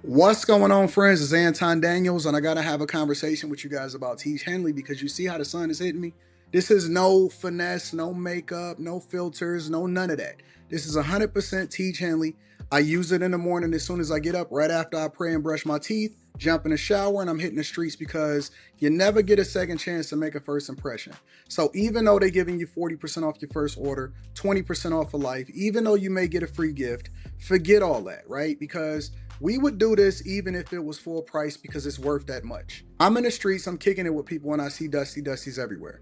What's going on, friends? It's Anton Daniels, and I gotta have a conversation with you guys about Teach Henley because you see how the sun is hitting me. This is no finesse, no makeup, no filters, no none of that. This is 100% Teach Henley. I use it in the morning as soon as I get up, right after I pray and brush my teeth, jump in the shower, and I'm hitting the streets because you never get a second chance to make a first impression. So even though they're giving you 40% off your first order, 20% off for life, even though you may get a free gift, forget all that, right? Because we would do this even if it was full price because it's worth that much. I'm in the streets, I'm kicking it with people when I see Dusties everywhere.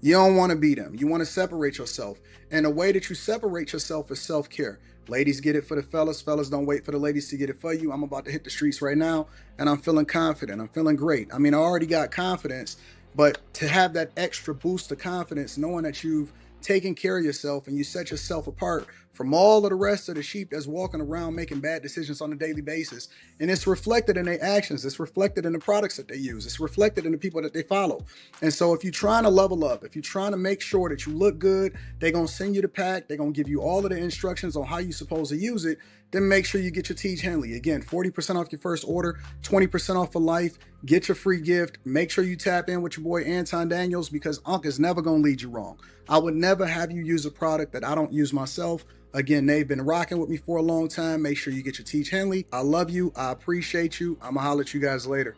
You don't want to be them. You want to separate yourself. And the way that you separate yourself is self-care. Ladies get it for the fellas. Fellas don't wait for the ladies to get it for you. I'm about to hit the streets right now and I'm feeling confident. I'm feeling great. I mean, I already got confidence, but to have that extra boost of confidence, knowing that you've taken care of yourself and you set yourself apart from all of the rest of the sheep that's walking around making bad decisions on a daily basis. And it's reflected in their actions. It's reflected in the products that they use. It's reflected in the people that they follow. And so if you're trying to level up, if you're trying to make sure that you look good, they're going to send you the pack. They're going to give you all of the instructions on how you're supposed to use it. Then make sure you get your Teach Henley. Again, 40% off your first order, 20% off for life. Get your free gift. Make sure you tap in with your boy Anton Daniels because Unc is never going to lead you wrong. I would never have you use a product that I don't use myself. Again, they've been rocking with me for a long time. Make sure you get your Teach Henley. I love you. I appreciate you. I'm going to holler at you guys later.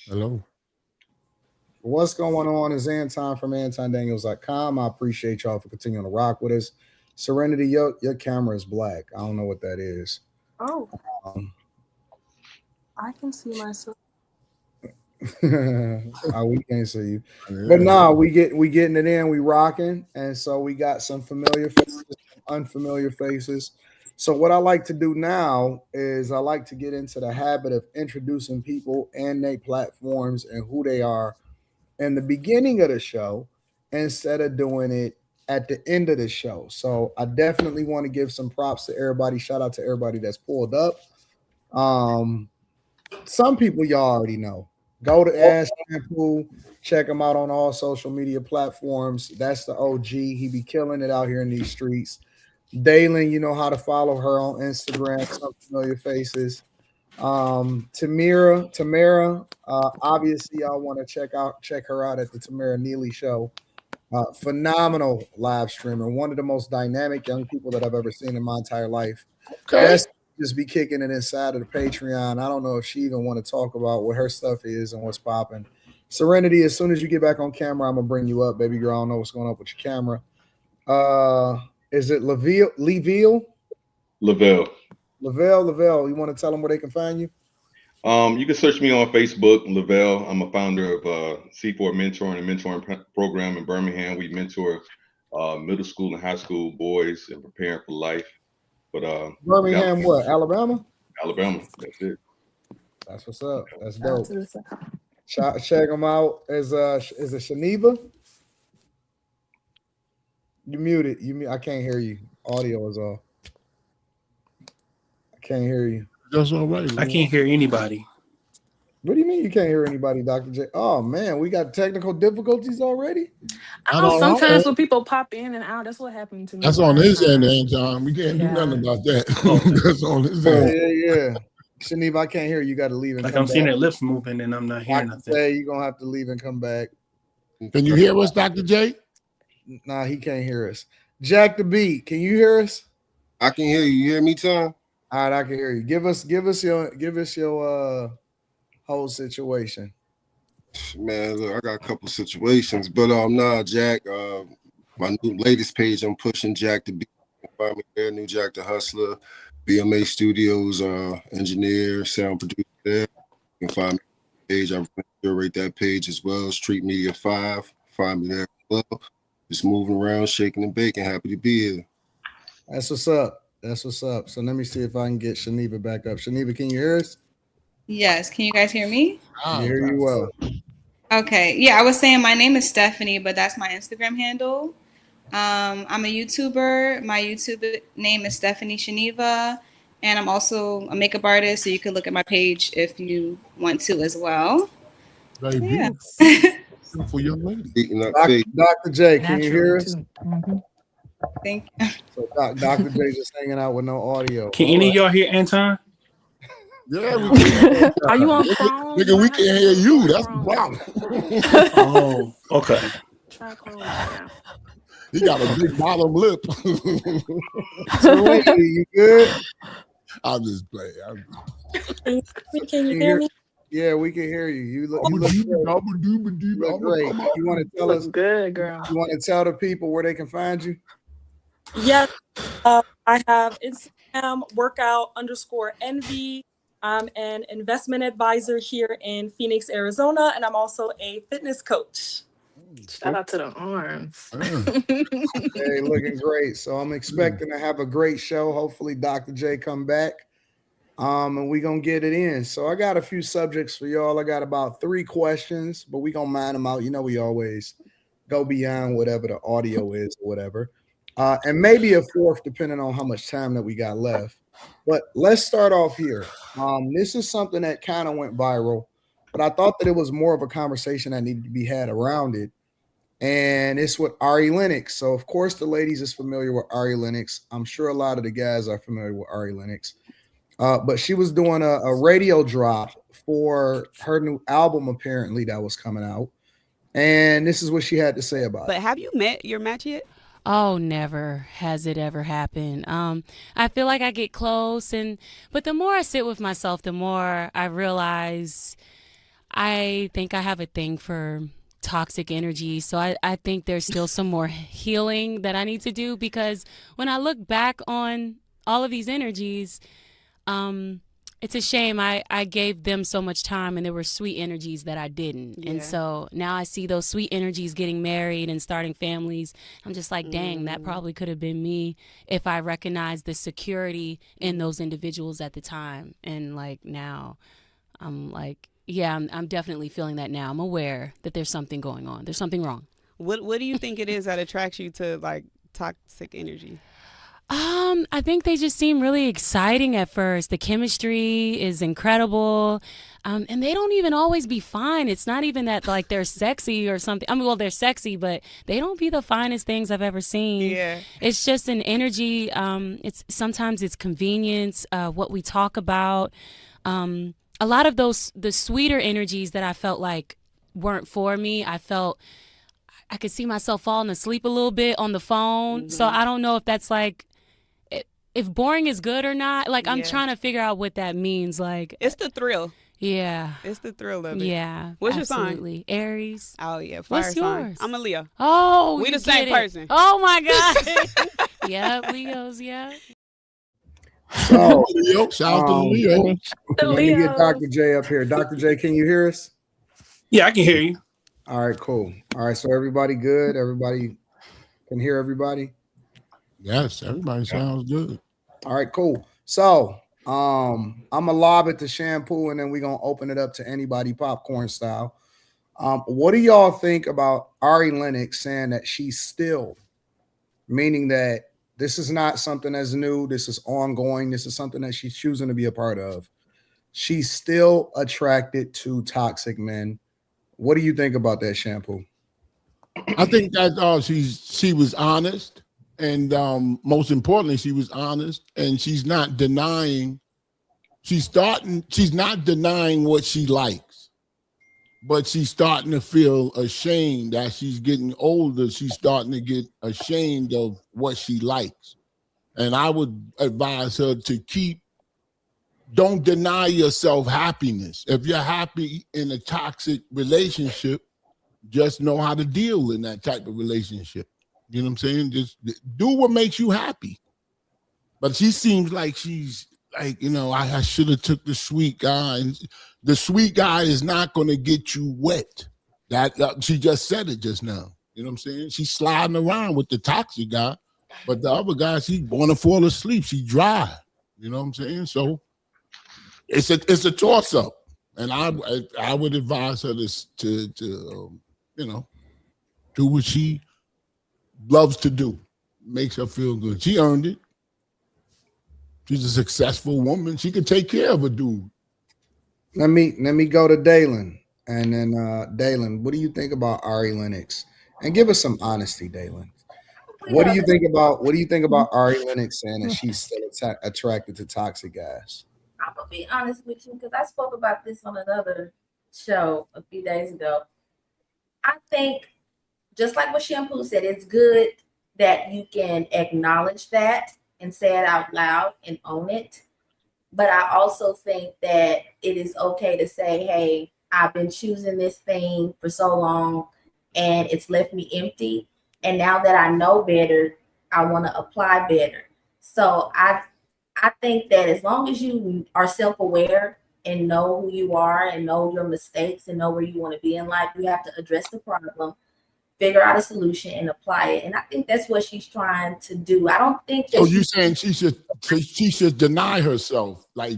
Hello. What's going on? Is Anton from AntonDaniels.com. I appreciate y'all for continuing to rock with us. Serenity, your camera is black. I don't know what that is. Oh, I can see myself. We can't see you, but no, we getting it in. We rocking, and so we got some familiar faces, some unfamiliar faces. So what I like to do now is I like to get into the habit of introducing people and their platforms and who they are in the beginning of the show instead of doing it at the end of the show. So I definitely want to give some props to everybody. Shout out to everybody that's pulled up. Some people y'all already know. Go to Ash Shampoo, check him out on all social media platforms. That's the OG. He be killing it out here in these streets. Daylin, you know how to follow her on Instagram. Some familiar faces. Tamara, obviously y'all want to check her out at the Tamara Neely show. Phenomenal live streamer, one of the most dynamic young people that I've ever seen in my entire life. Okay. Just be kicking it inside of the Patreon. I don't know if she even want to talk about what her stuff is and what's popping. Serenity, as soon as you get back on camera, I'm gonna bring you up, baby girl. I don't know what's going on with your camera. Is it Lavelle? Lavelle. You want to tell them where they can find you? You can search me on Facebook, Lavelle. I'm a founder of C4 Mentoring and Mentoring Program in Birmingham. We mentor middle school and high school boys and preparing for life. But Birmingham, what? Alabama? Alabama. That's it. That's what's up. That's dope. Check them out. Is it Shaniva? You muted. I can't hear you. Audio is off. I can't hear you. That's all right. I can't hear anybody. What do you mean you can't hear anybody, Dr. J? Oh man, we got technical difficulties already. I know sometimes when people pop in and out, that's what happened to me. That's on his end, John. We can't do nothing about that. That's on his end. Yeah. Shaniva, I can't hear you. You got to leave and like come I'm back. seeing their lips moving and I'm not hearing nothing. You're gonna have to leave and come back. Can you hear us, Dr. J? Nah, he can't hear us. Jack the Beat, can you hear us? I can hear you. You hear me, Tom? All right, I can hear you. Give us your whole situation. Man, look, I got a couple situations, but nah, Jack. My new latest page, I'm pushing Jack the Beat. You can find me there, new Jack the Hustler, BMA Studios, engineer, sound producer there. You can find me on the page. I curate that page as well. Street Media 5. Find me there as well. Just moving around, shaking and baking. Happy to be here. That's what's up. So let me see if I can get Shaniva back up. Shaniva, can you hear us? Yes. Can you guys hear me? I hear you well. Okay. Yeah, I was saying my name is Stephanie, but that's my Instagram handle. I'm a YouTuber. My YouTube name is Stephanie Shaniva, and I'm also a makeup artist, so you can look at my page if you want to as well. Very Yeah. beautiful. beautiful young lady. Beating up Dr. face. Dr. J, can you hear Naturally, us? too. Mhm. Thank you. So Dr. J just hanging out with no audio. Can All any right. of y'all hear Anton? Yeah, we can. Are you on Chrome? Nigga, we can't hear you. That's the Chrome. problem. Oh, okay. Try Chrome right now. He got a big bottom lip. So, lady, you good? I'll just play. Can you hear me? Yeah, we can hear you. You look great. You look great. You want to tell us? Look good, girl. You want to tell the people where they can find you? Yes. I have Instagram workout_envy. I'm an investment advisor here in Phoenix, Arizona, and I'm also a fitness coach. Shout out to the arms. Hey, looking great. So I'm expecting to have a great show. Hopefully, Dr. J come back. And we gonna get it in. So I got a few subjects for y'all. I got about 3 questions, but we gonna mine them out. You know, we always go beyond whatever the audio is or whatever. And maybe a 4th, depending on how much time that we got left. But let's start off here. This is something that kind of went viral, but I thought that it was more of a conversation that needed to be had around it. And it's with Ari Lennox. So of course the ladies is familiar with Ari Lennox. I'm sure a lot of the guys are familiar with Ari Lennox. But she was doing a radio drop for her new album, apparently, that was coming out. And this is what she had to say about it. But have you met your match yet? Oh, never has it ever happened. I feel like I get close, but the more I sit with myself, the more I realize I think I have a thing for toxic energy. So I think there's still some more healing that I need to do, because when I look back on all of these energies, it's a shame I gave them so much time and there were sweet energies that I didn't. Yeah. And so now I see those sweet energies getting married and starting families. I'm just like, dang, that probably could have been me if I recognized the security in those individuals at the time. And like now I'm like, yeah, I'm definitely feeling that now. I'm aware that there's something going on. There's something wrong. What do you think it is that attracts you to like toxic energy? I think they just seem really exciting at first. The chemistry is incredible. And they don't even always be fine. It's not even that like they're sexy or something. I mean, well, they're sexy, but they don't be the finest things I've ever seen. Yeah. It's just an energy. Sometimes it's convenience, what we talk about. A lot of the sweeter energies that I felt like weren't for me. I could see myself falling asleep a little bit on the phone. Mm-hmm. So I don't know if that's like, if boring is good or not. Like, I'm trying to figure out what that means. Like, it's the thrill. Yeah. It's the thrill of it. Yeah. What's absolutely. Your sign? Aries. Oh, yeah. Fire What's sign. yours? I'm a Leo. Oh, we the same person. Oh, my God. Yeah, Leos, yeah. So, Leo, shout out to Leo. Let me get Dr. J up here. Dr. J, can you hear us? Yeah, I can hear you. All right, cool. All right, so everybody good? Everybody can hear everybody? Yes, everybody sounds good. All right, cool. So I'm gonna lob it to Shampoo, and then we're gonna open it up to anybody popcorn style. What do y'all think about Ari Lennox saying that she's still, meaning that this is not something that's new, this is ongoing, this is something that she's choosing to be a part of. She's still attracted to toxic men. What do you think about that, Shampoo? I think that she was honest, and most importantly, she was honest, and she's not denying. She's not denying what she likes, but she's starting to feel ashamed as she's getting older. She's starting to get ashamed of what she likes, and I would advise her to don't deny yourself happiness. If you're happy in a toxic relationship, just know how to deal in that type of relationship. You know what I'm saying? Just do what makes you happy. But she seems like she's like, I should have took the sweet guy. And the sweet guy is not going to get you wet. That she just said it just now. You know what I'm saying? She's sliding around with the toxic guy, but the other guy, she's going to fall asleep. She's dry. You know what I'm saying? So it's a toss up, and I would advise her to do what she loves to do, makes her feel good. She earned it. She's a successful woman. She could take care of a dude. Let me go to Dalen. And then Dalen, what do you think about Ari Lennox? And give us some honesty, Dalen. What do you think about Ari Lennox saying that she's still attracted to toxic guys? I'm gonna be honest with you because I spoke about this on another show a few days ago. I think just like what Shampoo said, it's good that you can acknowledge that and say it out loud and own it. But I also think that it is okay to say, hey, I've been choosing this thing for so long and it's left me empty. And now that I know better, I want to apply better. So I think that as long as you are self-aware and know who you are and know your mistakes and know where you want to be in life, you have to address the problem, figure out a solution and apply it. And I think that's what she's trying to do. I don't think that So you saying she should deny herself, like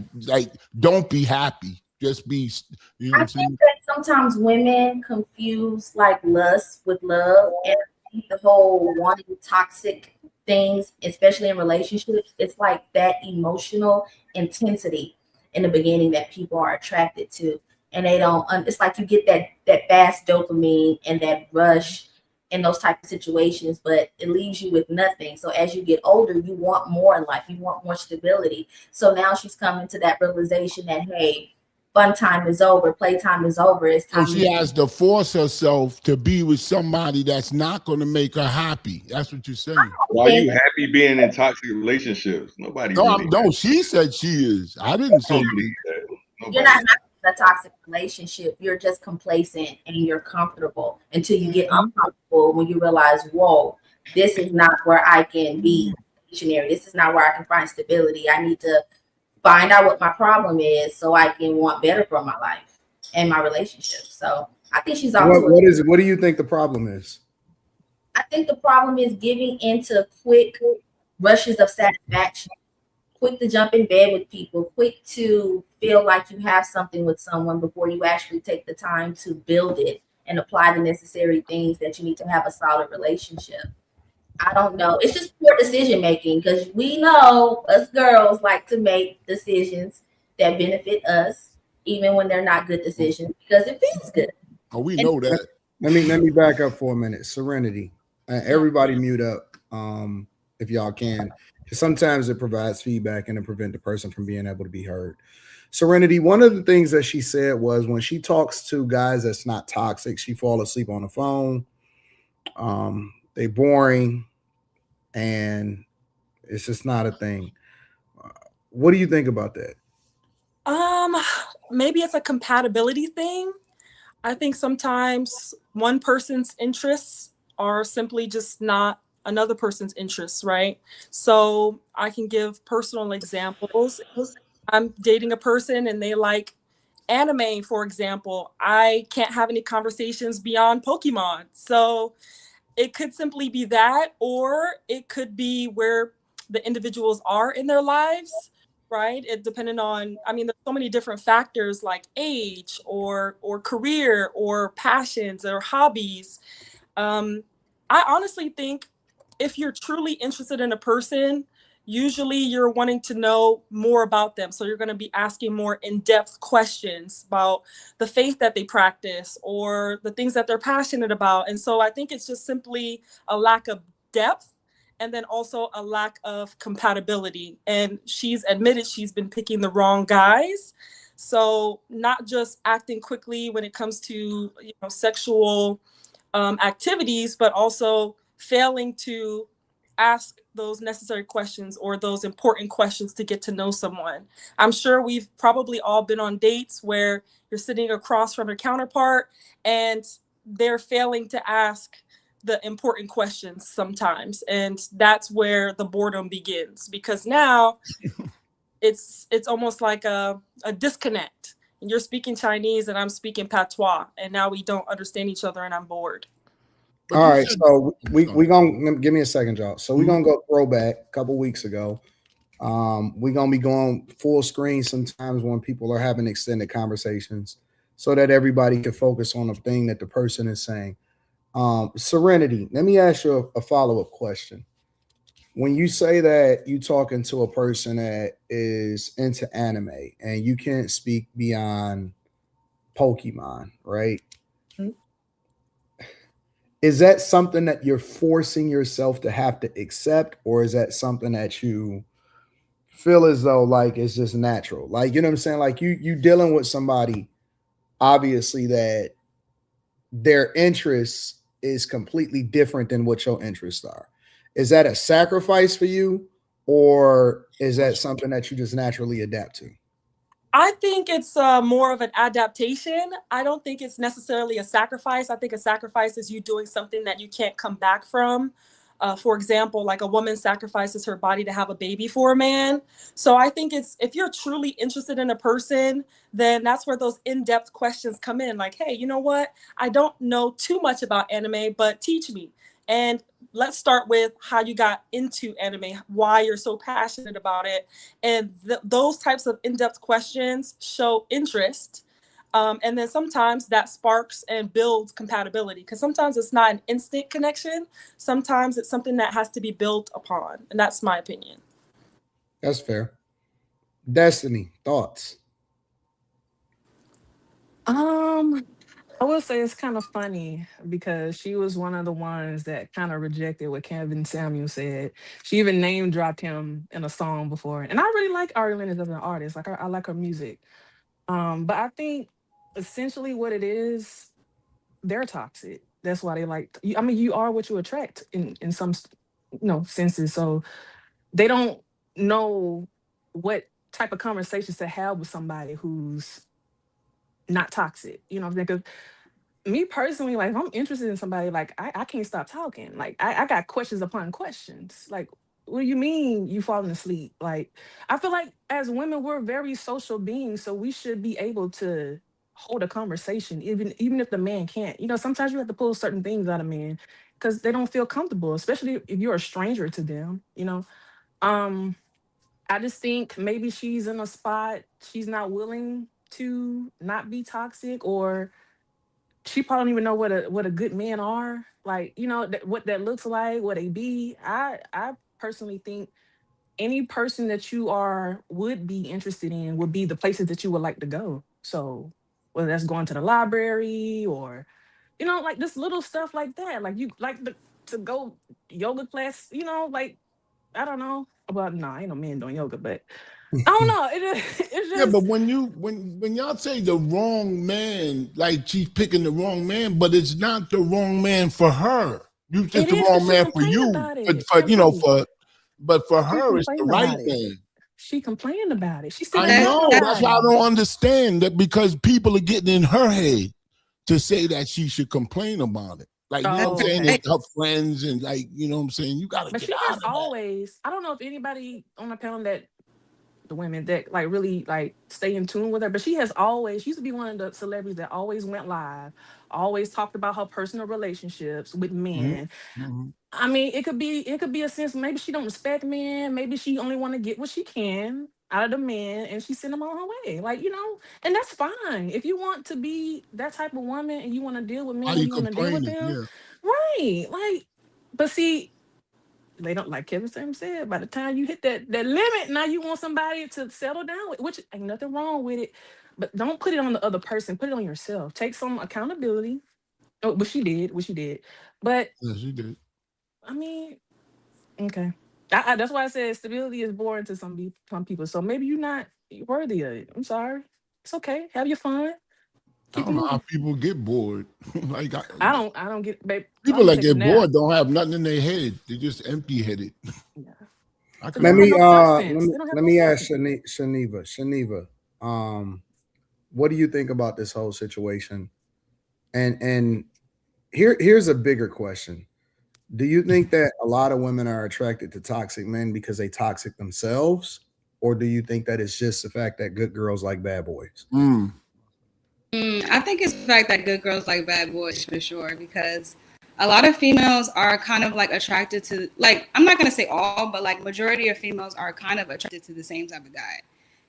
don't be happy, just be. You know what I'm saying? think that sometimes women confuse like lust with love, and I think the whole wanting toxic things, especially in relationships, it's like that emotional intensity in the beginning that people are attracted to, and they don't. It's like you get that fast dopamine and that rush in those type of situations, but it leaves you with nothing. So as you get older, you want more in life. You want more stability. So now she's coming to that realization that hey, fun time is over, playtime is over. It's So time. she has to force herself to be with somebody that's not going to make her happy. That's what you're saying. Why are you happy being in toxic relationships? Nobody really. No, she said she is. I didn't say that. You're not happy in a toxic relationship. You're just complacent and you're comfortable until you get uncomfortable when you realize, whoa, this is not where I can be stationary. This is not where I can find stability. I need to find out what my problem is so I can want better for my life and my relationship. So I think she's on. What do you think the problem is? I think the problem is giving into quick rushes of satisfaction, quick to jump in bed with people, quick to feel like you have something with someone before you actually take the time to build it and apply the necessary things that you need to have a solid relationship. I don't know. It's just poor decision making because we know us girls like to make decisions that benefit us, even when they're not good decisions, because it feels good. Oh, we know that. Let me back up for a minute. Serenity. Everybody mute up if y'all can. Sometimes it provides feedback and it prevents the person from being able to be heard. Serenity, one of the things that she said was when she talks to guys that's not toxic, she fall asleep on the phone. They boring, and it's just not a thing. What do you think about that? Maybe it's a compatibility thing. I think sometimes one person's interests are simply just not another person's interests, right? So I can give personal examples. I'm dating a person and they like anime, for example. I can't have any conversations beyond Pokemon. So it could simply be that, or it could be where the individuals are in their lives, right? It depending on, I mean, there's so many different factors like age or career or passions or hobbies. I honestly think if you're truly interested in a person, usually you're wanting to know more about them. So you're going to be asking more in-depth questions about the faith that they practice or the things that they're passionate about. And so I think it's just simply a lack of depth and then also a lack of compatibility. And she's admitted she's been picking the wrong guys. So not just acting quickly when it comes to, sexual activities, but also failing to ask those necessary questions or those important questions to get to know someone. I'm sure we've probably all been on dates where you're sitting across from your counterpart and they're failing to ask the important questions sometimes. And that's where the boredom begins, because now it's almost like a disconnect. And you're speaking Chinese and I'm speaking patois, and now we don't understand each other and I'm bored. All right, so we gonna give me a second, y'all. So we're gonna go throwback a couple weeks ago. We're gonna be going full screen sometimes when people are having extended conversations, so that everybody can focus on the thing that the person is saying. Serenity, let me ask you a follow-up question. When you say that you talking to a person that is into anime and you can't speak beyond Pokemon, right? Is that something that you're forcing yourself to have to accept, or is that something that you feel as though like it's just natural? Like, you know what I'm saying? Like you dealing with somebody obviously that their interests is completely different than what your interests are. Is that a sacrifice for you, or is that something that you just naturally adapt to? I think it's more of an adaptation. I don't think it's necessarily a sacrifice. I think a sacrifice is you doing something that you can't come back from. For example, like a woman sacrifices her body to have a baby for a man. So I think it's, if you're truly interested in a person, then that's where those in-depth questions come in. Like, hey, you know what? I don't know too much about anime, but teach me. And let's start with how you got into anime, why you're so passionate about it. And those types of in-depth questions show interest. And then sometimes that sparks and builds compatibility, because sometimes it's not an instant connection. Sometimes it's something that has to be built upon. And that's my opinion. That's fair. Destiny, thoughts? I will say it's kind of funny because she was one of the ones that kind of rejected what Kevin Samuel said. She even name dropped him in a song before. And I really like Ari Lennox as an artist. Like I like her music. But I think essentially what it is, they're toxic. That's why they like you. I mean, you are what you attract in some senses. So they don't know what type of conversations to have with somebody who's not toxic. You know what I'm saying? 'Cause me personally, like if I'm interested in somebody, like I can't stop talking. Like I got questions upon questions. Like, what do you mean you falling asleep? Like, I feel like as women, we're very social beings, so we should be able to hold a conversation, even if the man can't. You know, sometimes you have to pull certain things out of men because they don't feel comfortable, especially if you're a stranger to them, you know. Um, I just think maybe she's in a spot she's not willing to not be toxic, or she probably don't even know what a good man are. Like, you know, what that looks like, what they be. I personally think any person that you would be interested in would be the places that you would like to go. So whether that's going to the library or, you know, like this little stuff like that. Like you like to go yoga class, you know, like I don't know. Well, no, ain't no men doing yoga, but I don't know. It's Yeah, but just when y'all say the wrong man, like she's picking the wrong man, but it's not the wrong man for her. You it just the is because wrong she man for complained you, about but it. but for She her, it's the complained right about it. man. She complained about it. She still I ain't got know. That's why I nobody. don't understand that, because people are getting in her head to say that she should complain about it. Like, you know what I'm Oh, saying? okay. It's her friends and like, you know what I'm saying? You gotta But get she out has of that. always, I don't know if anybody on the panel that the women that like really like stay in tune with her, but she has always, she used to be one of the celebrities that always went live, always talked about her personal relationships with Mhm. men. Mhm. I mean, it could be a sense maybe she don't respect men, maybe she only want to get what she can out of the men and she send them on her way. Like, you know, and that's fine. If you want to be that type of woman and you want to deal with Why men, you you want to deal with complaining? them, Yeah. right? Like, but see, they don't, like Kevin Sam said, by the time you hit that limit, now you want somebody to settle down with, which ain't nothing wrong with it. But don't put it on the other person, put it on yourself. Take some accountability. Oh, what she did. But Yeah, she did. I mean, okay. That's why I said stability is boring to some people. So maybe you're not worthy of it. I'm sorry. It's okay. Have your fun. I Keep it don't know how moving. people get bored. like I don't get, babe. I'm people gonna that take a get nap. bored don't have nothing in their head. They're just empty headed. Yeah. I Because they can Let don't have me no uh let substance. me They don't have let no me ask substance. Shaniva. Shaniva, what do you think about this whole situation? And here's a bigger question. Do you think that a lot of women are attracted to toxic men because they toxic themselves? Or do you think that it's just the fact that good girls like bad boys? Mm. I think it's the fact that good girls like bad boys for sure, because a lot of females are kind of like attracted to, like, I'm not gonna say all, but like majority of females are kind of attracted to the same type of guy.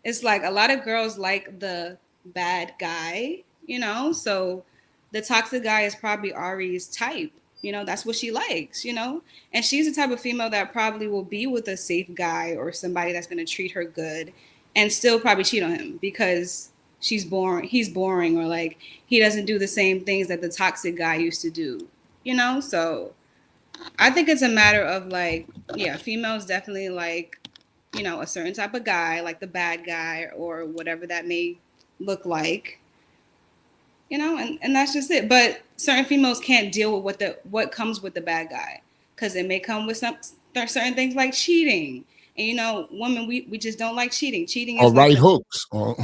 It's like a lot of girls like the bad guy, you know, so the toxic guy is probably Ari's type. You know, that's what she likes, you know? And she's the type of female that probably will be with a safe guy or somebody that's gonna treat her good and still probably cheat on him because he's boring, or like he doesn't do the same things that the toxic guy used to do, you know? So I think it's a matter of like, yeah, females definitely like, you know, a certain type of guy, like the bad guy or whatever that may look like, you know, and that's just it. But certain females can't deal with what comes with the bad guy, because it may come with certain things like cheating. And you know, women, we just don't like cheating. Cheating Or is like right hooks, or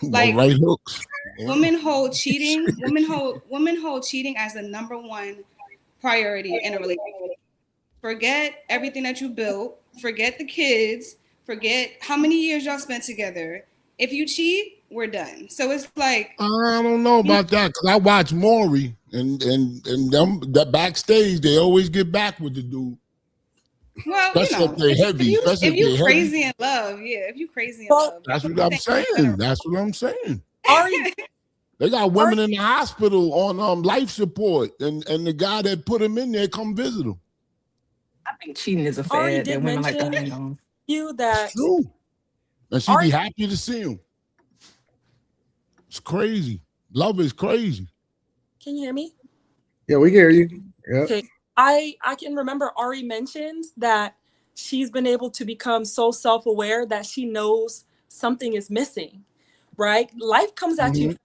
like right hooks. Yeah. women hold cheating as the number one priority in a relationship. Forget everything that you built, forget the kids, forget how many years y'all spent together. If you cheat, we're done. So it's like, I don't know about that, because I watch Maury, and them that backstage, they always get back with the dude. well, Especially you know, if they're heavy. if you crazy in love, yeah, if you crazy in love. That's what I'm saying. That's what I'm saying. Ari, They got women in the hospital on life support, and the guy that put him in there come visit them. I think cheating is a Ari fad that did women like to mention hang on. you that True. And she'd be happy to see him. It's crazy. Love is crazy. Can you hear me? Yeah, we can hear you. Yep. Okay. I can remember Ari mentioned that she's been able to become so self-aware that she knows something is missing, right? Life comes at you.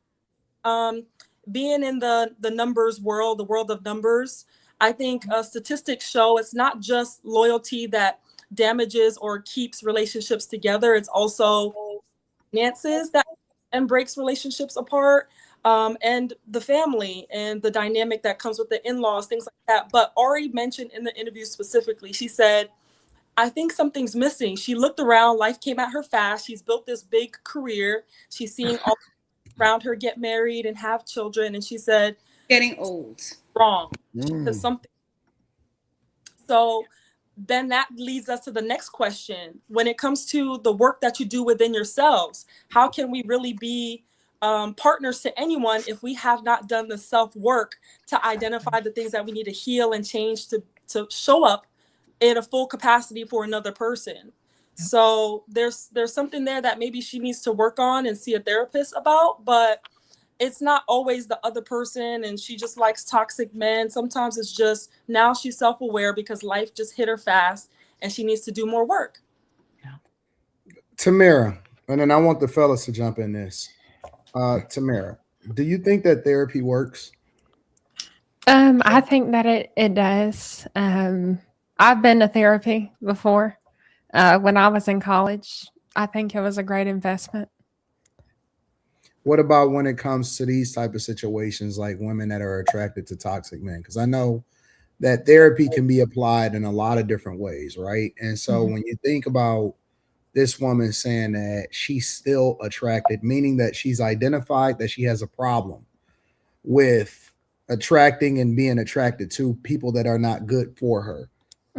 Being in the numbers world, the world of numbers, I think statistics show it's not just loyalty that damages or keeps relationships together. It's also finances that and breaks relationships apart, and the family and the dynamic that comes with the in-laws, things like that. But Ari mentioned in the interview specifically, she said, I think something's missing. She looked around, life came at her fast. She's built this big career. She's seeing all around her get married and have children. And she said, getting old. Wrong. Because something. So then that leads us to the next question. When it comes to the work that you do within yourselves, how can we really be partners to anyone if we have not done the self-work to identify the things that we need to heal and change to show up in a full capacity for another person? So there's something there that maybe she needs to work on and see a therapist about, but it's not always the other person and she just likes toxic men. Sometimes it's just now she's self-aware because life just hit her fast and she needs to do more work. Tamara, and then I want the fellas to jump in this. Tamara, do you think that therapy works? I think that it does. I've been to therapy before when I was in college. I think it was a great investment. What about when it comes to these type of situations, like women that are attracted to toxic men? Because I know that therapy can be applied in a lot of different ways, right? And so when you think about this woman saying that she's still attracted, meaning that she's identified that she has a problem with attracting and being attracted to people that are not good for her.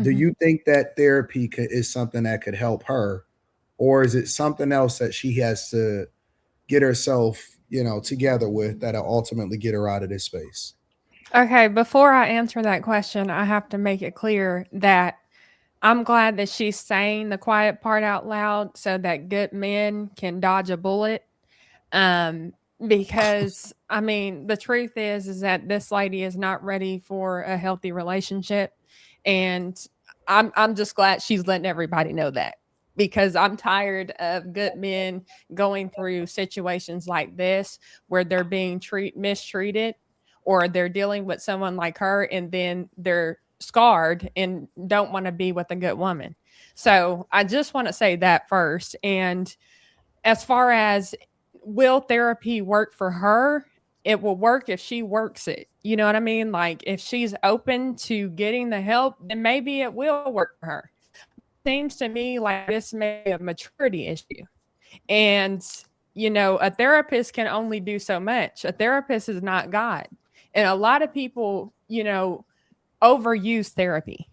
Do you think that therapy is something that could help her, or is it something else that she has to get herself, together with that'll ultimately get her out of this space? Okay, before I answer that question, I have to make it clear that I'm glad that she's saying the quiet part out loud so that good men can dodge a bullet. Because I mean, the truth is that this lady is not ready for a healthy relationship. And I'm just glad she's letting everybody know that, because I'm tired of good men going through situations like this where they're being mistreated, or they're dealing with someone like her and then they're scarred and don't want to be with a good woman. So I just want to say that first. And as far as will therapy work for her, it will work if she works it. You know what I mean? Like if she's open to getting the help, then maybe it will work for her. Seems to me like this may be a maturity issue. And, a therapist can only do so much. A therapist is not God. And a lot of people, overuse therapy.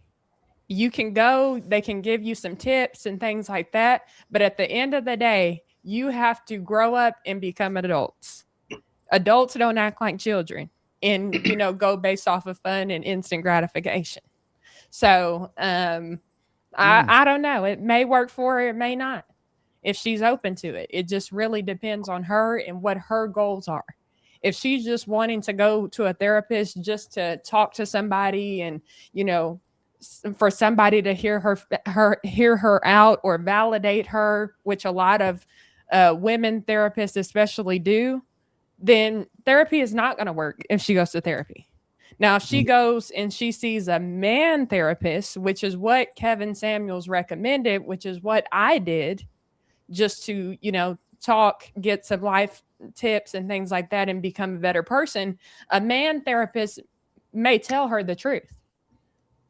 You can go, they can give you some tips and things like that. But at the end of the day, you have to grow up and become adults. Adults don't act like children and, go based off of fun and instant gratification. So I don't know. It may work for her. It may not. if she's open to it. It just really depends on her and what her goals are. If she's just wanting to go to a therapist just to talk to somebody and, you know, for somebody to hear her out or validate her, which a lot of women therapists especially do, then therapy is not going to work if she goes to therapy. Now, if she goes and she sees a man therapist, which is what Kevin Samuels recommended, which is what I did, just to, you know, talk, get some life tips and things like that and become a better person, a man therapist may tell her the truth.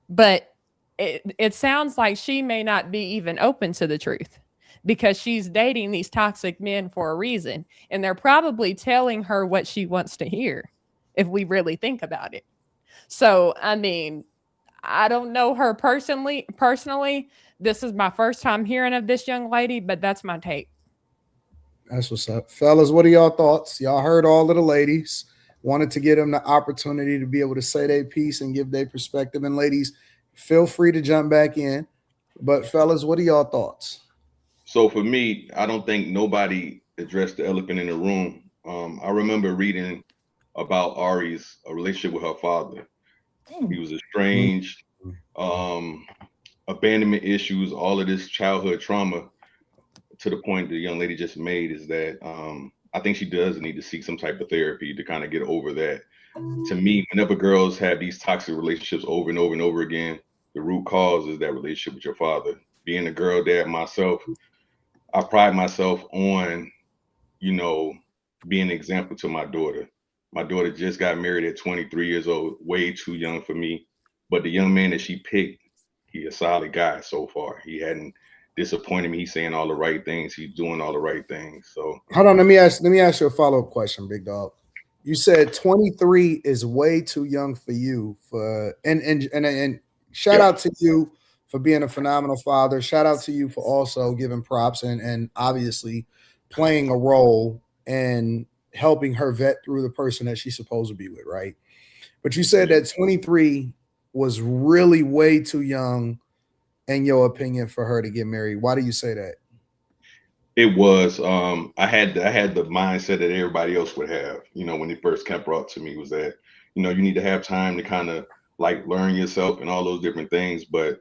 But it sounds like she may not be even open to the truth because she's dating these toxic men for a reason. And they're probably telling her what she wants to hear if we really think about it. So, I mean, I don't know her personally. This is my first time hearing of this young lady, but that's my take. That's what's up. Fellas, what are y'all thoughts? Y'all heard all of the ladies. Wanted to give them the opportunity to be able to say their piece and give their perspective. And ladies, feel free to jump back in. But fellas, what are y'all thoughts? So for me, I don't think nobody addressed the elephant in the room. I remember reading about Ari's relationship with her father. He was estranged, abandonment issues, all of this childhood trauma, to the point the young lady just made is that I think she does need to seek some type of therapy to kind of get over that. To me, whenever girls have these toxic relationships over and over and over again, the root cause is that relationship with your father. Being a girl dad myself, I pride myself on, you know, being an example to my daughter. My daughter just got married at 23 years old, way too young for me. But the young man that she picked, he's a solid guy so far. He hadn't disappointed me. He's saying all the right things. He's doing all the right things. So hold on, let me ask you a follow-up question, big dog. You said 23 is way too young for you for and shout out to you for being a phenomenal father. Shout out to you for also giving props and obviously playing a role and helping her vet through the person that she's supposed to be with, right? But you said that 23 was really way too young, in your opinion, for her to get married. Why do you say that? it was. I had the mindset that everybody else would have. You know, when it first got brought to me, was that, you know, you need to have time to kind of like learn yourself and all those different things. But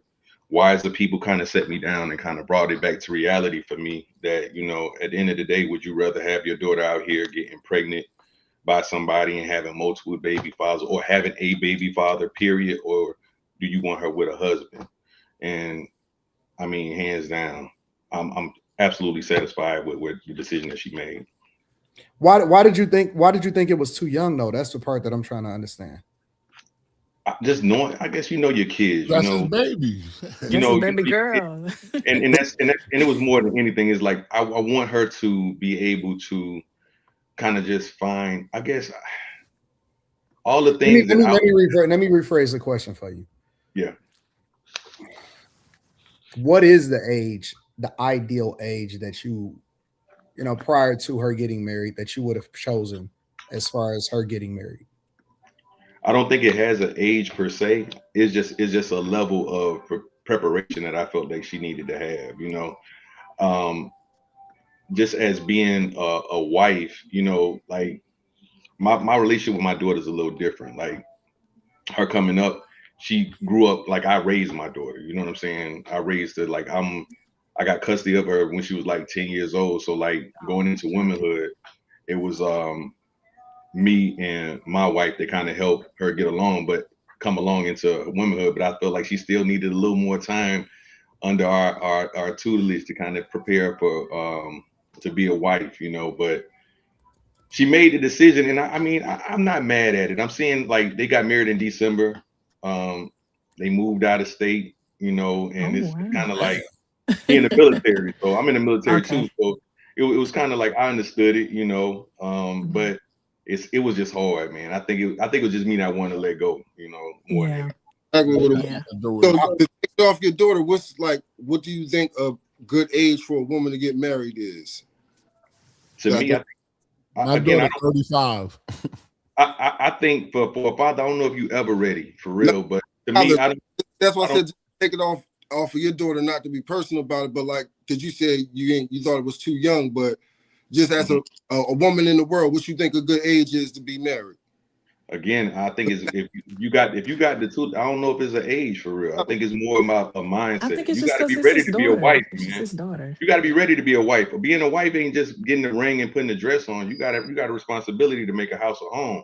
wiser people kind of set me down and kind of brought it back to reality for me that, you know, at the end of the day, would you rather have your daughter out here getting pregnant by somebody and having multiple baby fathers, or having a baby father, period, or do you want her with a husband? And I mean, hands down, I'm absolutely satisfied with the decision that she made. Why did you think it was too young though? That's the part that I'm trying to understand. Just knowing, I guess, you know, your kids, That's you know, his baby. you know, baby girl. and it was more than anything. Is like I want her to be able to kind of just find, I guess, all the things. Let me rephrase the question for you. Yeah. What is the age, the ideal age that you know, prior to her getting married, that you would have chosen as far as her getting married? I don't think it has an age per se. It's just a level of preparation that I felt like she needed to have, you know. Just as being a wife, you know, like my relationship with my daughter is a little different. Like her coming up, she grew up like I raised my daughter, you know what I'm saying? I raised her like I got custody of her when she was like 10 years old. So like going into womanhood, it was me and my wife that kind of helped her get along, but come along into womanhood. But I felt like she still needed a little more time under our tutelage to kind of prepare for to be a wife, you know. But she made the decision, and I mean, I'm not mad at it. I'm seeing like they got married in December. They moved out of state, you know, and it's kind of like he in the military. So I'm in the military too. So it was kind of like I understood it, you know. But it was just hard, man. I think it was just me not wanting to let go, you know, more than anything. So to take off your daughter, what do you think a good age for a woman to get married is? To me, my daughter 35. I think for a father, I don't know if you ever ready for real, but to me, that's why I said take it off off of your daughter, not to be personal about it, but like, because you said you thought it was too young, but just as a woman in the world, what you think a good age is to be married? Again, I think it's if you got the two. I don't know if it's an age for real. I think it's more about a mindset. I think it's You just got to because be it's ready his to be a daughter. wife, It's just man. his daughter. You got to be ready to be a wife. But being a wife ain't just getting the ring and putting the dress on. You got a responsibility to make a house a home.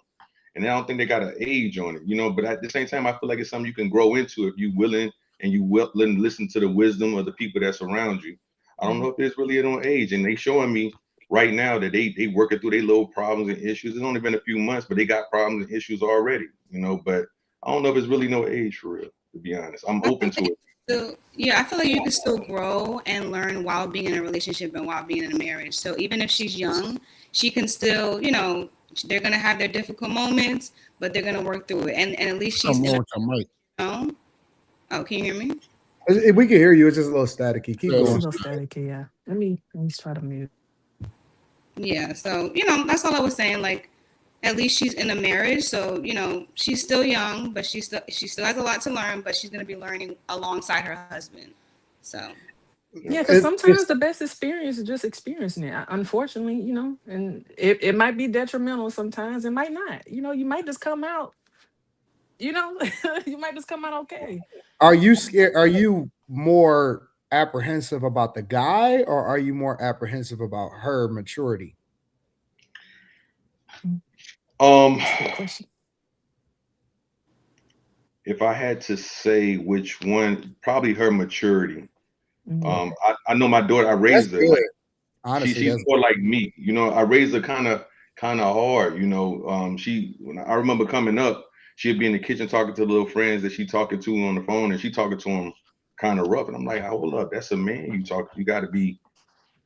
And I don't think they got an age on it, you know. But at the same time, I feel like it's something you can grow into if you willing and you willing to listen to the wisdom of the people that surround you. I don't know if there's really an age, and they showing me right now that they working through their little problems and issues. It's only been a few months, but they got problems and issues already, you know. But I don't know if it's really no age for real, to be honest. I'm open to it. So, yeah, I feel like you can still grow and learn while being in a relationship and while being in a marriage. So even if she's young, she can still, you know, they're gonna have their difficult moments, but they're gonna work through it. And at least she's, you know, oh, can you hear me? We can hear you. It's just a little staticky. Keep It's a going. little staticky, yeah. Let me try to mute. Yeah, so you know, that's all I was saying. Like, at least she's in a marriage, so you know, she's still young, but she still has a lot to learn, but she's gonna be learning alongside her husband. So Yeah, because sometimes the best experience is just experiencing it. Unfortunately, you know, and it might be detrimental sometimes. It might not. You know, you might just come out, you know, you might just come out okay. Are you scared? Are you more apprehensive about the guy, or are you more apprehensive about her maturity? Good question. If I had to say which one, probably her maturity. I know my daughter. I raised her. Like, honestly, she's more like me. You know, I raised her kind of hard. You know, when I remember coming up, she'd be in the kitchen talking to the little friends that she talking to on the phone, and she talking to them kind of rough. And I'm like, hold up, that's a man. You got to be.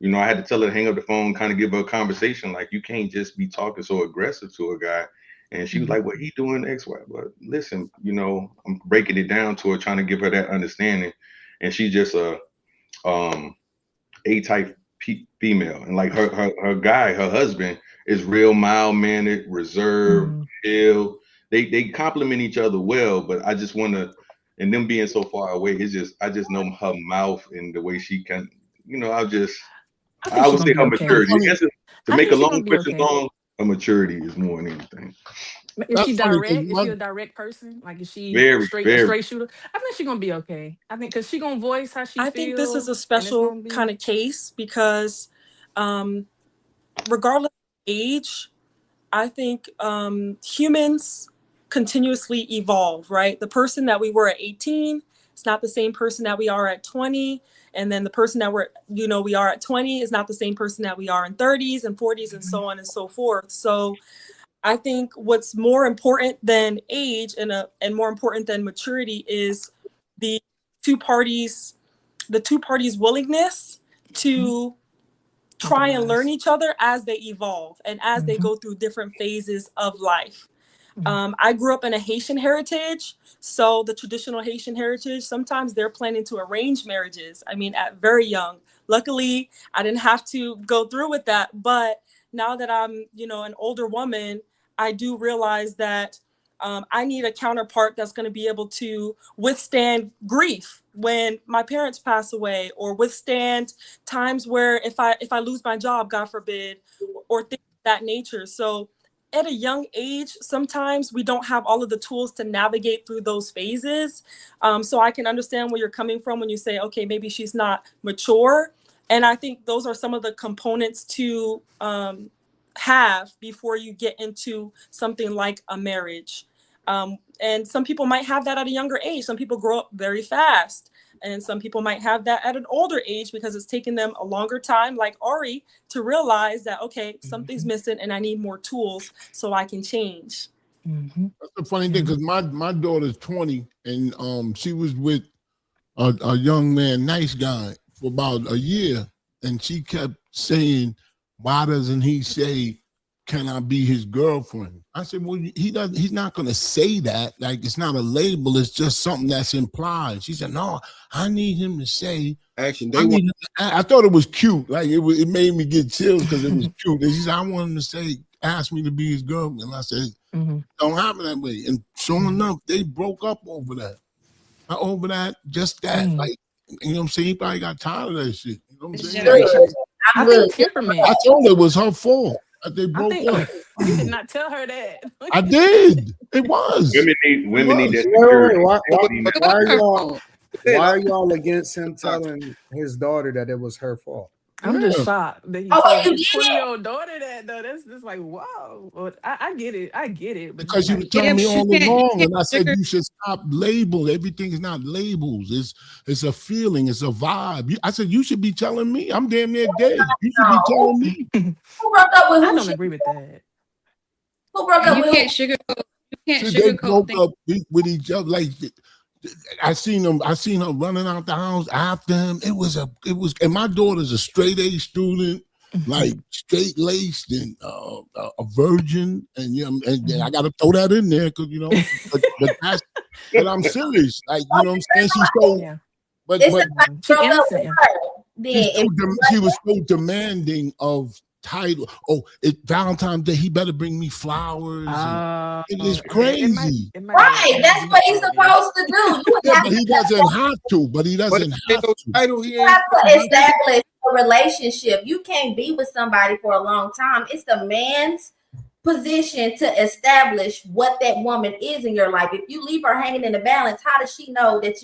You know, I had to tell her to hang up the phone, kind of give her a conversation. Like, you can't just be talking so aggressive to a guy. And she was like, what he doing X, Y? But listen, you know, I'm breaking it down to her, trying to give her that understanding. And she's just a A-type female. And like her guy, her husband is real mild-mannered, reserved, chill. They complement each other well, but I just want to, and them being so far away, I just know her mouth and the way she can, you know, I would say her maturity. I guess to make a long question long, her maturity is more than anything. Is she direct? Is she a direct person? Like, is she a straight shooter? I think she's gonna be okay. I think because she's gonna voice how she feels. I think this is a special kind of case because regardless of age, I think humans continuously evolve, right? The person that we were at 18 is not the same person that we are at 20. And then the person that we are at 20 is not the same person that we are in 30s and 40s and so on and so forth. So I think what's more important than age and more important than maturity is the two parties' willingness to try and learn each other as they evolve and as they go through different phases of life. I grew up in a Haitian heritage. So the traditional Haitian heritage, sometimes they're planning to arrange marriages. I mean, at very young. Luckily, I didn't have to go through with that. But now that I'm, an older woman, I do realize that I need a counterpart that's going to be able to withstand grief when my parents pass away, or withstand times where if I lose my job, God forbid, or things of that nature. So at a young age, sometimes we don't have all of the tools to navigate through those phases. So I can understand where you're coming from when you say, okay, maybe she's not mature. And I think those are some of the components to have before you get into something like a marriage. And some people might have that at a younger age. Some people grow up very fast. And some people might have that at an older age because it's taken them a longer time, like Ari, to realize that, okay, something's missing and I need more tools so I can change. That's the funny thing, because my daughter's 20 and she was with a young man, nice guy, for about a year. And she kept saying, why doesn't he say, can I be his girlfriend? I said, well, he's not going to say that. Like, it's not a label. It's just something that's implied. She said, no, I need him to say. Actually, I thought it was cute. Like, it made me get chills because it was cute. And she said, I want him to say, ask me to be his girlfriend. And I said, don't happen that way. And sure enough, they broke up over that. Just that. Like, You know what I'm saying? He probably got tired of that shit. You know what I'm saying? Generation. I think temperament. I told her it was her fault that they broke up. You did not tell her that. I did. It was. Women need that security. Why are y'all against him telling his daughter that it was her fault? I'm just shocked that he Oh, told you his did it? 20-year-old daughter that though. That's just like wow. Well, I get it. I get it. But Because you were telling me all along, and I said you should stop labels. Everything is not labels. It's a feeling. It's a vibe. I said you should be telling me. I'm damn near dead. You should be telling me. Who broke up with who? I don't agree with that. Who broke up You with can't who? sugarcoat. You can't So they sugarcoat broke up with each other. Like I seen her running out the house after him. It was, and my daughter's a straight A student, like straight laced and a virgin, and and I got to throw that in there because but I'm serious. Like you know what I'm saying? She's so, but she was so demanding of title. Oh, it's Valentine's Day. He better bring me flowers. It is crazy. Right, that's what he's supposed to do. Yeah, but he doesn't have to. But he doesn't have to. You have to establish a relationship. You can't be with somebody for a long time. It's the man's position to establish what that woman is in your life. If you leave her hanging in the balance, how does she know that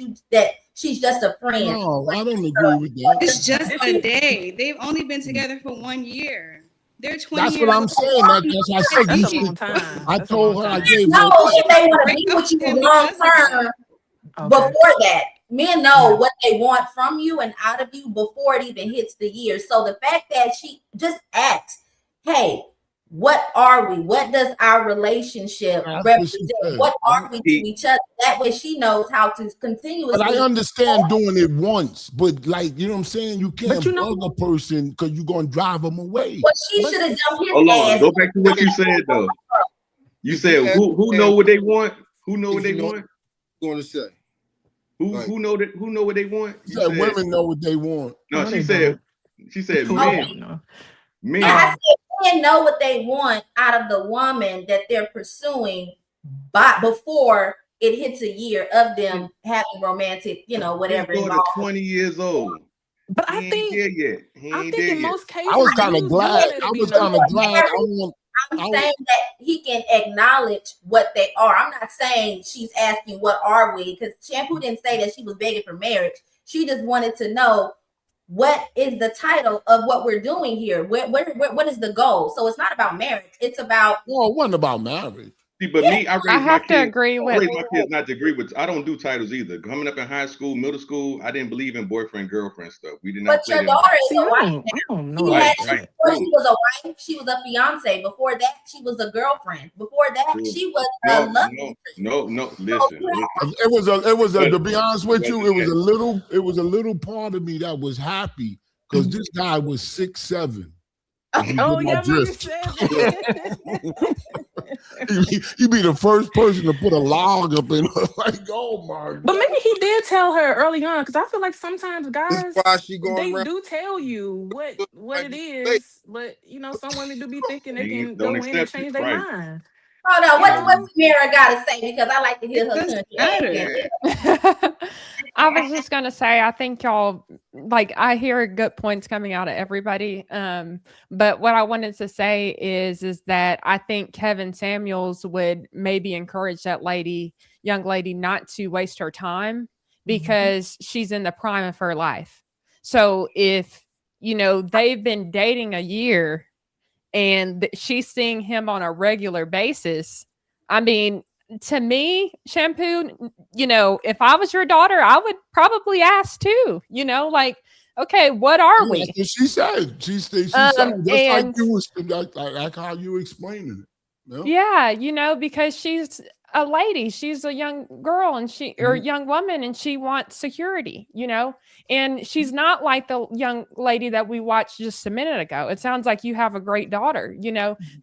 she's just a friend? No, I don't agree with that. It's just a day. They've only been together for 1 year. They're 20 That's years what I'm saying. That's why I said That's you a long should. time. I told her I gave No, her. if they want to be with you long term, before that, men know what they want from you and out of you before it even hits the year. So the fact that she just asks, hey, what are we? What does our relationship represent? What are we to each other? That way she knows how to continuously. But I understand doing it once, but like, you know what I'm saying? You can't bug a person because you're going to drive them away. Well, she should have jumped his Hold on, ass. go back to what you said though. You said who know what they want? Who know what they want? Going to say who know what they want? You said women know what they want. No, she said men. Men. I said men know what they want out of the woman that they're pursuing, but before it hits a year of them having romantic, whatever. His daughter 20 years old. But I think in most cases, I was kind of glad. I'm saying that he can acknowledge what they are. I'm not saying she's asking what are we, because Shampoo didn't say that she was begging for marriage. She just wanted to know what is the title of what we're doing here. What is the goal? So it's not about marriage. It's about. Well, it wasn't about marriage. See, but me, I have to agree with. I raised my kids not to agree with. I don't do titles either. Coming up in high school, middle school, I didn't believe in boyfriend girlfriend stuff. We did not. But your daughter is a wife. Right. Before she was a wife, she was a fiance. Before that, she was a girlfriend. Before that, she was a love. No. Listen. It was a. To be honest with you, it was a little part of me that was happy because this guy was 6'7". Oh yeah, you said that. He'd be the first person to put a log up in her. Like, oh my God. But maybe he did tell her early on, because I feel like sometimes guys they around. do tell you what it is, but some women do be thinking they can go in and change their mind. Hold on, what's Mira got to say? Because I like to hear her. I was just gonna say, I think y'all I hear good points coming out of everybody. But what I wanted to say is that I think Kevin Samuels would maybe encourage that young lady, not to waste her time because she's in the prime of her life. So if they've been dating a year and she's seeing him on a regular basis, I mean, to me, Shampoo, if I was your daughter, I would probably ask too, okay, what are we? That's what she said. She said, just like how you explaining it. Yeah, because she's a lady, she's a young girl or young woman, and she wants security, and she's not like the young lady that we watched just a minute ago. It sounds like you have a great daughter,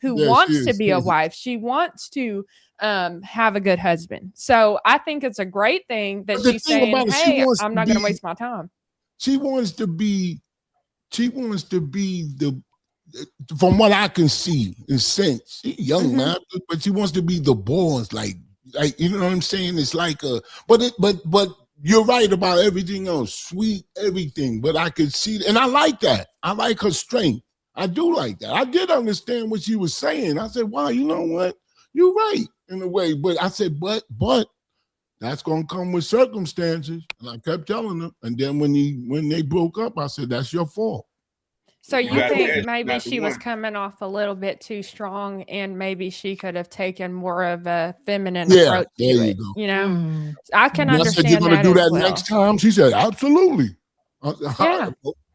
who wants to be a wife. She wants to have a good husband. So I think it's a great thing that she's saying, hey, I'm not going to waste my time. She wants to be the, from what I can see and sense, she's young man, but she wants to be the boss, like you know what I'm saying? It's like but you're right about everything else, sweet, everything. But I could see, and I like that. I like her strength. I do like that. I did understand what she was saying. I said, wow, you know what? You're right in a way. But I said, but that's gonna come with circumstances. And I kept telling her. And then when they broke up, I said, that's your fault. So You you got think that, maybe not the she was one. coming off a little bit too strong, and maybe she could have taken more of a feminine Yeah, approach there to you it. go. You know, Mm. I can And I said, you're understand gonna that do as that well. next time? She said, absolutely. Yeah.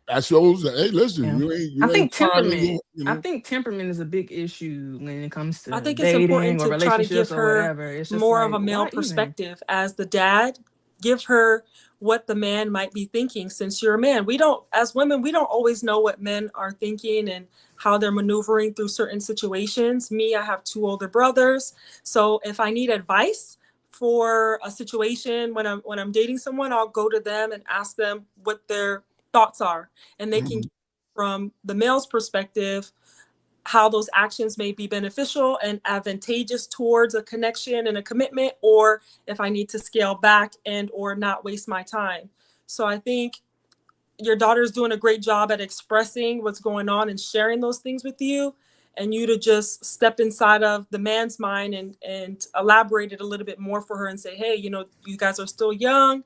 That shows that, hey, listen, Yeah. you I ain't think trying to temperament. you I know. think temperament is a big issue when it comes I to think it's important dating or to try to give relationships or her whatever. It's just more of like, a male why even? perspective as the dad. Give her what the man might be thinking since you're a man. We don't, as women, we don't always know what men are thinking and how they're maneuvering through certain situations. Me, I have 2 older brothers. So if I need advice for a situation when I'm dating someone, I'll go to them and ask them what their thoughts are. And they can, from the male's perspective, how those actions may be beneficial and advantageous towards a connection and a commitment, or if I need to scale back and or not waste my time. So I think your daughter's doing a great job at expressing what's going on and sharing those things with you, and you to just step inside of the man's mind and elaborate it a little bit more for her and say, hey, you know, you guys are still young,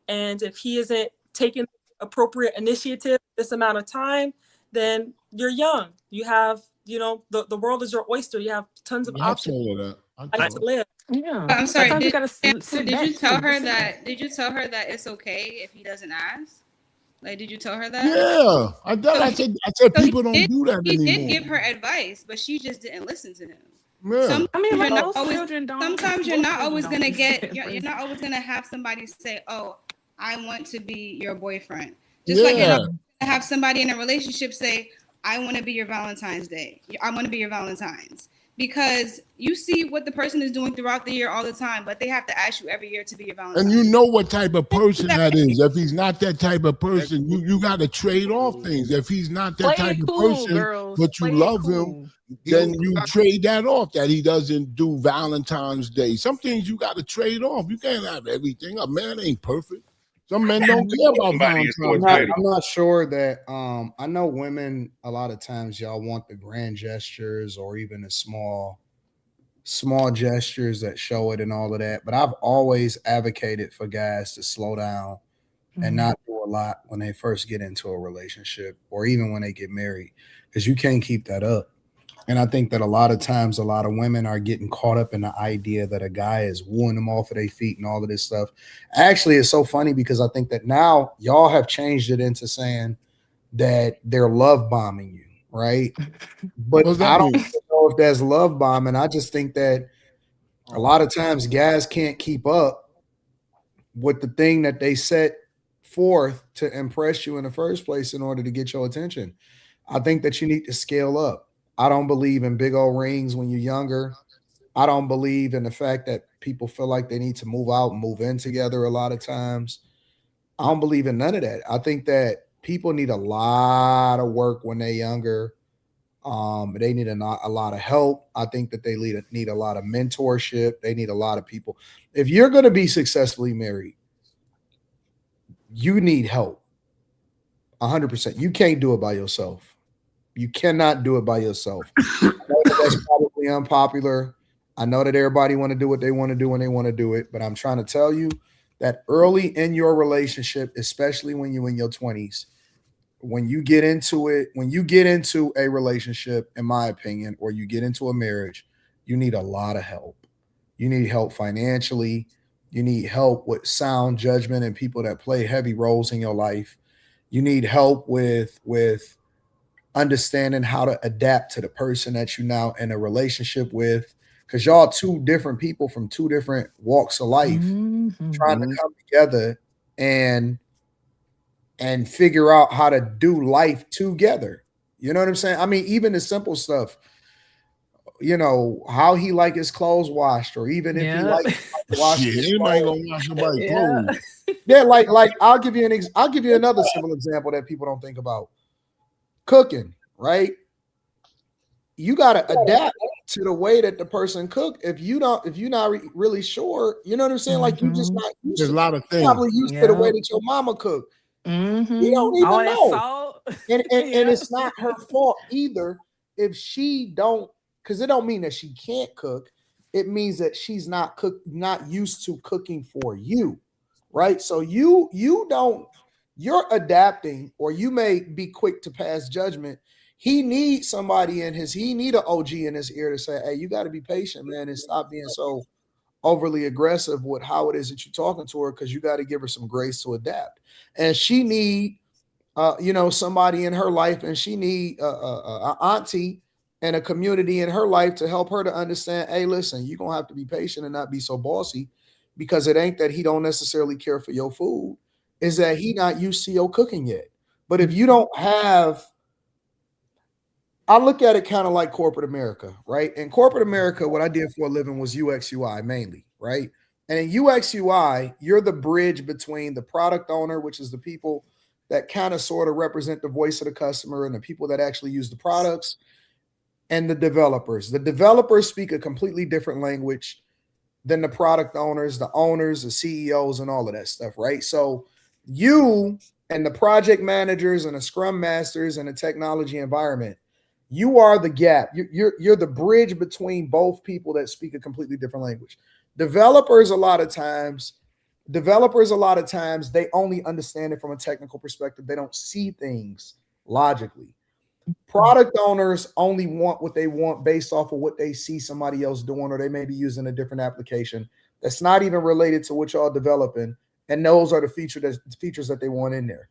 and if he isn't taking appropriate initiative this amount of time, then you're young. You have, you know, the world is your oyster. You have tons of Yeah, I options told her that. life to live. Yeah. I'm sorry. Sometimes you Did, gotta sit did back you tell too. her Just sit back. that? Did you tell her that it's okay if he doesn't ask? Like, did you tell her that? Yeah, I did. So I said so people don't do that he did anymore. give her advice, but she just didn't listen to him. Yeah. I mean, Sometimes like you're not most always. children don't. Sometimes you're Most not children always don't gonna listen, get. for You're not instance. always gonna have somebody say, "Oh, I want to be your boyfriend." Just like you're Yeah. not gonna have somebody in a relationship say, "I want to be your Valentine's Day. I want to be your Valentine's." Because you see what the person is doing throughout the year all the time, but they have to ask you every year to be your Valentine's. And you know what type of person that is. If he's not that type of person, you got to trade off things. If he's not that Play type it of cool, person, girls. but you Play it love him, cool. then you trade that off, that he doesn't do Valentine's Day. Some things you got to trade off. You can't have everything. A man ain't perfect. Some men don't care about Somebody is so Valentine's I'm Day. excited. not sure that I know women a lot of times y'all want the grand gestures or even the small gestures that show it and all of that, but I've always advocated for guys to slow down and not do a lot when they first get into a relationship or even when they get married, because you can't keep that up. And I think that a lot of times a lot of women are getting caught up in the idea that a guy is wooing them off of their feet and all of this stuff. Actually, it's so funny because I think that now y'all have changed it into saying that they're love bombing you, right? But What's I that don't mean? know if that's love bombing. I just think that a lot of times guys can't keep up with the thing that they set forth to impress you in the first place in order to get your attention. I think that you need to scale up. I don't believe in big old rings when you're younger. I don't believe in the fact that people feel like they need to move out and move in together a lot of times. I don't believe in none of that. I think that people need a lot of work when they're younger. They need a lot of help. I think that they need a lot of mentorship. They need a lot of people. If you're going to be successfully married, you need help. 100%. You can't do it by yourself. You cannot do it by yourself. I know that that's probably unpopular. I know that everybody want to do what they want to do when they want to do it, but I'm trying to tell you that early in your relationship, especially when you're in your 20s, when you get into a relationship, in my opinion, or you get into a marriage, you need a lot of help. You need help financially. You need help with sound judgment and people that play heavy roles in your life. You need help with understanding how to adapt to the person that you now in a relationship with, because y'all two different people from two different walks of life trying to come together and figure out how to do life together. You know what I'm saying? I mean, even the simple stuff, how he like his clothes washed, or even if he Yeah. like wash Shit, his anybody clothes. gonna wash nobody's Yeah. clothes. Yeah, like I'll give you another simple example that people don't think about. Cooking, right? you got to adapt to the way that the person cook. If you're not really sure, you know what I'm saying? Like you just not used There's to, a lot of things. probably used to the way that your mama cooked. You don't even All that know. salt. And it's not her fault either if she don't, because it don't mean that she can't cook. It means that she's not used to cooking for you, right? So you're adapting, or you may be quick to pass judgment. He needs somebody he need an OG in his ear to say, hey, you got to be patient, man, and stop being so overly aggressive with how it is that you're talking to her, because you got to give her some grace to adapt. And she need somebody in her life, and she need a auntie and a community in her life to help her to understand, hey, listen, you're going to have to be patient and not be so bossy, because it ain't that he don't necessarily care for your food, is that he not used to your cooking yet. But if you don't have, I look at it kind of like corporate America, right? In corporate America, what I did for a living was UX UI mainly, right? And in UX UI, you're the bridge between the product owner, which is the people that kind of sort of represent the voice of the customer, and the people that actually use the products, and the developers. The developers speak a completely different language than the product owners, the CEOs, and all of that stuff, right? So you and the project managers and the scrum masters in a technology environment, you are the gap. You're the bridge between both people that speak a completely different language. Developers a lot of times, they only understand it from a technical perspective. They don't see things logically. Product owners only want what they want based off of what they see somebody else doing, or they may be using a different application that's not even related to what y'all developing, and those are the features that they want in there.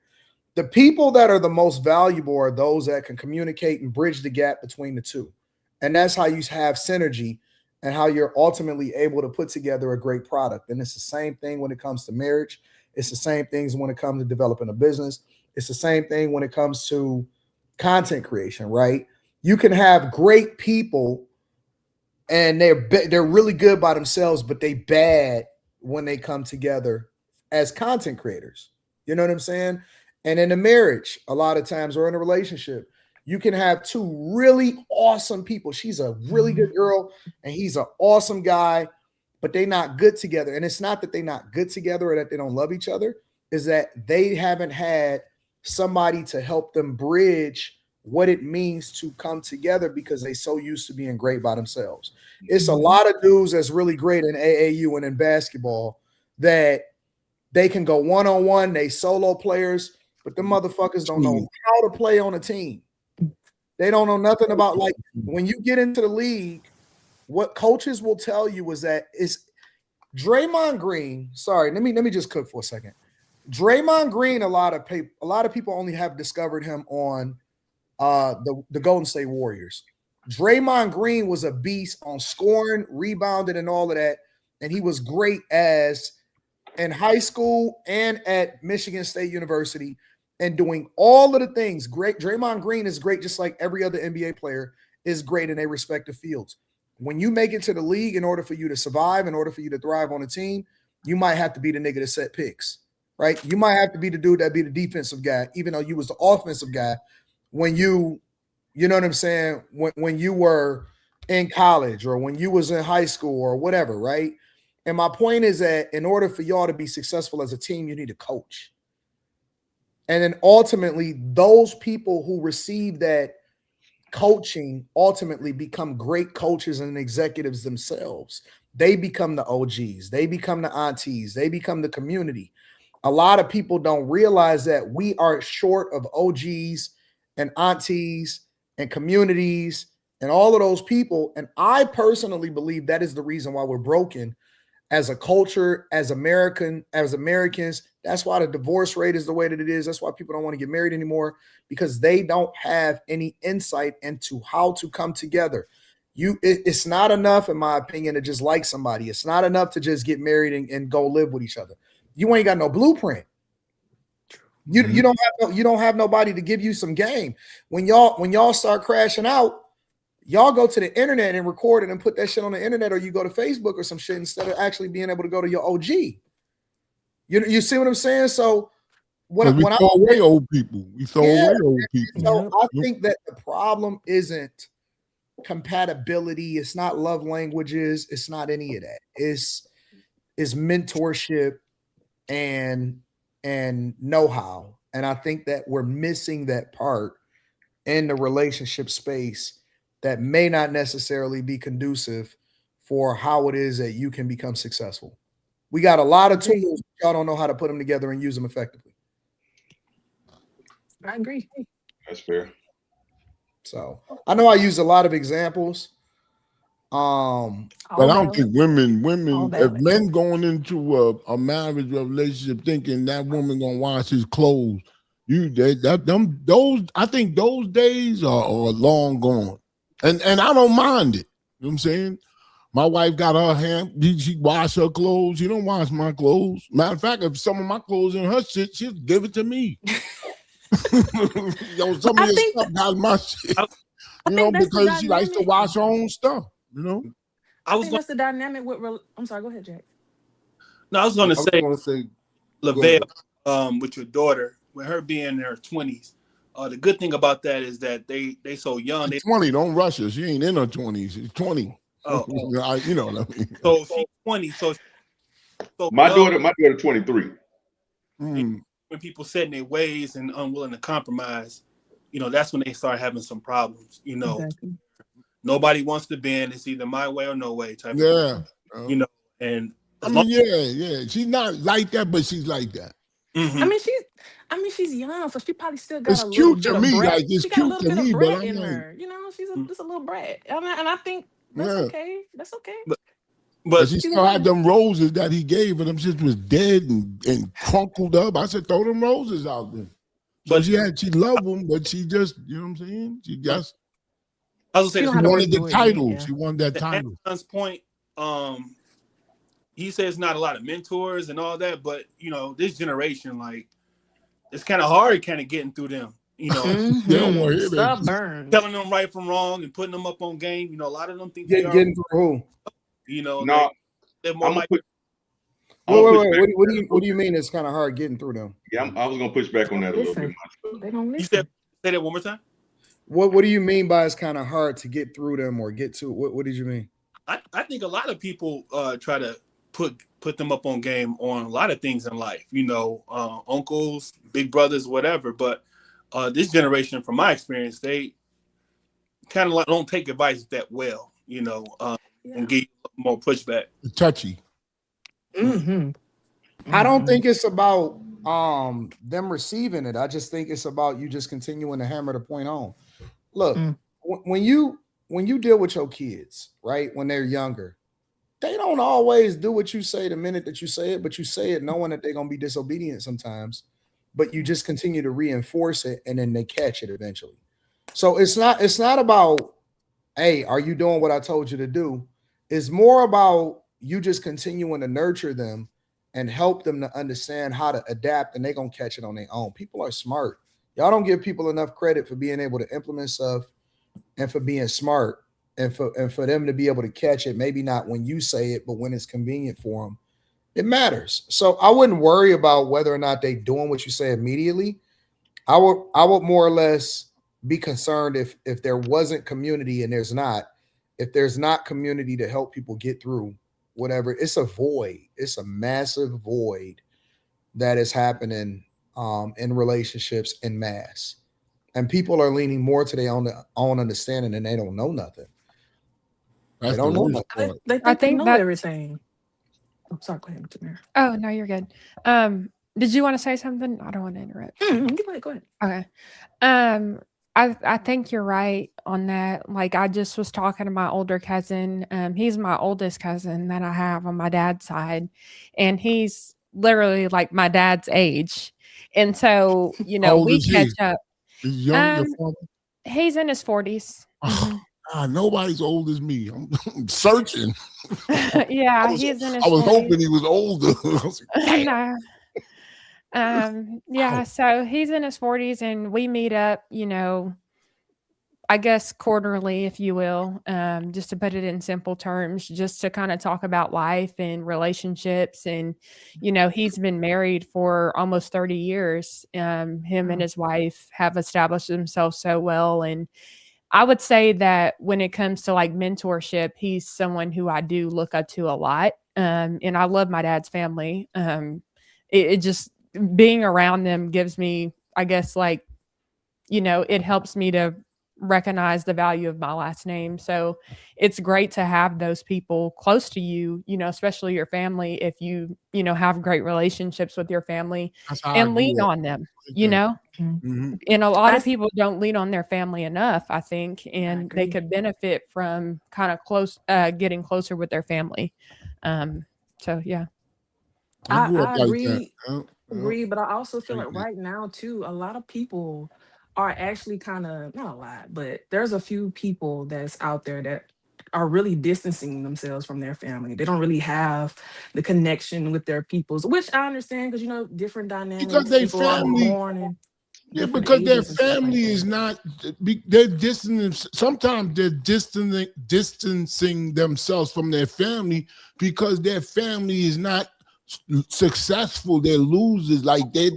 The people that are the most valuable are those that can communicate and bridge the gap between the two. And that's how you have synergy, and how you're ultimately able to put together a great product. And it's the same thing when it comes to marriage. It's the same things when it comes to developing a business. It's the same thing when it comes to content creation, right? You can have great people and they're really good by themselves, but they bad when they come together as content creators. You know what I'm saying? And in a marriage, a lot of times, or in a relationship, you can have two really awesome people. She's a really good girl and he's an awesome guy, but they're not good together. And it's not that they're not good together or that they don't love each other, is that they haven't had somebody to help them bridge what it means to come together, because they so used to being great by themselves. It's a lot of dudes that's really great in AAU and in basketball that they can go one-on-one, they solo players, but the motherfuckers don't know how to play on a team. They don't know nothing about, like, when you get into the league, what coaches will tell you is that it's Draymond Green. Sorry, let me just cook for a second. Draymond Green, a lot of people only have discovered him on the Golden State Warriors. Draymond Green was a beast on scoring, rebounding, and all of that, and he was great as in high school and at Michigan State University, and doing all of the things. Great. Draymond Green is great, just like every other NBA player is great in their respective fields. When you make it to the league, in order for you to survive, in order for you to thrive on a team, you might have to be the nigga that set picks, right? You might have to be the dude that be the defensive guy, even though you was the offensive guy when you know what I'm saying, when you were in college or when you was in high school or whatever, right? And my point is that in order for y'all to be successful as a team, you need a coach. And then ultimately, those people who receive that coaching ultimately become great coaches and executives themselves. They become the OGs. They become the aunties. They become the community. A lot of people don't realize that we are short of OGs and aunties and communities and all of those people. And I personally believe that is the reason why we're broken as a culture, as Americans. That's why the divorce rate is the way that it is. That's why people don't want to get married anymore, because they don't have any insight into how to come together. It's not enough, in my opinion, to just like somebody. It's not enough to just get married and go live with each other. You ain't got no blueprint. You don't have nobody to give you some game. When y'all start crashing out, y'all go to the internet and record it and put that shit on the internet, or you go to Facebook or some shit instead of actually being able to go to your OG. You see what I'm saying? So we throw away old people. We throw away old people. So I think that the problem isn't compatibility. It's not love languages. It's not any of that. It's mentorship and know-how. And I think that we're missing that part in the relationship space that may not necessarily be conducive for how it is that you can become successful. We got a lot of tools, but y'all don't know how to put them together and use them effectively. I agree. That's fair. So I know I use a lot of examples. But I don't think women, if men going into a marriage or relationship thinking that woman gonna wash his clothes, I think those days are long gone. And I don't mind it. You know what I'm saying? My wife got her hand, she wash her clothes. She don't wash my clothes. Matter of fact, if some of my clothes in her shit, she'll give it to me. Yo, some of your stuff got my shit. Because she likes to wash her own stuff. You know, I think that's the dynamic with. I'm sorry. Go ahead, Jack. No, I was going to say, Lavelle, with your daughter, with her being in her 20s. The good thing about that is that they so young. She's 20. Don't rush her. She ain't in her 20s. She's 20. Oh. You know what I mean. So she's 20. So my daughter 23. When people set in their ways and unwilling to compromise, that's when they start having some problems. Exactly. Nobody wants to bend. It's either my way or no way type of thing. And She's not like that, but she's like that. Mm-hmm. I mean, she's young, so she probably still got it's a cute little to bit me. of brat. Like it's she got a cute little to bit me, of brat but I'm in like, her. She's just a little brat, and I think that's okay. That's okay. But she still had them roses that he gave her. Them shit was dead and crumpled up. I said, throw them roses out there. So she loved them, but she just, you know what I'm saying? She just. I was she wanted the title. Yeah. She wanted that title. Anton's point, he says not a lot of mentors and all that, but this generation, like, it's kind of hard, kind of getting through them. They don't want to hear stubborn, telling them right from wrong and putting them up on game. A lot of them think getting through who? No, they're more like. Wait. What do you mean? It's kind of hard getting through them? Yeah, I was gonna push back on that a little bit. They don't listen. You say that one more time. What do you mean by it's kind of hard to get through them or get to? What did you mean? I think a lot of people try to put them up on game on a lot of things in life. Uncles, big brothers, whatever. But this generation, from my experience, they kind of like don't take advice that well. And get more pushback. Touchy. Mm-hmm. I don't think it's about them receiving it. I just think it's about you just continuing to hammer the point on. Look, when you deal with your kids, right, when they're younger, they don't always do what you say the minute that you say it, but you say it knowing that they're gonna be disobedient sometimes, but you just continue to reinforce it and then they catch it eventually. So it's not about, hey, are you doing what I told you to do? It's more about you just continuing to nurture them and help them to understand how to adapt, and they're going to catch it on their own. People are smart. Y'all don't give people enough credit for being able to implement stuff and for being smart and for them to be able to catch it, maybe not when you say it, but when it's convenient for them. It matters. So I wouldn't worry about whether or not they're doing what you say immediately. I would more or less be concerned if there wasn't community, and there's not. If there's not community to help people get through whatever, it's a void. It's a massive void that is happening in relationships en masse. And people are leaning more to their own understanding, and they don't know nothing. They don't know nothing. I think know everything. I'm sorry, go ahead, Tamir. Oh, no, you're good. Did you want to say something? I don't want to interrupt. Go ahead. Okay. I think you're right on that. Like, I just was talking to my older cousin. He's my oldest cousin that I have on my dad's side, and he's literally like my dad's age. And so, we catch up. He's young. He's in his 40s. Nobody's old as me. I'm searching. Yeah, he's in his 40s. I was hoping he was older. No. So he's in his 40s, and we meet up, I guess quarterly, if you will, just to put it in simple terms, just to kind of talk about life and relationships. And, he's been married for almost 30 years. Him and his wife have established themselves so well. And I would say that when it comes to like mentorship, he's someone who I do look up to a lot. And I love my dad's family. It just being around them gives me, I guess, like, you know, it helps me to recognize the value of my last name. So it's great to have those people close to you, you know, especially your family, if you, you know, have great relationships with your family and lean on them, you know. And a lot of people don't lean on their family enough, I think, and they could benefit from kind of getting closer with their family. So yeah. I agree, but I also feel like right now too, a lot of people are actually kind of, not a lot, but there's a few people that's out there that are really distancing themselves from their family. They don't really have the connection with their peoples, which I understand because, you know, different dynamics. Because they people are family, born in different because their ages and stuff like family that. is not, they're distancing, sometimes they're distancing themselves from their family because their family is not successful. They're losers. Like they're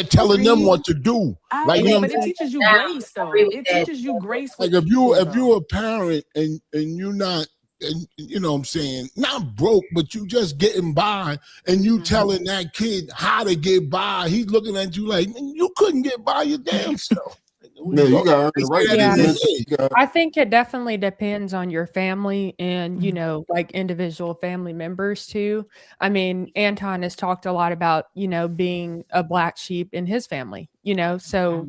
telling them what to do. Like, you know, but it teaches you grace, though. It teaches you grace. Like if you're a parent and you're not, and you know what I'm saying, not broke, but you just getting by, and you telling that kid how to get by, he's looking at you like, you couldn't get by your damn self. No, you got to earn the right. Yeah. I think it definitely depends on your family and, you know, like individual family members too. I mean, Anton has talked a lot about, you know, being a black sheep in his family, you know, so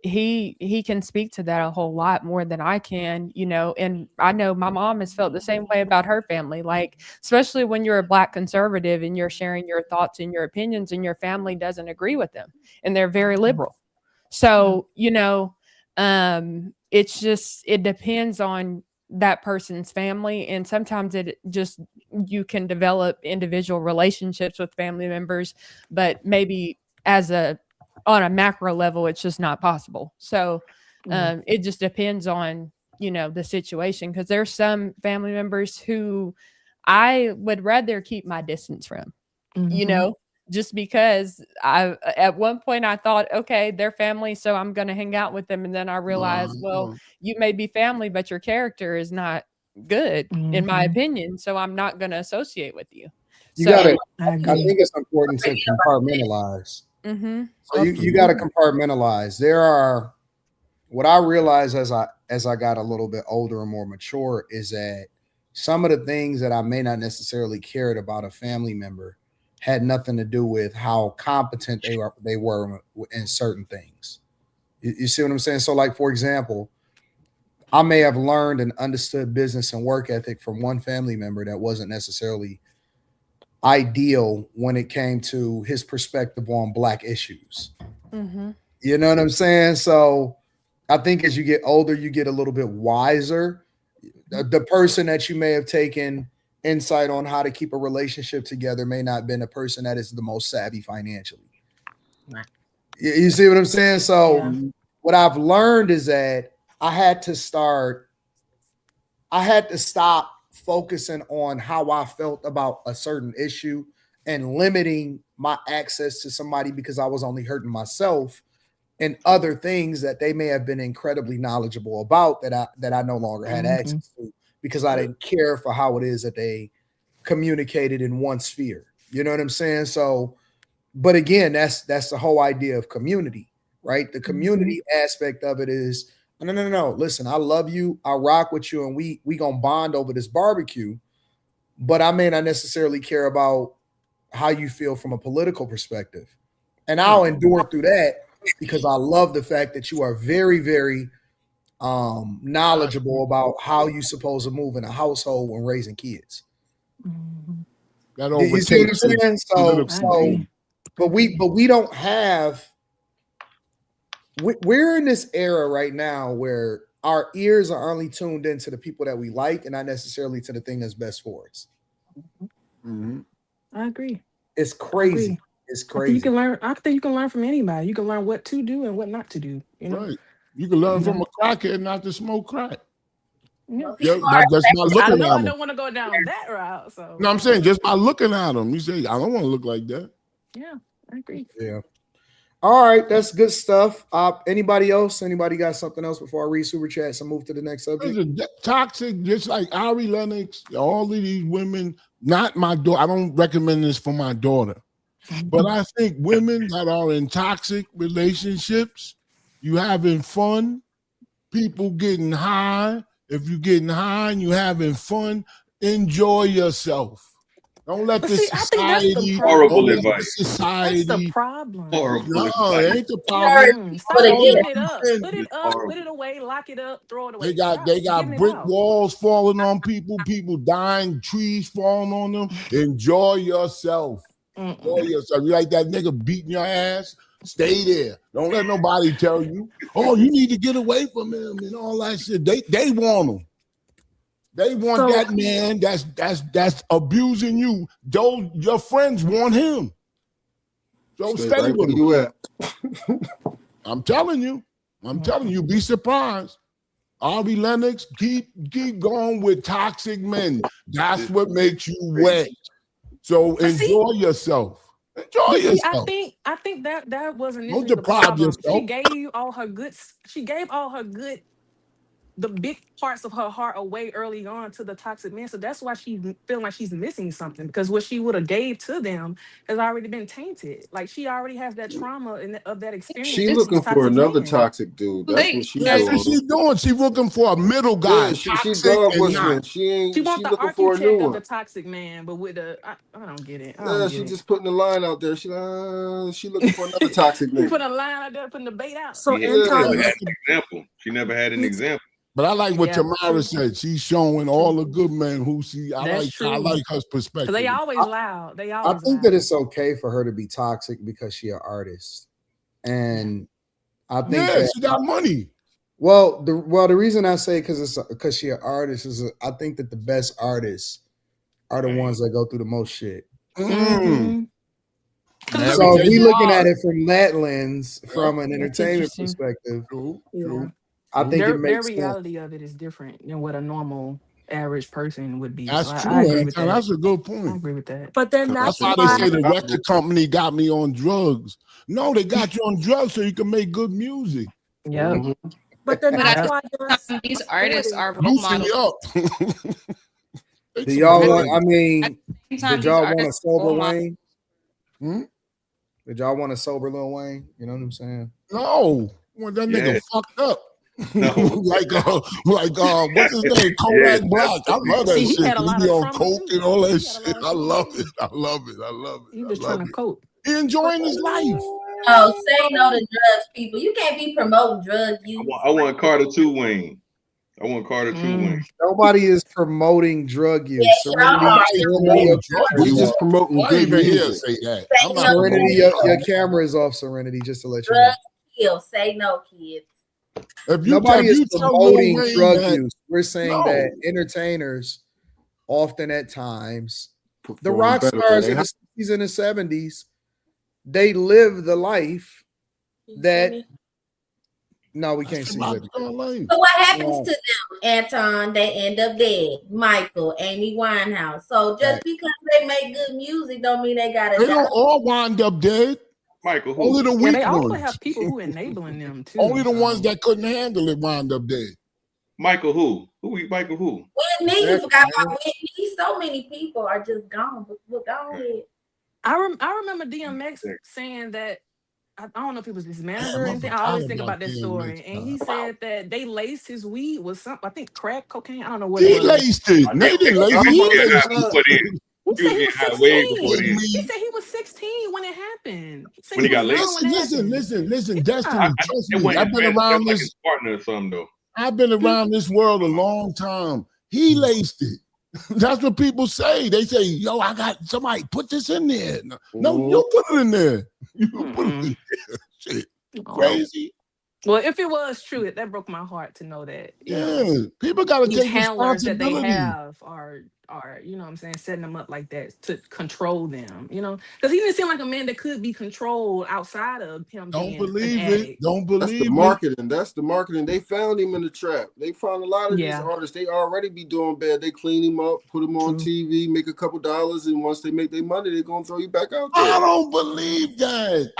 he can speak to that a whole lot more than I can, you know, and I know my mom has felt the same way about her family, like, especially when you're a black conservative and you're sharing your thoughts and your opinions and your family doesn't agree with them and they're very liberal. So, you know, it's just, it depends on that person's family. And sometimes you can develop individual relationships with family members, but maybe on a macro level, it's just not possible. So, it just depends on, you know, the situation. Cause there's some family members who I would rather keep my distance from, you know, just because at one point I thought, okay, they're family, so I'm going to hang out with them. And then I realized, well, you may be family, but your character is not good in my opinion. So I'm not going to associate with you. I think it's important to compartmentalize. So you got to compartmentalize. What I realized as I got a little bit older and more mature is that some of the things that I may not necessarily cared about a family member had nothing to do with how competent they were in certain things. You see what I'm saying? So like, for example, I may have learned and understood business and work ethic from one family member that wasn't necessarily ideal when it came to his perspective on black issues. You know what I'm saying? So I think as you get older, you get a little bit wiser. The person that you may have taken insight on how to keep a relationship together may not have been a person that is the most savvy financially. You see what I'm saying? So what I've learned is that I had to stop focusing on how I felt about a certain issue and limiting my access to somebody because I was only hurting myself and other things that they may have been incredibly knowledgeable about that I no longer had access to because I didn't care for how it is that they communicated in one sphere. You know what I'm saying? So, but again, that's the whole idea of community, right? The community aspect of it is, no. Listen, I love you. I rock with you and we gonna bond over this barbecue, but I may not necessarily care about how you feel from a political perspective. And I'll endure through that because I love the fact that you are very, very knowledgeable about how you're supposed to move in a household when raising kids. That you see what I'm saying? But we don't have. We're in this era right now where our ears are only tuned into the people that we like and not necessarily to the thing that's best for us. I agree. It's crazy. It's crazy. I think you can learn from anybody. You can learn what to do and what not to do. You know, right? You can learn from a crackhead not to smoke crack. Yeah. That's by looking at him. I don't want to go down that route. So no, I'm saying just by looking at him, you say I don't want to look like that. Yeah, I agree. Yeah. All right, that's good stuff. Anybody else? Anybody got something else before I read super chats and move to the next subject? Listen, toxic, just like Ari Lennox, all of these women, not my daughter. I don't recommend this for my daughter. But I think women that are in toxic relationships, you having fun, people getting high. If you're getting high and you having fun, enjoy yourself. Don't let But the see, I think that's the society, problem. Horrible don't let the advice. That's society. the problem. Horrible No, advice. it ain't the problem. Stop But giving again, it up. Put it It's up, horrible. put it away, lock it up, throw it They away. got Stop giving it brick out. walls falling on people dying, trees falling on them. Enjoy yourself. Enjoy yourself. You like that nigga beating your ass? Stay there. Don't let nobody tell you, oh, you need to get away from him and all that shit. They want him. They want that man that's abusing you. Those your friends want him. So stay right with where him. you at. I'm telling you, be surprised. Ari Lennox, keep going with toxic men. That's what makes you wet. So enjoy yourself. Enjoy yourself. I think that wasn't Don't the deprive problem. yourself. She gave all her good, the big parts of her heart away early on to the toxic men. So that's why she feeling like she's missing something, because what she would have gave to them has already been tainted. Like she already has that trauma of that experience. She looking for another toxic dude. That's what she's That's doing. what she's doing. She's looking for a middle guy. Yeah, she toxic dog and whistling. not. She want the looking for a new architect of one. the toxic man, but with I don't get it. Yeah, she just putting the line out there. She looking for another toxic You man. put a line out there, putting the bait out. So She never had an example. She never had an example. But I like what Yeah, Tamara true. said. She's showing all the good men who see. That's true. I like her perspective. They always loud. They always I think that it's okay for her to be toxic because she's an artist, and I think that she got money. Well, the reason I say because she's an artist is I think that the best artists are the ones that go through the most shit. Mm-hmm. So if we looking at it from that lens, from an entertainment perspective, I think their it makes reality of it is different than what a normal average person would be. That's so true. I agree with that. That's a good point. I agree with that. But then that's why they say the record company got me on drugs. No, they got you on drugs so you can make good music. Yeah. But then that's why these artists are role Loosen models. you up. Do y'all want? I mean, At the same time, did y'all these want a artists sober role models. Wayne? Did y'all want a sober Lil Wayne? You know what I'm saying? No, well, that nigga fucked up. No. like what's his name? Kodak Black. I love that he shit. had a lot He be of on trauma, coke too. and all that He shit. had a lot I of love trauma. it. I love it. I love it. He was trying to cope. He enjoying his life. Oh, say no to drugs, people. You can't be promoting drug use. I want Carter 2 Wayne. I want Carter 2 Wayne. Nobody is promoting drug use. Yes, y'all are. We just promoting I good didn't even hear music. say that. Say I'm no not to Serenity, drugs. your camera is off, Serenity, just to let you know. Drugs kill. Say no, kids. Nobody is promoting Wayne drug that- use. We're saying No. that entertainers often at times, the Perform rock better stars than in they the 60s and the 70s, they live the life that no, we can't see it. So what happens to them, Anton? They end up dead. Michael, Amy Winehouse. So just because they make good music don't mean they gotta They die. don't all wind up dead. Michael, who? Only the Yeah, weak they also ones. have people who enabling them too. Only the so. ones that couldn't handle it wind up dead. Michael who? Michael who? Whitney, you forgot about Whitney. So many people are just gone. But go ahead. I remember DMX saying that. I don't know if it was his manager or anything. I always think about that story. And he said that they laced his weed with something, I think crack cocaine. I don't know what He it was. laced it. They didn't lace it. He said he was way before 16. then. He said he was 16 when it happened. When he got was laced? young when it happened. Listen, Destiny, trust It me. wasn't I've been his around like this. his partner or something though. I've been around this world a long time. He laced it. That's what people say. They say, yo, I got somebody put this in there. No, you put it in there. You put it in there. Shit. You crazy. Well, if it was true, that broke my heart to know that. Yeah. People gotta these take handlers that they responsibility. have are are, you know what I'm saying, setting them up like that to control them, you know? Because he didn't seem like a man that could be controlled outside of him Don't being an believe it. addict. Don't That's the believe it. marketing. That's the marketing. They found him in the trap. They found a lot of these Yeah. artists. They already be doing bad. They clean him up, put him on True. TV, make a couple dollars, and once they make their money, they're gonna throw you back out I there. don't believe that.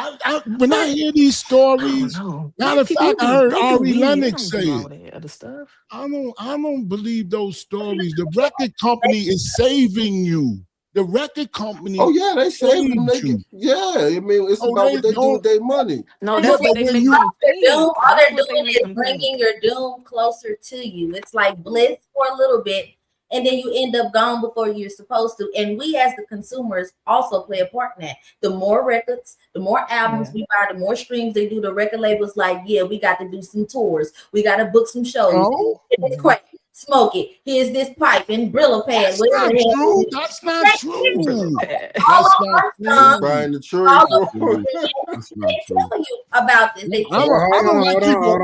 When I hear these I don't stories, know. matter of People fact, I heard they do Ari weed. They Lennox don't say do all it. that other stuff. I don't believe those stories. The record company is saving you. The record company. Oh yeah, they saved them. saved you. Yeah, I mean it's Oh, about they what they do don't. with their money. No, Yeah, that's what but they when make you them think. All That's they're what they doing make is them think. bringing your doom closer to you. It's like bliss for a little bit, and then you end up gone before you're supposed to. And we as the consumers also play a part in that. The more records, the more albums we buy, the more streams they do. The record labels like, yeah, we got to do some tours. We got to book some shows. Oh, It's crazy. Smoke it. Here's this pipe and Brillo pad. that's not true. That's not true. That's not true. Buying the Troy for That's not They true. tell you about this. They tell Well, I don't like people.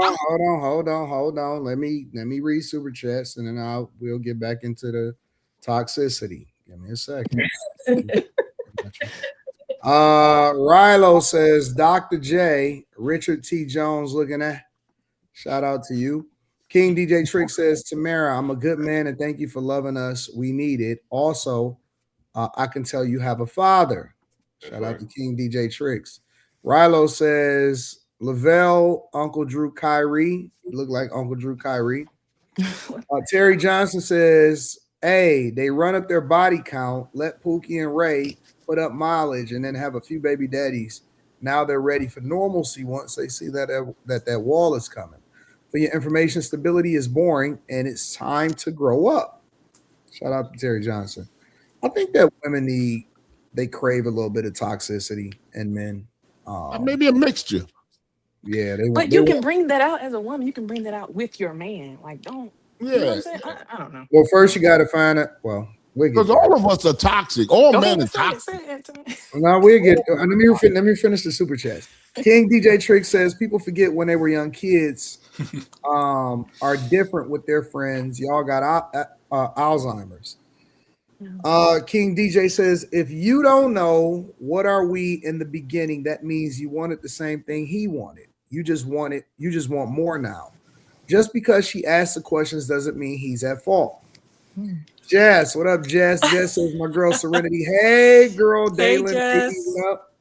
hold on. Let me read super chats and then we'll get back into the toxicity. Give me a second. Rilo says, Dr. J, Richard T. Jones looking at. Shout out to you. King DJ Trick says, Tamara, I'm a good man and thank you for loving us. We need it. Also, I can tell you have a father. Shout out to King DJ Tricks. Rilo says, Lavelle, Uncle Drew Kyrie. Look like Uncle Drew Kyrie. Terry Johnson says, hey, they run up their body count, let Pookie and Ray put up mileage, and then have a few baby daddies. Now they're ready for normalcy once they see that wall is coming. For your information, stability is boring, and it's time to grow up. Shout out to Terry Johnson. I think that women they crave a little bit of toxicity in men. Maybe a mixture. Yeah, But you can bring that out as a woman. You can bring that out with your man. Like, don't. Yeah. You know what I'm saying? I don't know. Well, first you got to find it. Well, because all of us are toxic. All men are toxic. No, we'll get. Let me finish the super chat. King DJ Trick says people forget when they were young kids are different with their friends. Y'all got Alzheimer's. King DJ says if you don't know what are we in the beginning, that means you wanted the same thing he wanted. You just want more now. Just because she asked the questions doesn't mean he's at fault. Jess, what up, Jess? Jess says my girl Serenity. Hey, girl, Daylon. Jess. What up?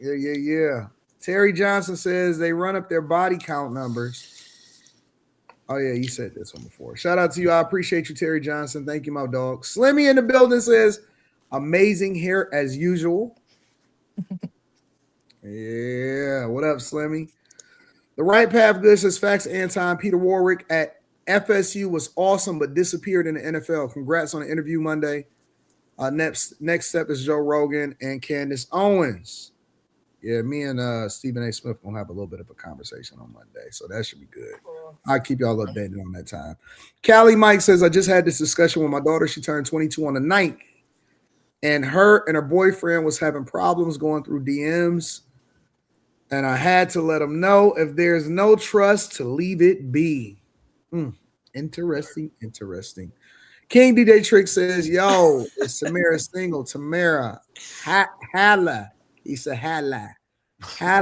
Yeah. Terry Johnson says they run up their body count numbers. Oh, yeah, you said this one before. Shout out to you. I appreciate you, Terry Johnson. Thank you, my dog. Slimmy in the building says, amazing hair as usual. Yeah. What up, Slimmy? The Right Path Good says, facts, Anton. Peter Warwick at FSU was awesome, but disappeared in the NFL. Congrats on the interview Monday. Next step is Joe Rogan and Candace Owens. Yeah, me and Stephen A. Smith gonna have a little bit of a conversation on Monday, so that should be good. I'll keep y'all updated on that time. Callie Mike says, I just had this discussion with my daughter. She turned 22 on the 9th, and her and her boyfriend was having problems going through DMs, and I had to let them know if there's no trust to leave it be. Interesting. King DJ Trick says, yo, it's Tamara single. Tamara, holla. He said, holla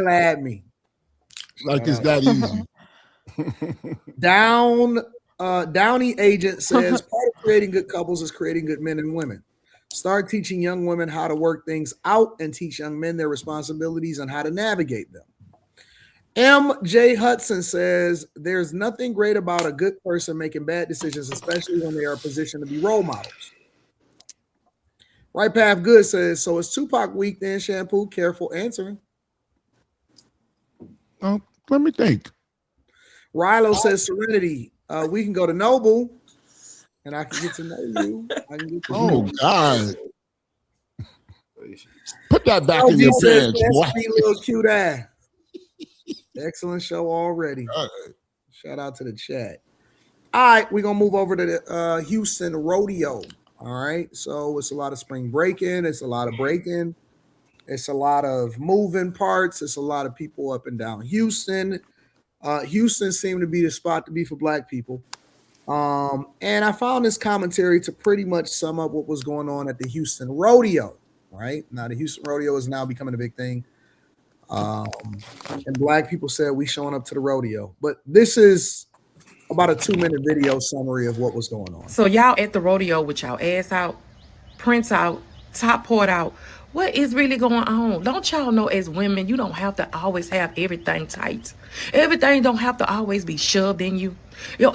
at me. Like it's that easy. Downey agent says, part of creating good couples is creating good men and women. Start teaching young women how to work things out and teach young men their responsibilities and how to navigate them. MJ Hudson says, there's nothing great about a good person making bad decisions, especially when they are positioned to be role models. Right Path Good says, so it's Tupac week then, Shampoo? Careful answering. Oh, let me think. Rilo says, Serenity, we can go to Noble and I can get to know you. God. Put that back in your pants, boy. Little cute ass. Excellent show already. Shout out to the chat. All right, we're going to move over to the Houston Rodeo. All right, so it's a lot of spring breaking. It's a lot of breaking. It's a lot of moving parts. It's a lot of people up and down Houston. Houston seemed to be the spot to be for black people. And I found this commentary to pretty much sum up what was going on at the Houston Rodeo. Right now, the Houston Rodeo is now becoming a big thing. And black people said we showing up to the rodeo, but this is about a 2-minute video summary of what was going on. So y'all at the rodeo with y'all ass out, prints out, top poured out. What is really going on? Don't y'all know as women, you don't have to always have everything tight. Everything don't have to always be shoved in you. Your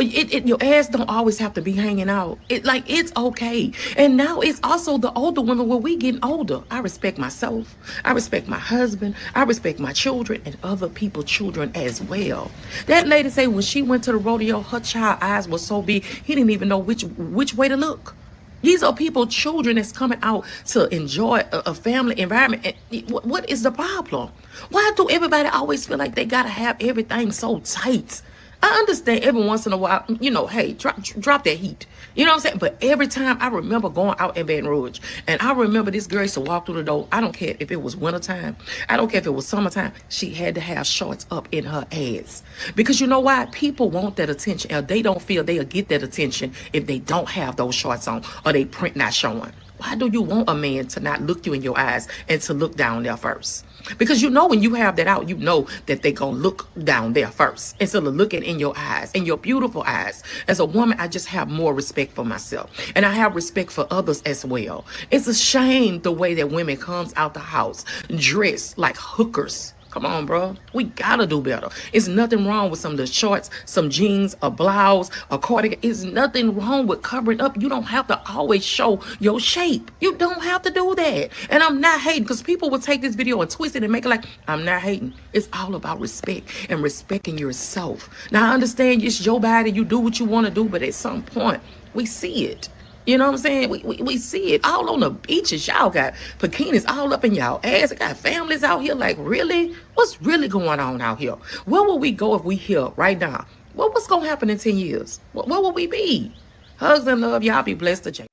ass don't always have to be hanging out. It's okay. And now it's also the older women where we getting older. I respect myself. I respect my husband. I respect my children and other people's children as well. That lady say when she went to the rodeo, her child eyes were so big, he didn't even know which way to look. These are people, children that's coming out to enjoy a family environment. What is the problem? Why do everybody always feel like they gotta have everything so tight? I understand every once in a while, hey, drop that heat. You know what I'm saying? But every time I remember going out in Baton Rouge, and I remember this girl used to walk through the door. I don't care if it was wintertime. I don't care if it was summertime. She had to have shorts up in her ass. Because you know why? People want that attention. Or they don't feel they'll get that attention if they don't have those shorts on or they print not showing. Why do you want a man to not look you in your eyes and to look down there first? Because when you have that out, you know that they gonna look down there first instead of looking in your eyes, in your beautiful eyes. As a woman, I just have more respect for myself, and I have respect for others as well. It's a shame the way that women comes out the house dressed like hookers. Come on, bro. We gotta do better. It's nothing wrong with some of the shorts, some jeans, a blouse, a cardigan. It's nothing wrong with covering up. You don't have to always show your shape. You don't have to do that. And I'm not hating, because people will take this video and twist it and make it like, I'm not hating. It's all about respect and respecting yourself. Now, I understand it's your body. You do what you want to do, but at some point, we see it. You know what I'm saying? We see it all on the beaches. Y'all got bikinis all up in y'all ass. Got families out here. Like, really? What's really going on out here? Where will we go if we here right now? What's going to happen in 10 years? Where will we be? Hugs and love. Y'all be blessed to Jay.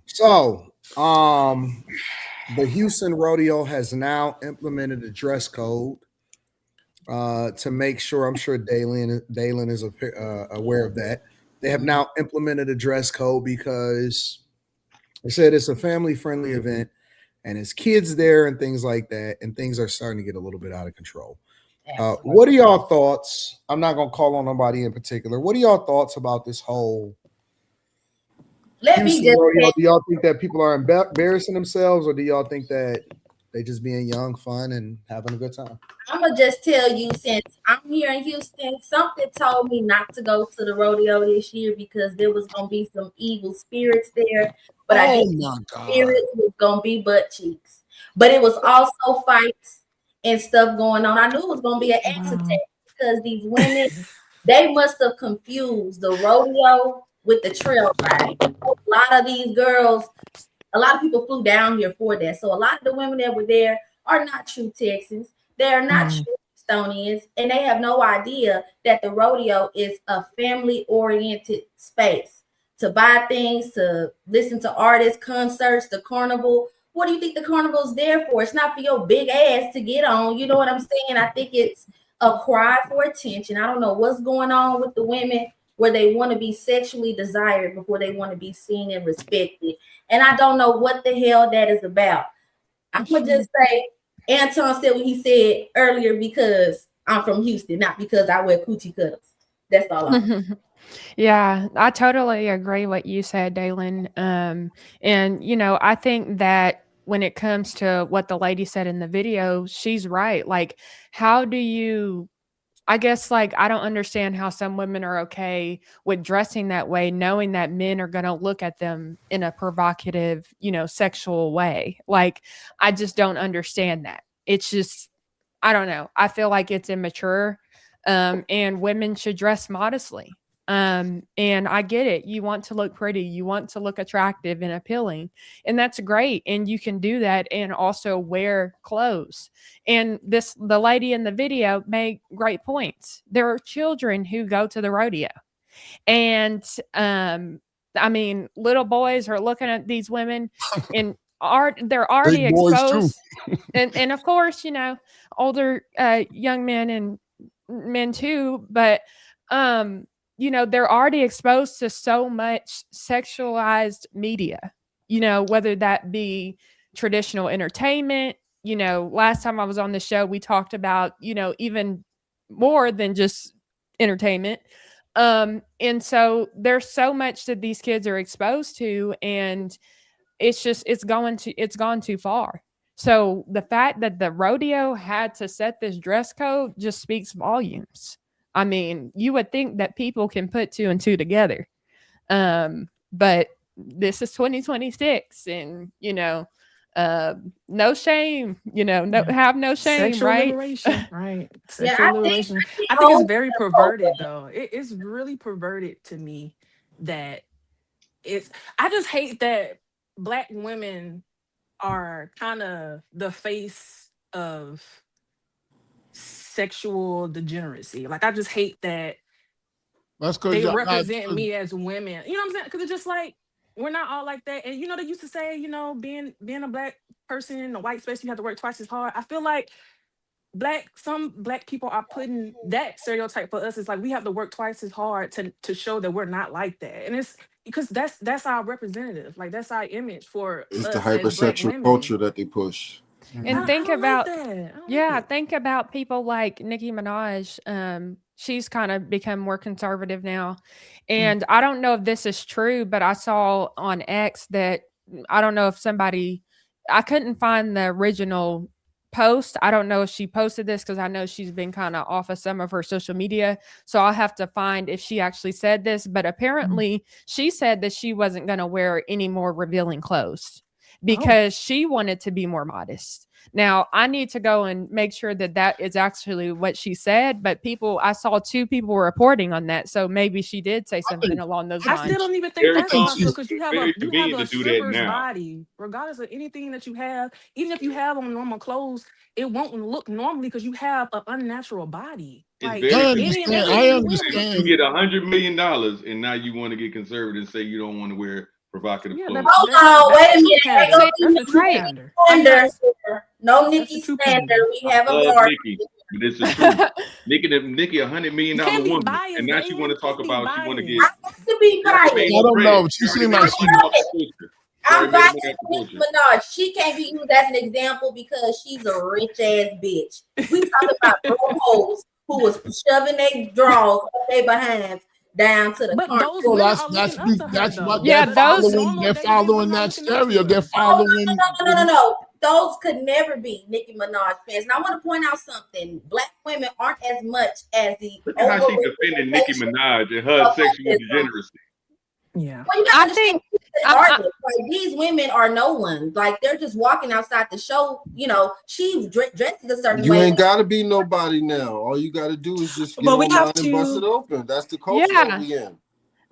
So, the Houston Rodeo has now implemented a dress code to make sure, I'm sure Dalen is aware of that. They have now implemented a dress code because they said it's a family-friendly event and it's kids there and things like that, and things are starting to get a little bit out of control. What are y'all thoughts? I'm not going to call on nobody in particular. What are y'all thoughts about this whole Houston rodeo? Do y'all think that people are embarrassing themselves, or do y'all think that they just being young, fun, and having a good time? I'm gonna just tell you, since I'm here in Houston, something told me not to go to the rodeo this year because there was gonna be some evil spirits there. But I think spirits was gonna be butt cheeks. But it was also fights and stuff going on. I knew it was gonna be an accident because these women, they must have confused the rodeo with the trail ride. A lot of these girls, a lot of people flew down here for that. So a lot of the women that were there are not true Texans. They are not true Estonians, and they have no idea that the rodeo is a family-oriented space to buy things, to listen to artists, concerts, the carnival. What do you think the carnival is there for? It's not for your big ass to get on. You know what I'm saying? I think it's a cry for attention. I don't know what's going on with the women where they want to be sexually desired before they want to be seen and respected. And I don't know what the hell that is about. I'm going to just say, Anton said what he said earlier because I'm from Houston, not because I wear coochie cutters. That's all I'm Yeah, I totally agree what you said, Dalen. And, I think that when it comes to what the lady said in the video, she's right. Like, how do you, I guess, I don't understand how some women are okay with dressing that way, knowing that men are going to look at them in a provocative, sexual way. Like, I just don't understand that. It's just, I don't know. I feel like it's immature, and women should dress modestly. And I get it. You want to look pretty. You want to look attractive and appealing. And that's great. And you can do that and also wear clothes. And the lady in the video made great points. There are children who go to the rodeo. And, little boys are looking at these women and they're already exposed. and of course, older young men and men too. But you know, they're already exposed to so much sexualized media, you know, whether that be traditional entertainment. You know, last time I was on the show, we talked about, you know, even more than just entertainment. And so there's so much that these kids are exposed to, and it's gone too far. So the fact that the rodeo had to set this dress code just speaks volumes. I mean, you would think that people can put two and two together. But this is 2026, and you know, no shame, you know, have no shame, Sexual right? liberation, right? Yeah, Sexual liberation. I think it's very perverted, though. It's really perverted to me that it's. I just hate that Black women are kind of the face of sexual degeneracy. Like, I just hate that That's because they y'all represent me as women. You know what I'm saying? Because it's just like we're not all like that. And you know, they used to say, you know, being a Black person in a white space, you have to work twice as hard. I feel like some Black people are putting that stereotype for us. It's like we have to work twice as hard to show that we're not like that. And it's because that's our representative. Like, that's our image for It's us the as Black hypersexual women. culture that they push. And I think don't about like that. I don't yeah, like it. think about people like Nicki Minaj. She's kind of become more conservative now. And I don't know if this is true, but I saw on X that I don't know if I couldn't find the original post. I don't know if she posted this because I know she's been kind of off of some of her social media. So I'll have to find if she actually said this. But apparently she said that she wasn't going to wear any more revealing clothes because she wanted to be more modest. Now, I need to go and make sure that that is actually what she said, but I saw two people reporting on that, so maybe she did say something along those I lines. still don't even think Very that's com- possible because you have very a convenient to do that stripper's now. body, regardless of anything that you have. Even if you have on normal clothes, it won't look normally because you have an unnatural body. It's Like very I any and understand. everything I you wear. understand. You get $100 million, and now you want to get conservative and say you don't want to wear provocative Yeah, clothes. Hold on, wait a minute. That's the true pander. Slander here. No Nicki slander. We have a Love guard. Nicki, but it's the truth. Nicki $100 million You can't be woman, biased, and now she Damon. want to You talk can't be about she want to biased. get. I have to be biased. I don't know. She seemed like she. I'm biased with Nicki Minaj. She can't be used as an example because she's a rich ass bitch. We talking about broke hoes who was shoving their drawers up their behinds down to the But carpet. those women are looking up to her, That's though. what Yeah, they're those- following. They're following that stereo. They're following. No. Those could never be Nicki Minaj fans. And I want to point out something. Black women aren't as much as the Look at how she defending Nicki Minaj and her sexual degeneracy. Yeah. Well, you gotta understand, like, these women are no one. Like, they're just walking outside the show. You know, she's dressed a certain You way. ain't gotta be nobody now. All you gotta do is just get But we online have and bust it to- open. That's the culture that we in.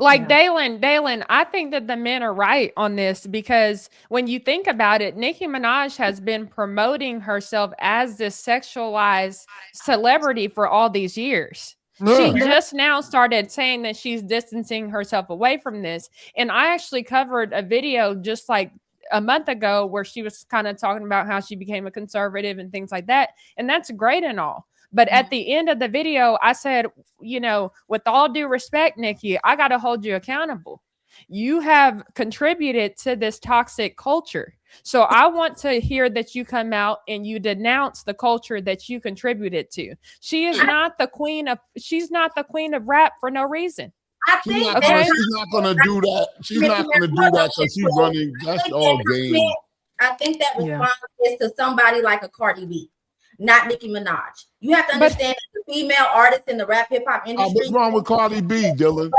Like Dalen, I think that the men are right on this because when you think about it, Nicki Minaj has been promoting herself as this sexualized celebrity for all these years. She just now started saying that she's distancing herself away from this. And I actually covered a video just like a month ago where she was kind of talking about how she became a conservative and things like that. And that's great and all. But at the end of the video, I said, you know, with all due respect, Nicki, I got to hold you accountable. You have contributed to this toxic culture. So I want to hear that you come out and you denounce the culture that you contributed to. She is not the queen of rap for no reason. She's not gonna do that. She's not gonna do that because she's running. That's all game. I think that response is to somebody like a Cardi B, not Nicki Minaj. You have to understand that the female artists in the rap hip hop industry. What's wrong with Cardi B, Dylan?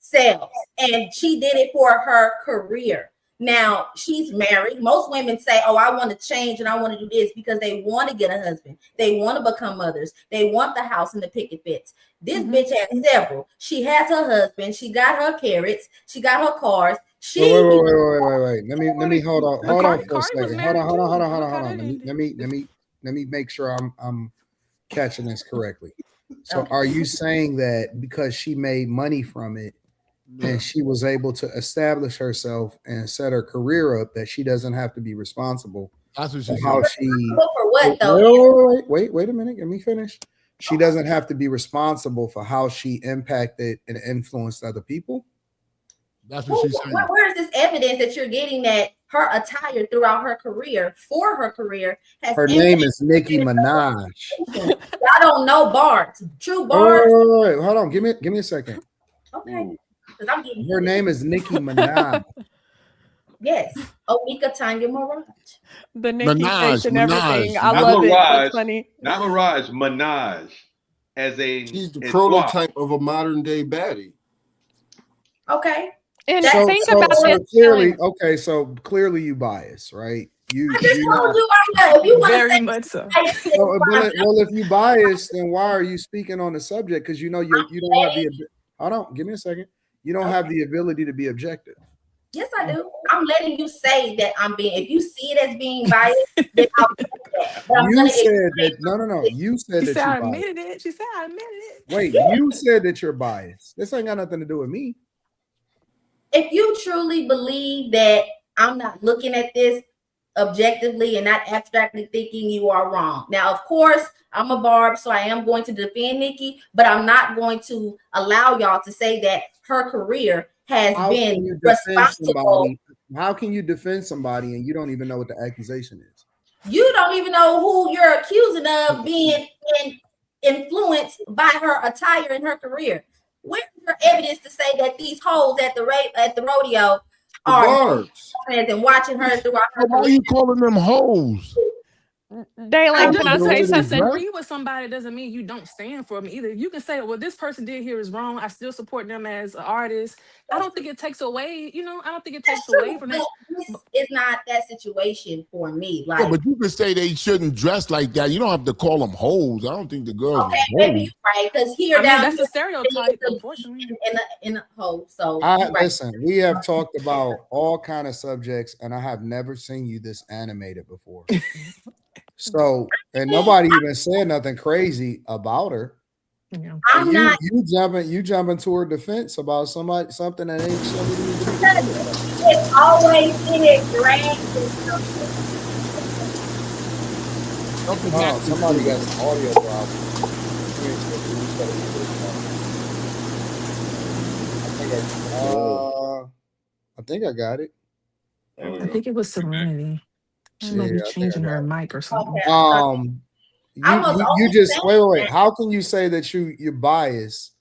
Sells, and she did it for her career. Now she's married. Most women say, "Oh, I want to change and I want to do this," because they want to get a husband. They want to become mothers. They want the house and the picket fence. This bitch has several. She has her husband. She got her carrots. She got her cars. She Wait. Let me hold on for a second. Hold on. Let me make sure I'm catching this correctly. So are you saying that because she made money from it and she was able to establish herself and set her career up, that she doesn't have to be responsible That's what she for how said. she for what though? Wait a minute. Let me finish. she doesn't have to be responsible for how she impacted and influenced other people? That's what she's saying. Where is this evidence that you're getting that her attire throughout her career, for her career, has Her name is Nicki Minaj. I don't know bars. True bars. Wait, hold on. Give me a second. Okay. Because I'm getting Her name is Nicki Minaj. Yes. Onika Tanya Mirage. The Nicki face and everything. I Not love it. Mirage, That's funny. Not Mirage, Minaj. She's the prototype of a modern day baddie. Okay. And So clearly, okay, so clearly you bias, right? You I just told you I'm not. If you want Very to say much so. well, if you bias, then why are you speaking on the subject? Because you know you don't have the hold on, give me a second. You don't have the ability to be objective. Yes, I do. I'm letting you say that I'm being. If you see it as being biased, then I'll say that. But I'm You gonna said that no. You said She that said I you're biased. admitted it. She said I admitted it. Wait, you said that you're biased. This ain't got nothing to do with me. If you truly believe that I'm not looking at this objectively and not abstractly thinking, you are wrong. Now, of course, I'm a barb, so I am going to defend Nicki, but I'm not going to allow y'all to say that her career has been responsible. How can you defend somebody and you don't even know what the accusation is? You don't even know who you're accusing of being influenced by her attire in her career. Where's your evidence to say that these hoes at the rodeo are and watching her throughout her Why are career? you calling them hoes? Daylan, can I say something? Disagree with somebody doesn't mean you don't stand for them either. You can say, well, this person did here is wrong. I still support them as an artist. I don't think it takes away, I don't think it takes away from that. This is not that situation for me. Like, Yeah, but you could say they shouldn't dress like that. You don't have to call them hoes. I don't think the girls are maybe hoes. you're right, because here I mean, down that's here, a stereotype, unfortunately. in a hoe. So you're right. Listen, we have talked about all kind of subjects, and I have never seen you this animated before. So, and nobody even said nothing crazy about her. Yeah. I'm not. You jumping to her defense about something that ain't something. It's always in it dragged. Somebody got some audio problems. I think I got it. I think it was Serenity. She might be changing her mic or something. You just wait. How can you say that you're biased?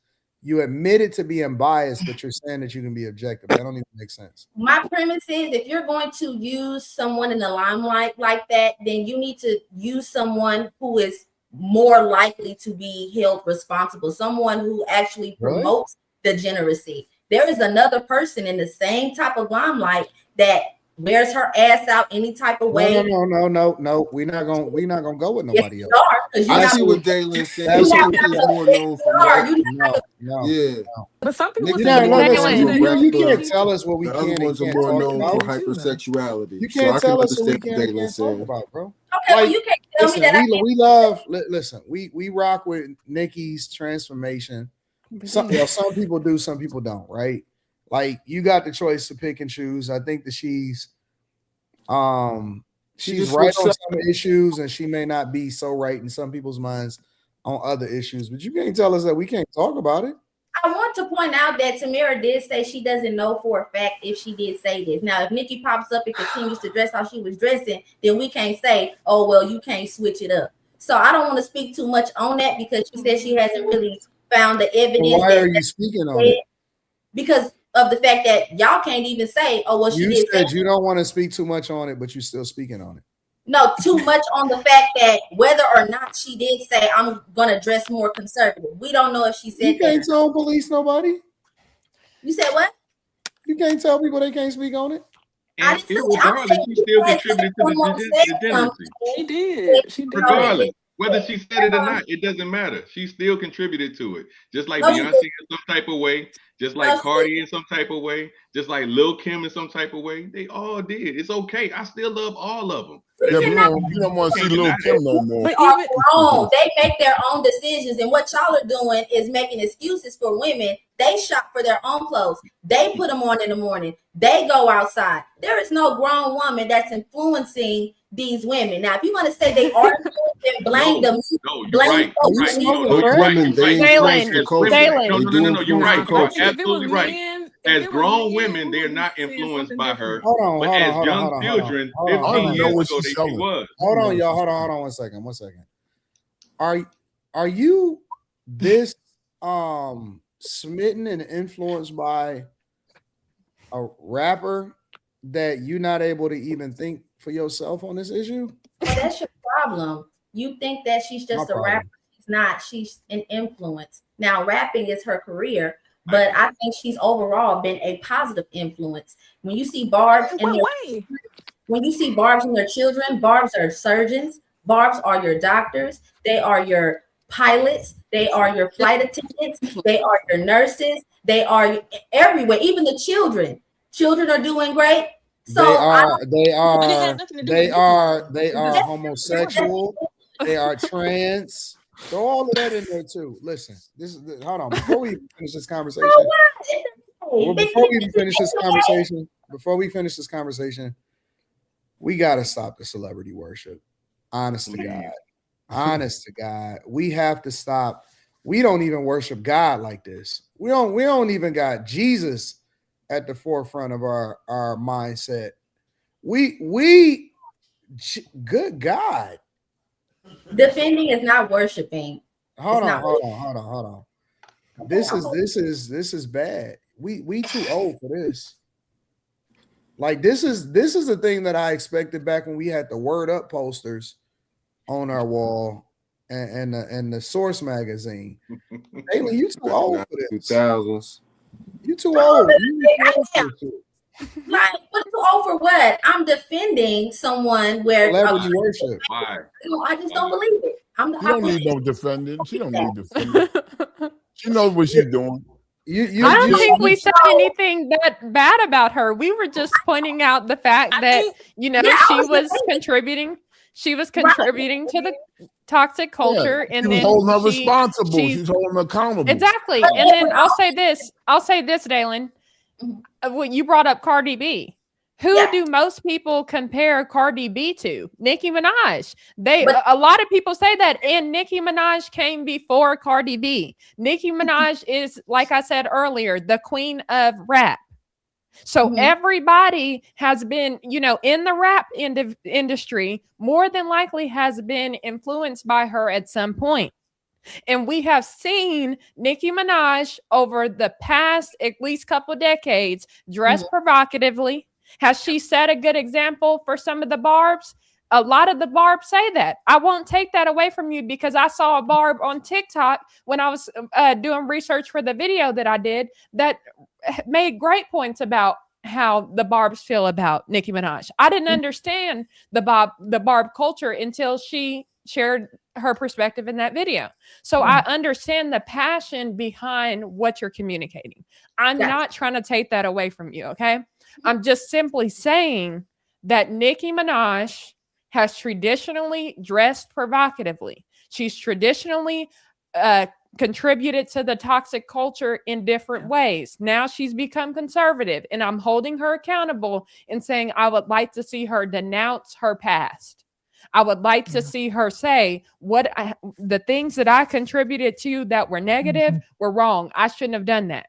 You admitted to being biased, but you're saying that you can be objective. That don't even make sense. My premise is if you're going to use someone in the limelight like that, then you need to use someone who is more likely to be held responsible, someone who actually promotes degeneracy. There is another person in the same type of limelight that wears her ass out any type of way. No. We're not gonna go with nobody else. I see what Daylan said. She's more known for no. But some people you can't tell us what we the can. other ones are more known for hypersexuality. You can't tell us what we can talk about, bro. Okay, well, you can't tell me that. We love. Listen, we rock with Nicki's transformation. Some people do, some people don't, right? Like, you got the choice to pick and choose. I think that she's right on some issues, and she may not be so right in some people's minds on other issues. But you can't tell us that we can't talk about it. I want to point out that Tamara did say she doesn't know for a fact if she did say this. Now, if Nicki pops up and continues to dress how she was dressing, then we can't say, oh, well, you can't switch it up. So I don't want to speak too much on that because she said she hasn't really found the evidence. Well, why are you speaking on it? Because of the fact that y'all can't even say, oh, well, she did. You said you don't want to speak too much on it, but you're still speaking on it. No, too much on the fact that whether or not she did say, I'm going to dress more conservative. We don't know if she said that. You can't tell police nobody. You said what? You can't tell people they can't speak on it. And regardless, she still contributed to the degeneracy. She did. Regardless, whether she said it or not, it doesn't matter. She still contributed to it. Just like Beyonce in some type of way, just like Cardi in some type of way, just like Lil Kim in some type of way. They all did. It's okay. I still love all of them. Yeah, you don't want to see Lil Kim no more. They are grown. They make their own decisions, and what y'all are doing is making excuses for women. They shop for their own clothes. They put them on in the morning. They go outside. There is no grown woman that's influencing these women. Now, if you want to say they are, then blame them. No, you're right. You're right. You're absolutely right. As grown women, they're not influenced by her. But as young children, 15 years ago, she was. Hold on, y'all. Hold on. One second. Are you this smitten and influenced by a rapper that you're not able to even think for yourself on this issue? Well, that's your problem. You think that she's just a rapper. She's not. She's an influence. Now, rapping is her career, but I think she's overall been a positive influence. When you see Barb's when you see Barb's and their children, Barb's are surgeons. Barb's are your doctors. They are your pilots. They are your flight attendants. They are your nurses. They are everywhere. Even the children. Children are doing great. So they are homosexual. They are trans. Throw all of that in there too. Listen, hold on. Before we finish this conversation, we gotta stop the celebrity worship. Honest to God, we have to stop. We don't even worship God like this. We don't even got Jesus at the forefront of our mindset. Good God. Defending is not worshiping. Hold on. This is bad. We too old for this. Like this is the thing that I expected back when we had the Word Up posters on our wall and the Source magazine. Haley, you too old for this. 2000s. You too old. Like, what too old for what? I'm defending someone where celebrity worship. I just don't believe it. She don't need no defending. She don't need defending. She knows what she's doing. I don't think we said anything that bad about her. We were just pointing out the fact that she was contributing. She was contributing to the toxic culture, and she was then holding her responsible. She's holding her accountable. Exactly. And then I'll say this, Dalen. What you brought up, Cardi B. Who do most people compare Cardi B to? Nicki Minaj. A lot of people say that, and Nicki Minaj came before Cardi B. Nicki Minaj is, like I said earlier, the queen of rap. So everybody has been, in the rap industry, more than likely has been influenced by her at some point. And we have seen Nicki Minaj over the past at least couple of decades dress provocatively. Has she set a good example for some of the Barbs? A lot of the Barbs say that. I won't take that away from you because I saw a Barb on TikTok when I was doing research for the video that I did that made great points about how the Barbs feel about Nicki Minaj. I didn't understand the Barb culture until she shared her perspective in that video. So I understand the passion behind what you're communicating. I'm not trying to take that away from you, okay? I'm just simply saying that Nicki Minaj has traditionally dressed provocatively. She's traditionally contributed to the toxic culture in different ways. Now she's become conservative, and I'm holding her accountable and saying I would like to see her denounce her past. I would like to see her say the things that I contributed to that were negative were wrong. I shouldn't have done that.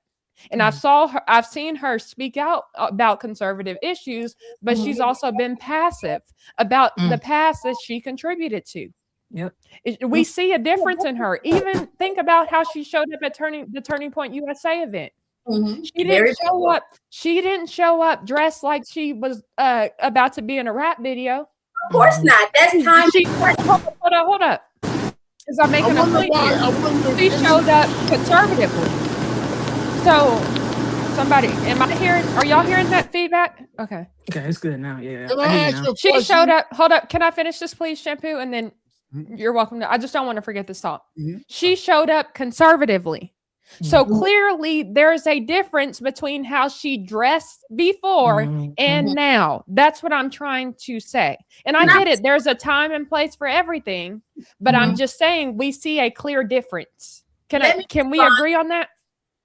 And I've seen her speak out about conservative issues, but she's also been passive about the past that she contributed to. Yep. We see a difference in her. Even think about how she showed up at the Turning Point USA event. She didn't show up. She didn't show up dressed like she was about to be in a rap video. Of course not. That's time. Hold up. Because I'm making a point. She showed up conservatively. So, are y'all hearing that feedback? Okay, it's good now. Yeah. She showed up. Hold up. Can I finish this, please, Shampoo? And then you're welcome to. I just don't want to forget this thought. She showed up conservatively. So clearly there's a difference between how she dressed before and now. That's what I'm trying to say. And I get it. There's a time and place for everything, but I'm just saying we see a clear difference. Can we agree on that?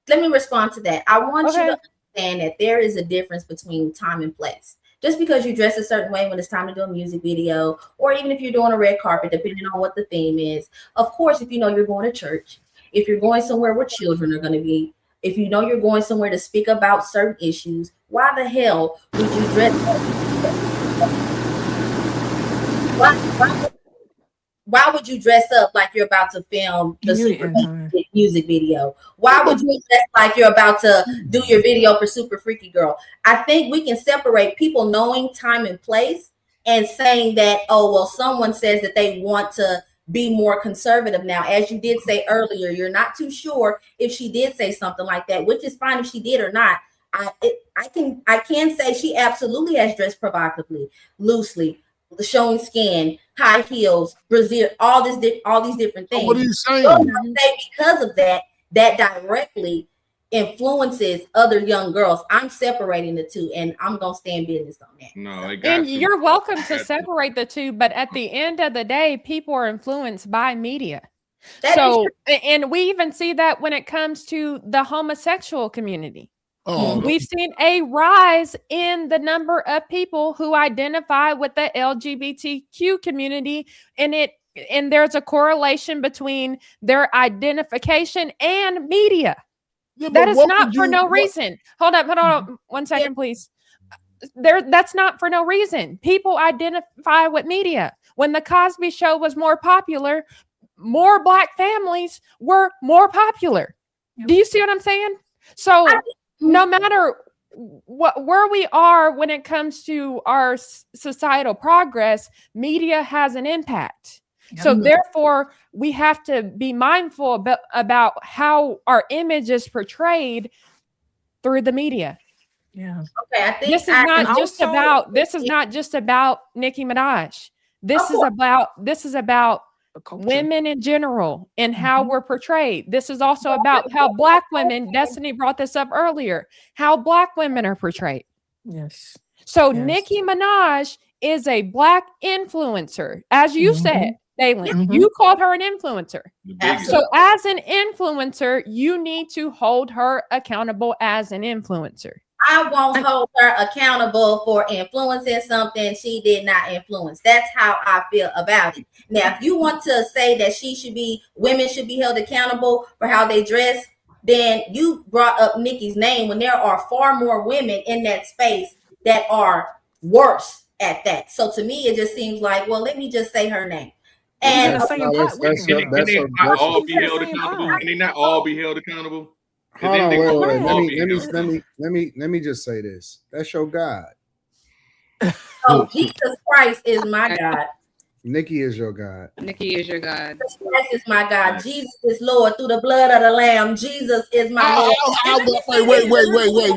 Let me respond to that. I want you to understand that there is a difference between time and place. Just because you dress a certain way when it's time to do a music video, or even if you're doing a red carpet, depending on what the theme is. Of course, if you know you're going to church, if you're going somewhere where children are going to be, if you know you're going somewhere to speak about certain issues, why the hell would you dress up? Why would you dress up like you're about to film the Super music video? Why would you dress like you're about to do your video for Super Freaky Girl? I think we can separate people knowing time and place and saying that, oh, well, someone says that they want to be more conservative now. As you did say earlier, you're not too sure if she did say something like that, which is fine if she did or not. I can say she absolutely has dressed provocatively, loosely, showing skin, high heels, Brazil, all these different things. What are you saying? Because of that directly influences other young girls. I'm separating the two, and I'm gonna stand business on that. No, and you're welcome to separate the two, but at the end of the day, people are influenced by media. And we even see that when it comes to the homosexual community. We've seen a rise in the number of people who identify with the LGBTQ community, and there's a correlation between their identification and media. That is not for no reason. Hold on 1 second, please. That's not for no reason. People identify with media. When the Cosby Show was more popular, more Black families were more popular. Do you see what I'm saying? So no matter where we are when it comes to our societal progress, media has an impact. So therefore, we have to be mindful about how our image is portrayed through the media. Yeah. Okay. I think this is not just about Nicki Minaj. This is about women in general and how we're portrayed. This is also about how Black women, Destiny brought this up earlier, how Black women are portrayed. Yes. So Nicki Minaj is a Black influencer, as you said, Daylin. You called her an influencer. So as an influencer, you need to hold her accountable as an influencer. I won't hold her accountable for influencing something she did not influence. That's how I feel about it. Now, if you want to say that women should be held accountable for how they dress, then you brought up Nicki's name when there are far more women in that space that are worse at that. So to me, it just seems like, well, let me just say her name. And can they not all be held accountable? Can they not all be held accountable? Hold on, wait. Let me just say this. That's your God. Oh, Jesus Christ is my God. Nicki is your God. Nicki is your God. Jesus Christ is my God. Jesus is Lord through the blood of the Lamb. Jesus is my Lord.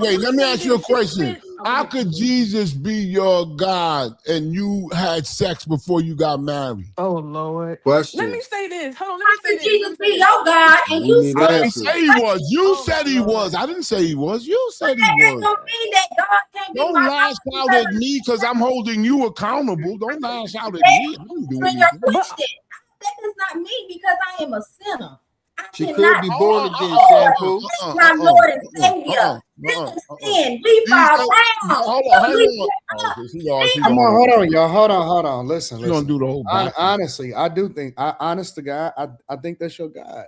Wait. Let me ask you a question. How could Jesus be your God and you had sex before you got married? Oh Lord. Question. Let me say this. Hold on. How could Jesus be your God and you I didn't say he was. You said he was. I didn't say he was. You said he was. Don't mean that God can't be Don't my lash out at me because I'm holding you accountable. Don't lash out at me. I didn't do anything. That does not mean because I am a sinner. She could be born again, Shampoo. My Lord and Savior. This is sin. We fall down. Hold on, y'all. Hold on. Listen. You're gonna do the whole honestly, I do think, honest to God, I think that's your God.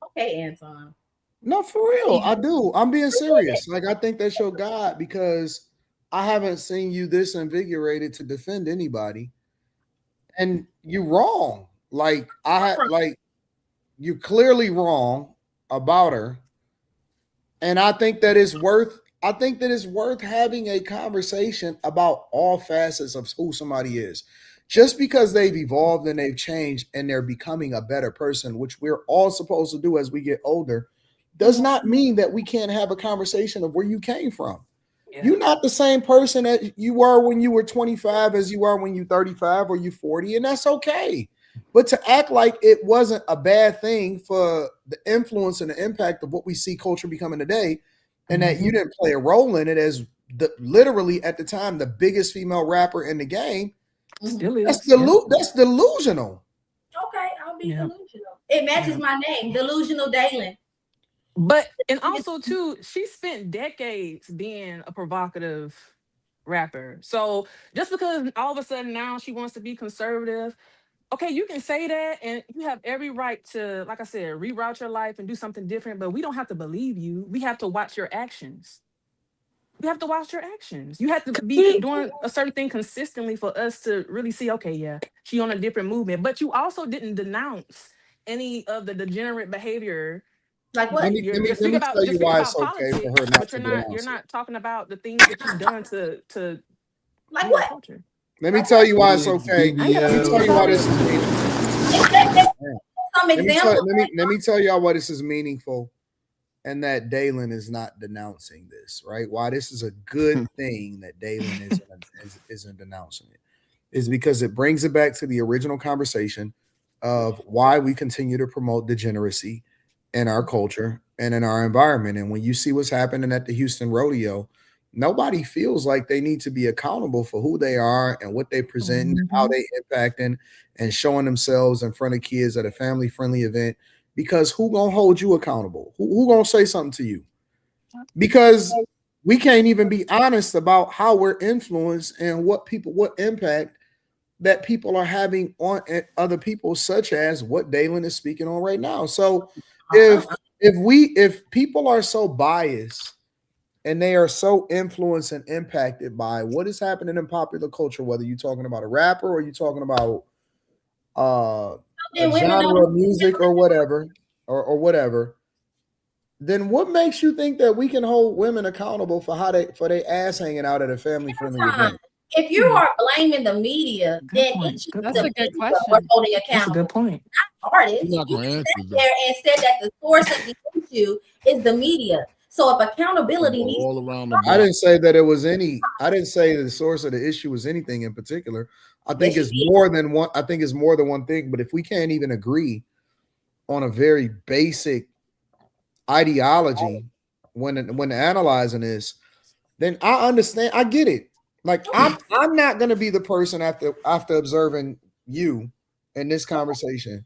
Okay, Anton. No, for real. I do. I'm being serious. Like, I think that's your God because I haven't seen you this invigorated to defend anybody. And you're wrong. You're clearly wrong about her. And I think that it's worth having a conversation about all facets of who somebody is. Just because they've evolved and they've changed and they're becoming a better person, which we're all supposed to do as we get older, does not mean that we can't have a conversation of where you came from. Yeah. You're not the same person that you were when you were 25 as you are when you're 35 or you're 40, and that's okay. But to act like it wasn't a bad thing for the influence and the impact of what we see culture becoming today, and that you didn't play a role in it as literally at the time the biggest female rapper in the game, Still is. that's delusional. Okay, I'll be delusional. It matches my name, Delusional Dalen. But and also too, she spent decades being a provocative rapper. So just because all of a sudden now she wants to be conservative, okay, you can say that, and you have every right to, like I said, reroute your life and do something different. But we don't have to believe you. We have to watch your actions. You have to watch your actions. You have to be doing a certain thing consistently for us to really see, okay, yeah, she on a different movement. But you also didn't denounce any of the degenerate behavior. Like what? Let me tell you why it's okay for her not to denounce you're not talking about the things that you've done to like what? Culture. Let me tell you why it's okay. Let me tell you why this is meaningful. Let me tell y'all why this is meaningful, and that Dalen is not denouncing this, right? Why this is a good thing that Dalen isn't denouncing it is because it brings it back to the original conversation of why we continue to promote degeneracy in our culture and in our environment. And when you see what's happening at the Houston Rodeo, nobody feels like they need to be accountable for who they are and what they present, and how they impacting and showing themselves in front of kids at a family-friendly event. Because who gonna hold you accountable? Who gonna say something to you? Because we can't even be honest about how we're influenced and what impact that people are having on other people, such as what Dalen is speaking on right now. So if people are so biased and they are so influenced and impacted by what is happening in popular culture, whether you're talking about a rapper or you're talking about a genre of music or whatever, then what makes you think that we can hold women accountable for their ass hanging out at a family-friendly event? If you are blaming the media, then it's That's a good question. We're holding accountable. That's a good point. Not artists. You sat there and said that the source of the issue is the media. So if accountability needs all around I didn't say that it was any. I didn't say the source of the issue was anything in particular. I think it's more than one. I think it's more than one thing. But if we can't even agree on a very basic ideology when analyzing this, then I understand. I get it. Like I'm not gonna be the person after observing you in this conversation.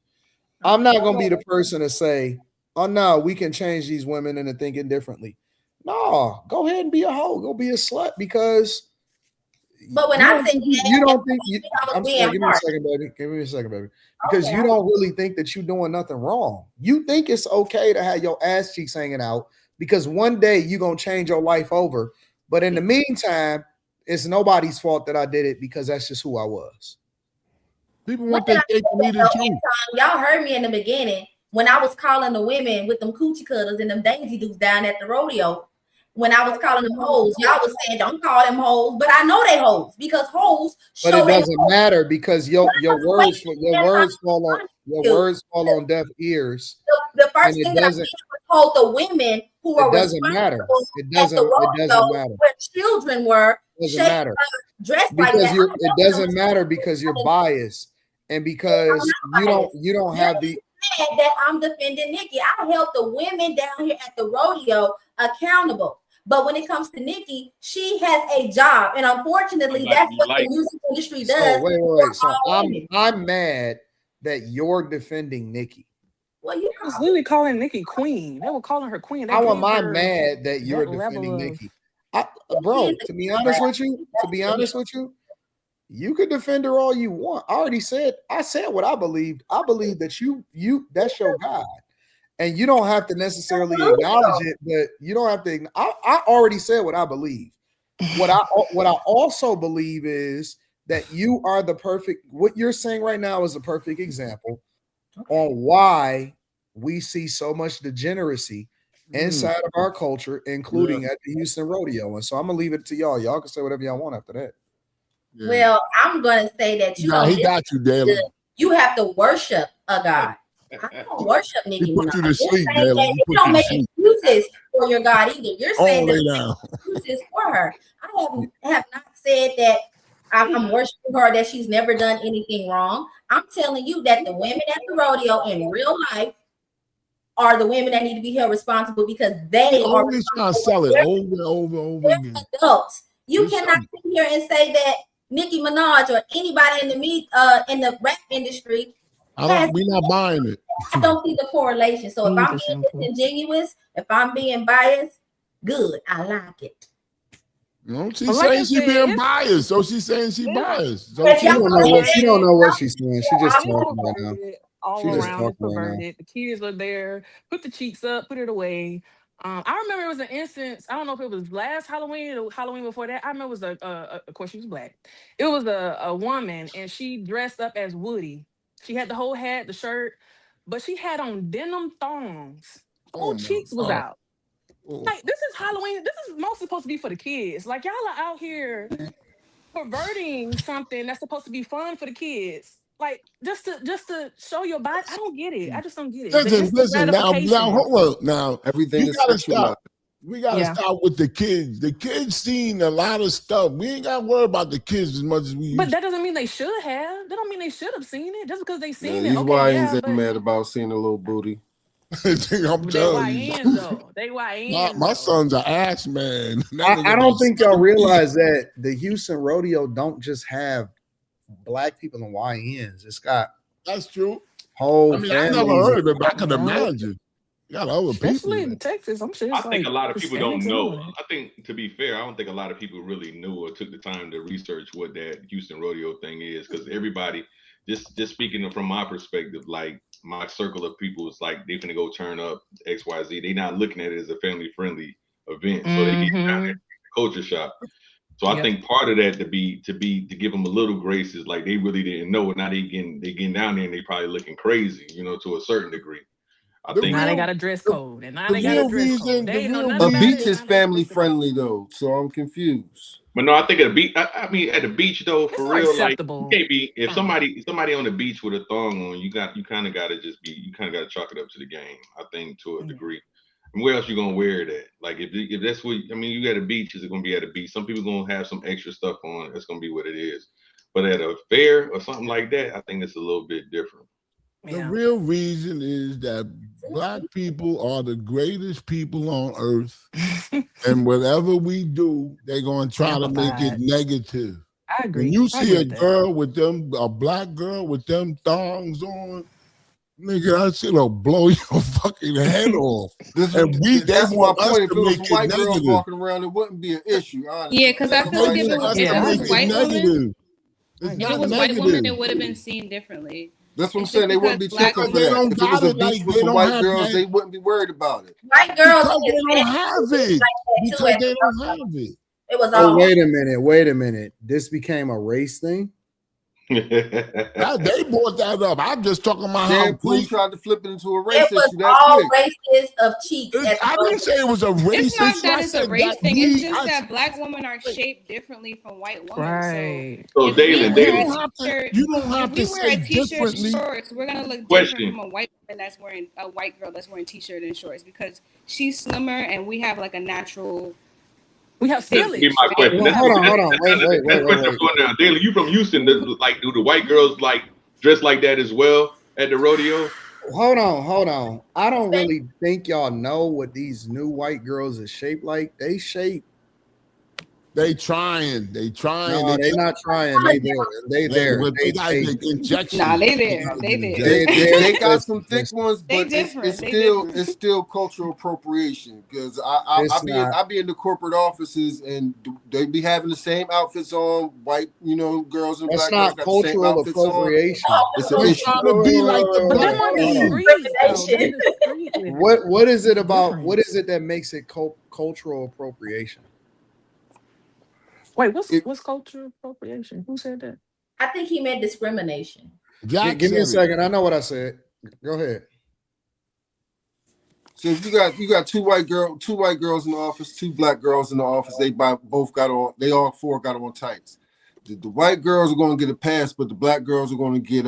I'm not gonna be the person to say, "Oh no, we can change these women into thinking differently." No, go ahead and be a hoe. Go be a slut because. But when I think you don't think I'm sorry, give me a second, baby. Give me a second, baby. Because you don't really think that you're doing nothing wrong. You think it's okay to have your ass cheeks hanging out because one day you're gonna change your life over. But in the meantime, it's nobody's fault that I did it because that's just who I was. People want their cake and eat it too. Y'all heard me in the beginning when I was calling the women with them coochie cutters and them daisy dukes down at the rodeo. When I was calling them hoes, y'all was saying don't call them hoes, but I know they hoes because hoes. But it doesn't matter because your words fall on deaf ears. The first thing that I did was told the women who are responsible. It doesn't matter. Where children were. It doesn't matter. Dressed because like that. It doesn't matter because you're biased and because you don't have the. That I'm defending Nicki. I held the women down here at the rodeo accountable. But when it comes to Nicki, she has a job, and unfortunately, that's what the music industry does. So wait. So I'm mad that you're defending Nicki. Well, you was literally calling Nicki queen. They were calling her queen. How am I mad that you're defending Nicki? Bro, to be honest with you, you could defend her all you want. I said what I believed. I believe that you that's your God. And you don't have to necessarily acknowledge it, but you don't have to. I already said what I believe. What I also believe is that you are the perfect. What you're saying right now is a perfect example on why we see so much degeneracy inside of our culture, including at the Houston Rodeo. And so I'm gonna leave it to y'all. Y'all can say whatever y'all want after that. Yeah. Well, I'm gonna say that he got you, Dale. You have to worshp a God. I don't worship Nicki Minaj. You to sleep, you don't make excuses for your God either. You're saying that excuses for her. I have not said that I'm worshiping her that she's never done anything wrong. I'm telling you that the women at the rodeo in real life are the women that need to be held responsible because they are always trying to sell it over again. Adults. You cannot sit here and say that Nicki Minaj or anybody in the rap industry. We're not buying it. I don't see the correlation. So if I'm being disingenuous, if I'm being biased, good. I like it. No, she's saying she's being biased, so she's saying she's biased. So she don't know what she's saying. She just talking right now. All around is perverted. The kids are there. Put the cheeks up. Put it away. I remember it was an instance. I don't know if it was last Halloween or Halloween before that. I remember it was of course she was black. It was a woman, and she dressed up as Woody. She had the whole hat, the shirt, but she had on denim thongs. Whole cheeks was out. Like, this is Halloween. This is mostly supposed to be for the kids. Like, y'all are out here perverting something that's supposed to be fun for the kids. Like, just to show your body. I don't get it. I just don't get it. Listen. Now, hold on. Now, everything is sexualized. We gotta start with the kids. The kids seen a lot of stuff. We ain't gotta worry about the kids as much as we. But that doesn't mean they should have. That don't mean they should have seen it. Just because they seen it. These YNs ain't mad about seeing a little booty. I'm telling you. They YNs. My son's an ass man. I don't think y'all realize that the Houston Rodeo don't just have black people and YNs. It's got that's true. Whole I never heard of it, but I can imagine. You got other people. Especially in Texas, I'm sure. I think a lot of people don't know. I think, to be fair, I don't think a lot of people really knew or took the time to research what that Houston Rodeo thing is, because everybody, just speaking from my perspective, like my circle of people is like they're gonna go turn up XYZ. They're not looking at it as a family friendly event, so they get down there culture shock. So I think part of that to give them a little grace is like they really didn't know it. Now they getting down there and they probably looking crazy, to a certain degree. I think now they got a dress code, and now they got a dress code. The beach is family friendly though, so I'm confused. But no, I think at the beach. I mean, at the beach though, for real, acceptable. Like you can't be if somebody on the beach with a thong on, you kind of got to chalk it up to the game. I think to a degree. And where else you gonna wear it at? Like if that's what you at a beach, is it gonna be at a beach? Some people gonna have some extra stuff on. That's gonna be what it is. But at a fair or something like that, I think it's a little bit different. The real reason is that black people are the greatest people on earth, and whatever we do, they're going to try to make it negative. I agree. When you see a black girl with them thongs on, nigga, I see it'll blow your fucking head off. That's my point. If it was white girls walking around, it wouldn't be an issue. Honestly. Yeah, because I feel like if it was white women, if it was white women, it would have been seen differently. That's what I'm saying. They wouldn't be checking for that. If it was a beach with some white girls, they wouldn't be worried about it. White girls they don't have it. Because they don't have it. It was all. Wait a minute. This became a race thing. They brought that up. I'm just talking about how Pooh tried to flip it into a race issue. It was all races of cheeks. I didn't say it was a race issue. It's not that it's a race thing. It's just that black women are shaped differently from white women. Right. So you don't have to say differently. Shorts, we're gonna look different from a white woman that's wearing a white girl that's wearing t-shirt and shorts because she's slimmer and we have like a natural. We have spillage. Be my question. Well, hold on. Wait. Daily, you from Houston? Do the white girls like dress like that as well at the rodeo? Hold on. I don't really think y'all know what these new white girls are shaped like. They trying. No, they not trying. They there. They got the injection. Nah, they there. They got some thick ones, but it's still cultural appropriation because I be in the corporate offices and they be having the same outfits on. White, girls and black girls got the same outfits appropriation. On. It's an issue. Trying to be like the black. What is it about? What is it that makes it cultural appropriation? Wait, what's cultural appropriation? Who said that? I think he meant discrimination. Give me a second. I know what I said. Go ahead. So if you got two white girls in the office, two black girls in the office, they all four got on tights. The white girls are going to get a pass, but the black girls are going to get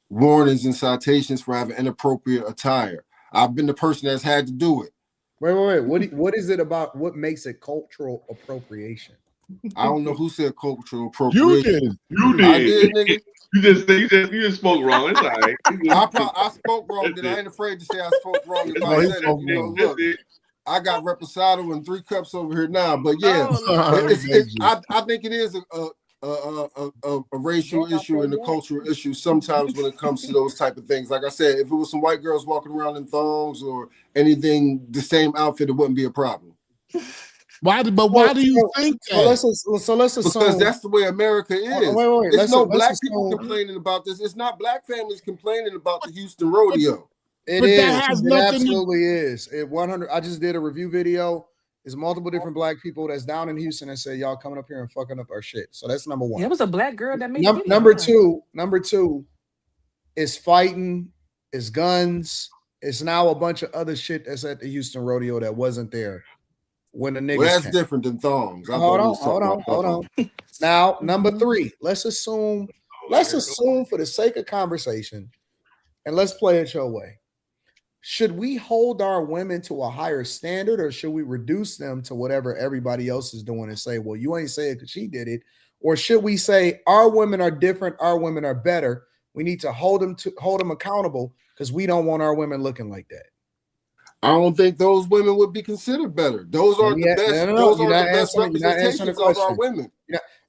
warnings and citations for having inappropriate attire. I've been the person that's had to do it. Wait. What is it about? What makes it cultural appropriation? I don't know who said cultural You appropriation. did. You I did. did, nigga. You just spoke wrong. It's all right. I spoke wrong, then I ain't afraid to say I spoke wrong if I said it. You know, look, I got reposado and 3 cups over here now, but yeah, I think it is a racial issue and a cultural issue sometimes when it comes to those type of things. Like I said, if it was some white girls walking around in thongs or anything, the same outfit, it wouldn't be a problem. Why do you think that? So let's assume, because that's the way America is. Wait. It's no black people complaining about this. It's not black families complaining about the Houston Rodeo. It absolutely is. It 100. I just did a review video. There's multiple different black people that's down in Houston and say y'all coming up here and fucking up our shit. So that's number one. There was a black girl that made number two is fighting, is guns. It's now a bunch of other shit that's at the Houston Rodeo that wasn't there when the niggas. Well, that's came. Different than thongs. Hold on. Now, number three. Let's assume for the sake of conversation, and let's play it your way. Should we hold our women to a higher standard, or should we reduce them to whatever everybody else is doing and say, well, you ain't say it because she did it? Or should we say our women are different, our women are better? We need to hold them accountable because we don't want our women looking like that. I don't think those women would be considered better. Those are the best. Those are the best representations of our women.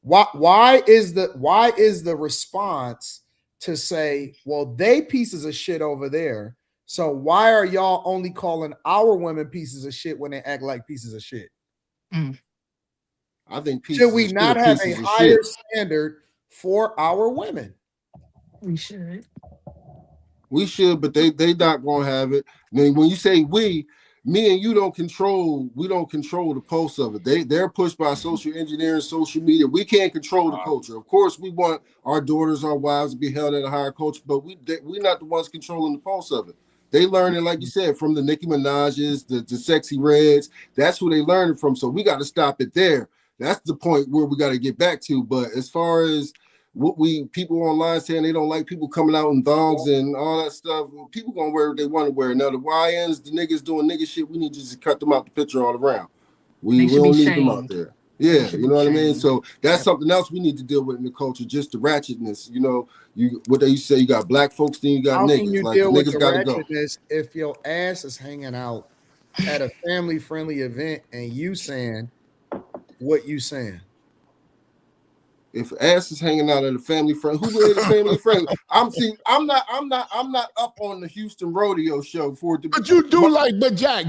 Why is the response to say, well, they pieces of shit over there? So why are y'all only calling our women pieces of shit when they act like pieces of shit? I think should we not have a higher standard for our women? We should. We should, but they not gonna have it. I mean, when you say we, me and you don't control the pulse of it. They're pushed by social engineering, social media. We can't control the culture. Of course, we want our daughters, our wives to be held at a higher culture, but we're not the ones controlling the pulse of it. They learn it, like you said, from the Nicki Minaj's, the Sexy Reds. That's who they learn it from. So we got to stop it there. That's the point where we got to get back to. But as far as what people online saying they don't like people coming out in thongs and all that stuff, people gonna wear what they want to wear. Now the YNs, the niggas doing nigga shit, we need to just cut them out the picture all around. We don't need them out there. Yeah, you know what I mean? So that's something else we need to deal with in the culture, just the ratchetness. You know, what they used to say, you got black folks, then you got How niggas. Can you like deal the with niggas the gotta go. ratchetness if your ass is hanging out at a family-friendly event and you saying what you saying? If ass is hanging out at a family friend, who made a family friend? I'm not up on the Houston Rodeo show for it to be. But you do but Jack.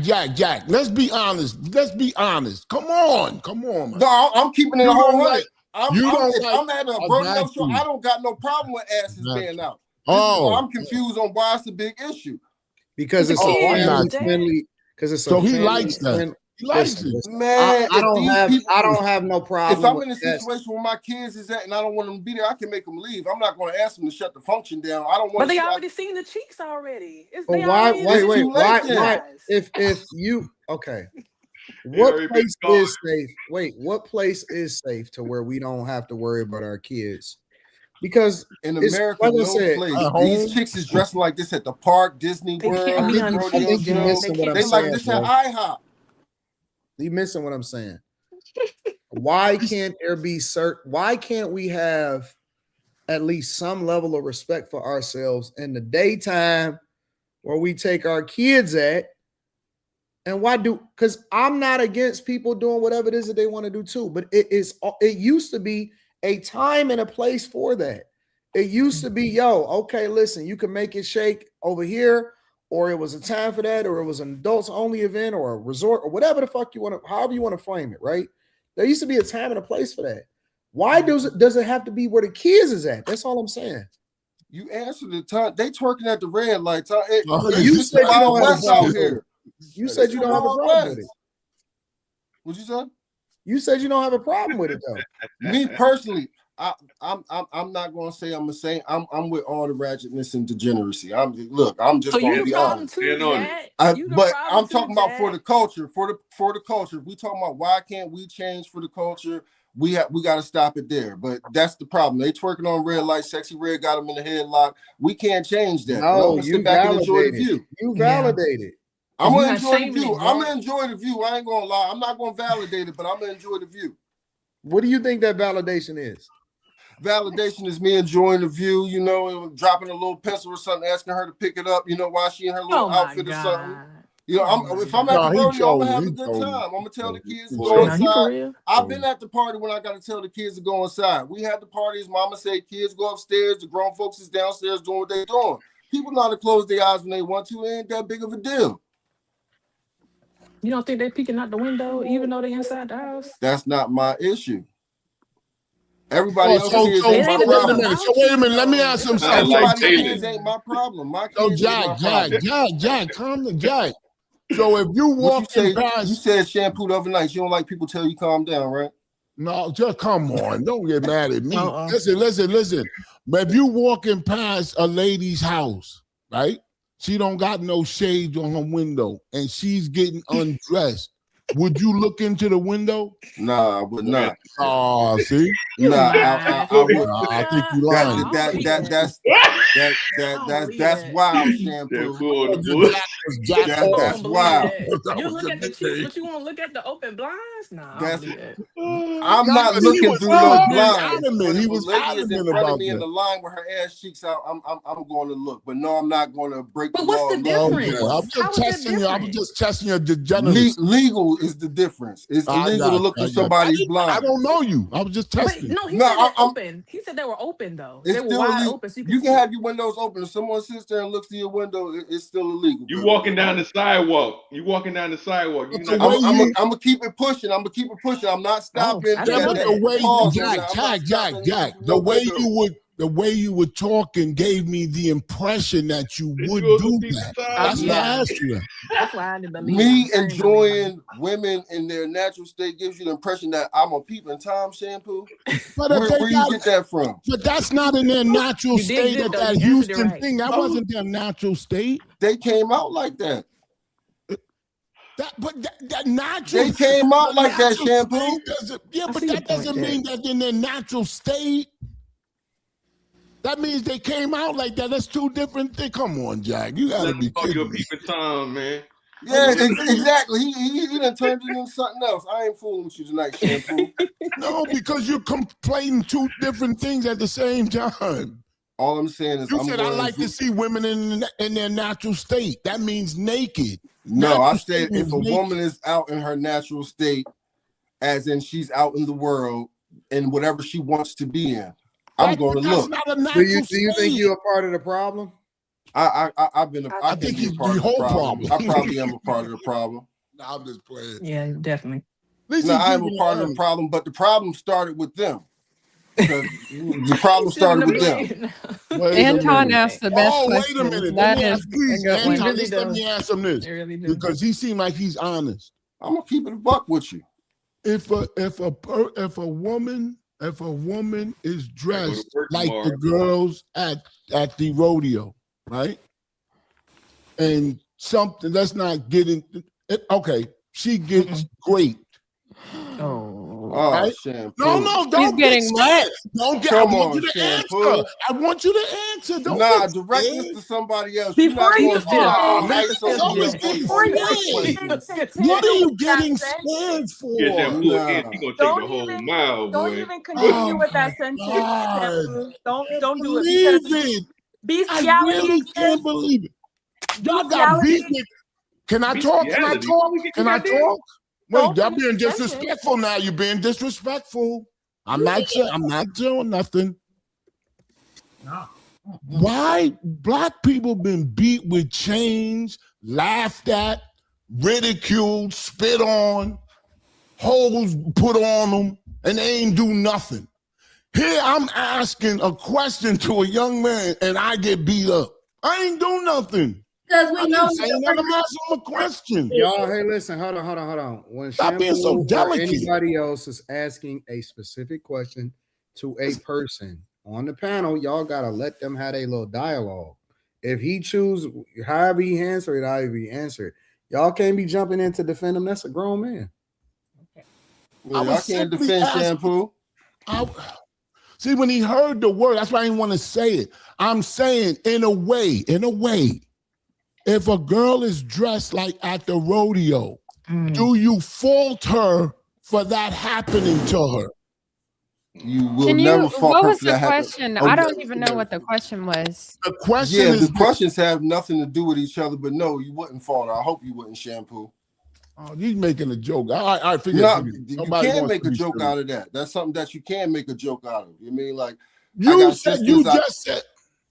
Let's be honest. Come on. Man. No, I'm keeping it 100. I'm at a rodeo show. I don't got no problem with asses being out. I'm confused on why it's a big issue. Because it's a family friendly. Because it's so he likes that. He likes it. Man, I don't have no problem. If I'm in a situation where my kids is at and I don't want them to be there, I can make them leave. I'm not going to ask them to shut the function down. I don't want. But they already seen the cheeks already. Why? If you okay. What place is safe? What place is safe to where we don't have to worry about our kids? Because in America, no place. These chicks is dressing like this at the park, Disney World. They like this at IHOP. You missing what I'm saying? Why can't there be why can't we have at least some level of respect for ourselves in the daytime where we take our kids at? And because I'm not against people doing whatever it is that they want to do too, but it used to be a time and a place for that. It used to be, okay, listen, you can make it shake over here, or it was a time for that, or it was an adults only event or a resort or whatever the fuck you want to, however you want to frame it, right? There used to be a time and a place for that. Why does it have to be where the kids is at? That's all I'm saying. You answered the time. They twerking at the red lights. You said you don't have a problem here. You said you don't have a problem with it. What'd you say? You said you don't have a problem with it though. Me personally, I'm not gonna say I'm a saint. I'm with all the ratchetness and degeneracy. I'm just gonna be honest. But I'm talking about for the culture, for the culture. We talking about why can't we change for the culture? We got to stop it there. But that's the problem. They twerking on red light. Sexy Red got them in the headlock. We can't change that. No, you validated. You validated. I'm gonna enjoy the view. I'm gonna enjoy the view. I ain't gonna lie. I'm not gonna validate it, but I'm gonna enjoy the view. What do you think that validation is? Validation is me enjoying the view, you know, dropping a little pencil or something, asking her to pick it up, you know, while she in her little outfit or something. You know, if I'm at the rodeo, I'm gonna have a good time. I'm gonna tell the kids to go inside. I've been at the party when I gotta tell the kids to go inside. We had the parties, mama said kids go upstairs, the grown folks is downstairs doing what they're doing. People know how to close their eyes when they want to. It ain't that big of a deal. You don't think they're peeking out the window even though they're inside the house? That's not my issue. Everybody else so kids wait ain't my a problem. minute. So wait a minute. Let me ask him something. Everybody's kids ain't my problem. My kids Jack, calm down, Jack. So if you walk past, you said shampoo the other night. You don't like people tell you calm down, right? No, just come on. Don't get mad at me. Listen. But if you walking past a lady's house, right? She don't got no shades on her window and she's getting undressed. Would you look into the window? Nah, I would not. Oh, see? Nah, I would. I think you lying. That's wild, shampoo. That's wild. You look at the cheeks, but you won't look at the open blinds? Nah, I'm not looking through no blinds. He was adamant about me in the line with her ass cheeks out. I'm going to look, but no, I'm not going to break the law. But what's the difference? I'm just testing you. I'm just testing your degeneracy. Legal is the difference. It's illegal to look through somebody's blind. I don't know you. I was just testing. No, he said they're open. He said they were open though. They were wide open. So you can have your windows open. If someone sits there and looks through your window, it's still illegal. You walking down the sidewalk. You gonna keep it pushing. I'm not stopping. Jack. The way you were talking gave me the impression that you would do that. That's why I asked you. That's why I didn't believe me enjoying women in their natural state gives you the impression that I'm a peeping Tom shampoo. Where you get that from? But that's not in their natural state of that Houston thing. That wasn't their natural state. They came out like that. That natural. They came out like that shampoo. But that doesn't mean that in their natural state. That means they came out like that. That's two different things. Come on, Jack. You gotta be kidding me. Time, man. Yeah, exactly. He done turned it into something else. I ain't fooling with you tonight, shampoo. No, because you're complaining two different things at the same time. All I'm saying is, you said I like to see women in their natural state. That means naked. No, I said if a woman is out in her natural state, as in she's out in the world and whatever she wants to be in. I'm going to look. Do you think you're a part of the problem? I think he's part of the problem. I probably am a part of the problem. No, I'm just playing. Yeah, definitely. No, I am a part of the problem, but the problem started with them. The problem started with them. Anton asked the best question. Wait a minute. Let me ask him this. Because he seemed like he's honest. I'm gonna keep it a buck with you. If a woman is dressed like the girls at the rodeo, right? And something, let's not get into it. Okay, she gets great. Right? No, don't. He's getting what? Don't get. Come I want on, you to shampoo. answer. I want you to answer. Don't direct this to somebody else. Before you what are you getting scared for? Don't even continue with that sentence. Don't do it. Bestiality. I really can't believe it. Y'all got beat with. Can I talk? Wait, y'all being disrespectful now. You're being disrespectful. I'm not doing nothing. No. Why black people been beat with chains, laughed at, ridiculed, spit on, holes put on them, and they ain't do nothing? Here I'm asking a question to a young man and I get beat up. I ain't do nothing. Because we know I'm asking a question. Y'all, hey, listen, hold on. When stop being so delicate. Anybody else is asking a specific question to a person on the panel, y'all gotta let them have a little dialogue. If he choose however he answer it, however he answer it. Y'all can't be jumping in to defend him. That's a grown man. I can't defend shampoo. See, when he heard the word, that's why I didn't want to say it. I'm saying in a way, if a girl is dressed like at the rodeo, do you fault her for that happening to her? You will Can never you? fault What her was for the that happening. question? Oh, I don't even know what the question was. The question yeah, is the questions have nothing to do with each other, but no, you wouldn't fault her. I hope you wouldn't, Shampoo. Oh, he's making a joke. I figured You nobody can wants make to a be joke serious. out of that. That's something that you can make a joke out of. You mean like You said you just said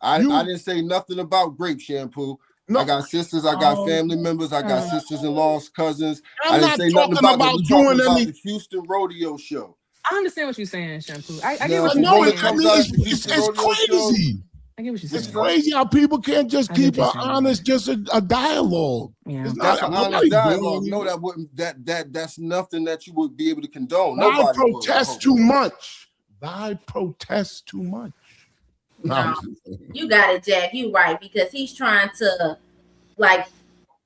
I didn't say nothing about grape shampoo. No. I got sisters, I got family members, I got sisters-in-laws, cousins. I'm I didn't not say nothing talking about that. about We're talking doing about any. the Houston Rodeo show. I understand what you're saying, Shampoo. I get Now, what if a you're woman saying. comes out at the it's Houston Rodeo show, crazy. I get what you're saying. It's crazy how people can't just I get keep what an you're saying. honest, just a dialogue. Yeah. It's that's not an nobody honest dialogue. blaming No, you. that wouldn't that's nothing that you would be able to condone. Why Nobody would, I protest hope. too much? Why protest too much? No, you got it, Jack. You right, because he's trying to, like,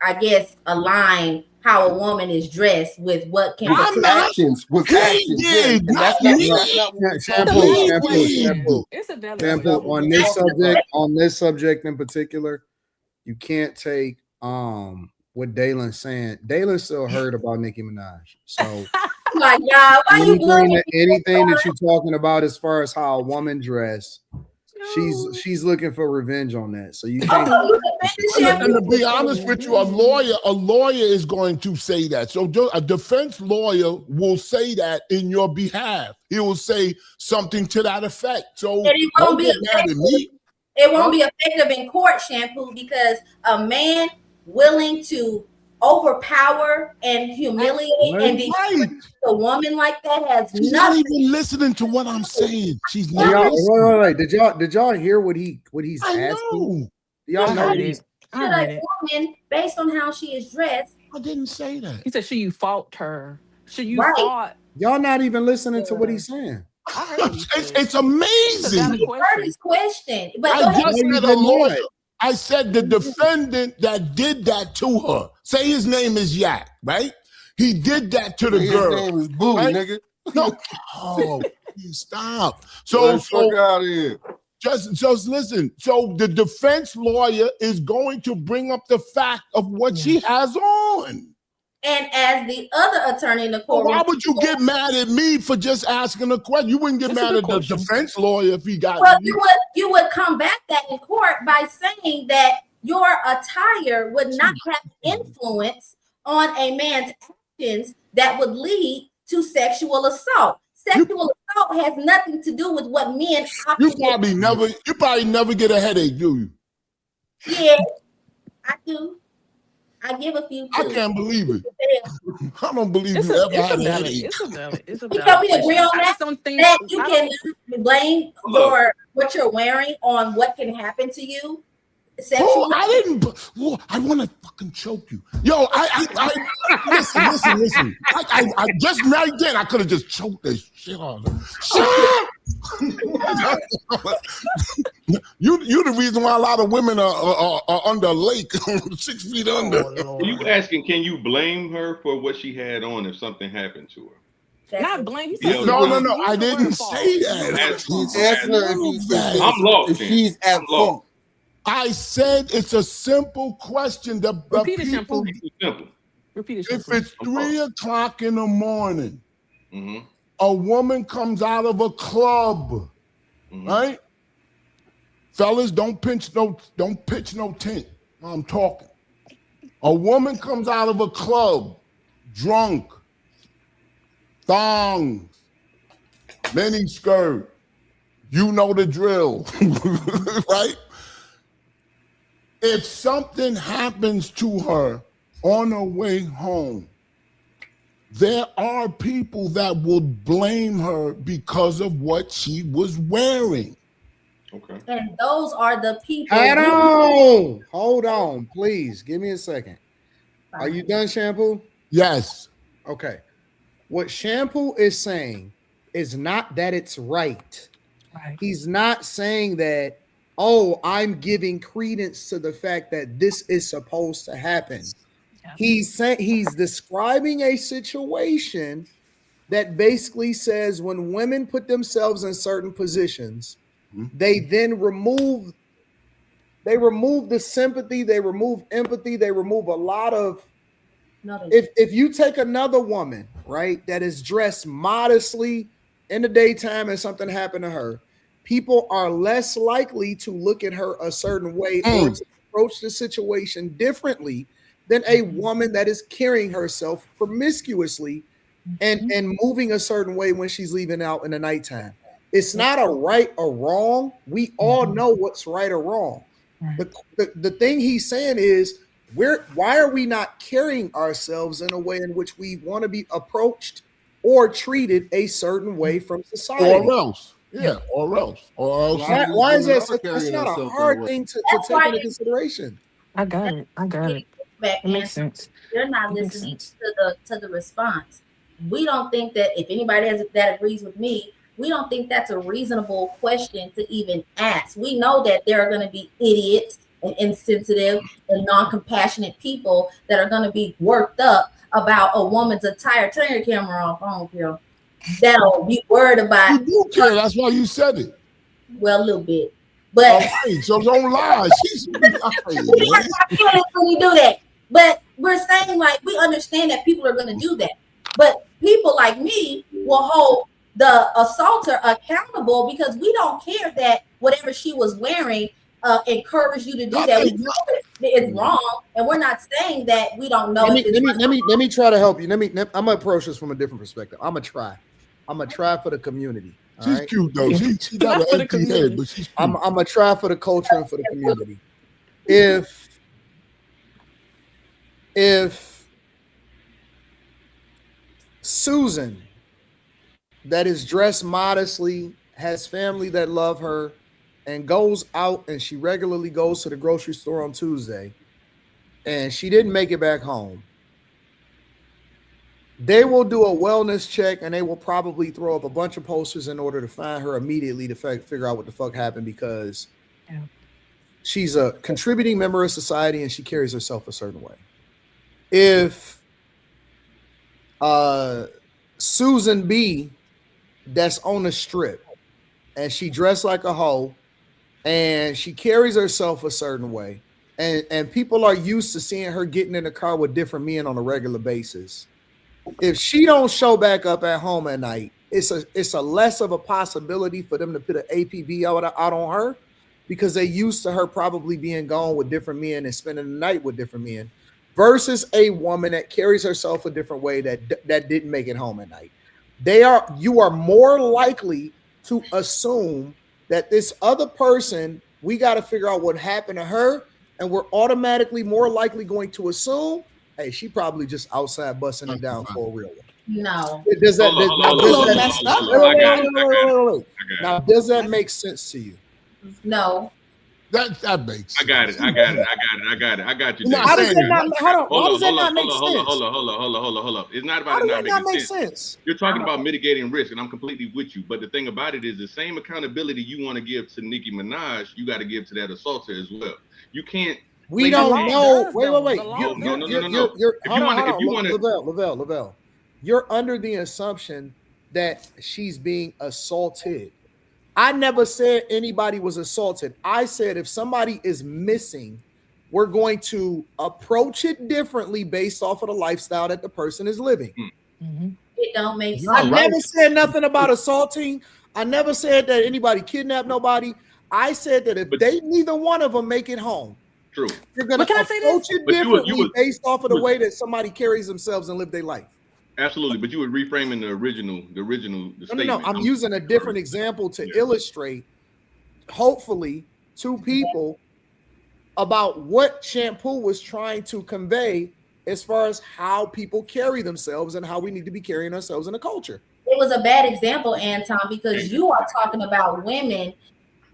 I guess, align how a woman is dressed with what can with actions. Yeah, and that's not what we're talking about. It's a valid Shampoo, question. on this subject in particular, you can't take what Dalen's saying. Dalen still heard about Nicki Minaj. So like, y'all, why you anything that you're talking about as far as how a woman dress, she's looking for revenge on that. So you can't. And to be honest with you, a lawyer is going to say that. So a defense lawyer will say that in your behalf. He will say something to that effect. So And it won't be mad at me. It won't be effective in court, Shampoo, because a man willing to overpower and humiliate and degrade a woman like that has She's not nothing. even listening to what I'm saying. She's Wait, not listening. wait. Did y'all hear what he's asking? Y'all know Should a woman, based on how she is dressed? I didn't say that. He said, should you fault her? Should you Right. fault? Y'all not even listening to what he's saying. It's amazing. You heard his question. But I just said a lawyer. I said the defendant that did that to her. Say his name is Yak, right? He did that to the girl. His name is Boo, right? nigga. No. Oh, stop. So fuck out of here. Just listen. So the defense lawyer is going to bring up the fact of what she has on. And as the other attorney in the court, Why would you get mad at me for just asking a question? You wouldn't get mad at the defense lawyer if he got. Well, you would combat that in court by saying that your attire would not have influence on a man's actions that would lead to sexual assault. Sexual assault has nothing to do with what men. You probably never get a headache, do you? Yeah, I do. I give a few. I can't believe it. I don't believe you ever had a headache. It's a valid. Because we agree on I that. just don't think That you can blame for what you're wearing on what can happen to you. Oh, I want to fucking choke you. Yo, listen. I just right then, I could have just choked this shit on her. You the reason why a lot of women are under a lake, 6 feet under. Are you asking, can you blame her for what she had on if something happened to her? Not blame. No. I didn't say that. He's asking her if I'm lost. If she's at fault. I said it's a simple question. Repeat it, Shampoo. Repeat it, If Shampoo. it's 3 o'clock in the morning, a woman comes out of a club, right? Fellas, don't pitch no tent while I'm talking. A woman comes out of a club, drunk, thongs, mini skirt. You know the drill, right? If something happens to her on her way home, there are people that will blame her because of what she was wearing. Okay. And those are the people. Hold on, please. Give me a second. Are you done, Shampoo? Yes. Okay. What Shampoo is saying is not that it's right. He's not saying that, oh, I'm giving credence to the fact that this is supposed to happen. He's describing a situation that basically says when women put themselves in certain positions, they then remove the sympathy, they remove empathy, they remove a lot of. If you take another woman, right, that is dressed modestly, in the daytime and something happened to her, people are less likely to look at her a certain way or to approach the situation differently than a woman that is carrying herself promiscuously and moving a certain way when she's leaving out in the nighttime. It's not a right or wrong. We all know what's right or wrong. The thing he's saying is, why are we not carrying ourselves in a way in which we want to be approached or treated a certain way from society? Or else. Yeah, or else. Why is that? That's not a hard thing to take into consideration. I got it. It makes sense. They're not listening to the response. We don't think that if anybody that agrees with me, we don't think that's a reasonable question to even ask. We know that there are going to be idiots and insensitive and non-compassionate people that are going to be worked up about a woman's attire. Turn your camera off, home girl. That'll be worried about. You do care. That's why you said it. Well, a little bit, but so don't lie. When you do that, but we're saying like we understand that people are going to do that, but people like me will hold the assaulter accountable because we don't care that whatever she was wearing encouraged you to do that. We know it's wrong, and we're not saying that we don't know. Let me try to help you. I'm gonna approach this from a different perspective. I'm gonna try for the community. She's cute though. She got an empty head, but she's cute. I'm gonna try for the culture and for the community. If Susan, that is dressed modestly, has family that love her, and goes out and she regularly goes to the grocery store on Tuesday, and she didn't make it back home, they will do a wellness check and they will probably throw up a bunch of posters in order to find her immediately to figure out what the fuck happened, because she's a contributing member of society and she carries herself a certain way. If Susan B, that's on the strip, and she dressed like a hoe and she carries herself a certain way, and people are used to seeing her getting in the car with different men on a regular basis, if she don't show back up at home at night, it's a less of a possibility for them to put an APB out on her, because they used to her probably being gone with different men and spending the night with different men, versus a woman that carries herself a different way that didn't make it home at night. You are more likely to assume that this other person, we got to figure out what happened to her, and we're automatically more likely going to assume, hey, she probably just outside busting it down for a real one. No. Does that make sense to you? No. That makes sense. I got it. I got you. How does that not make sense? Hold up. It's not about it not making sense. You're talking about mitigating risk, and I'm completely with you. But the thing about it is the same accountability you want to give to Nicki Minaj, you got to give to that assaulter as well. You can't. We don't know. Wait. No. Lavelle, you're under the assumption that she's being assaulted. I never said anybody was assaulted. I said if somebody is missing, we're going to approach it differently based off of the lifestyle that the person is living. Mm-hmm. It don't make sense. I never said nothing about assaulting. I never said that anybody kidnapped nobody. I said that if neither one of them make it home, true, you're going to approach it differently based off of the way that somebody carries themselves and live their life. Absolutely, but you were reframing the original statement. No. I'm using a different example to illustrate, hopefully, to people about what Shampoo was trying to convey as far as how people carry themselves and how we need to be carrying ourselves in a culture. It was a bad example, Anton, because you are talking about women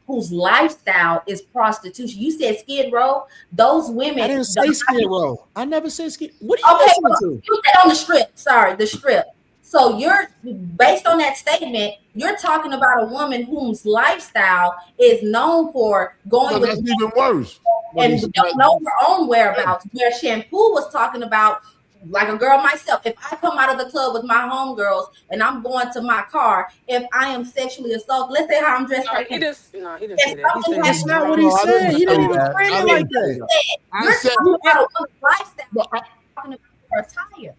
whose lifestyle is prostitution. You said Skid Row. Those women. I didn't say Skid Row. I never said Skid. What are you listening to? You said on the strip. Sorry, the strip. So you're based on that statement. You're talking about a woman whose lifestyle is known for going with. That's even worse. And don't know her own whereabouts. Where Shampoo was talking about, like a girl myself, if I come out of the club with my homegirls and I'm going to my car, if I am sexually assaulted, let's say how I'm dressed right now. He didn't say that. That's not what he said. He didn't even frame it like that. You're talking about a woman's lifestyle. Talking about her attire.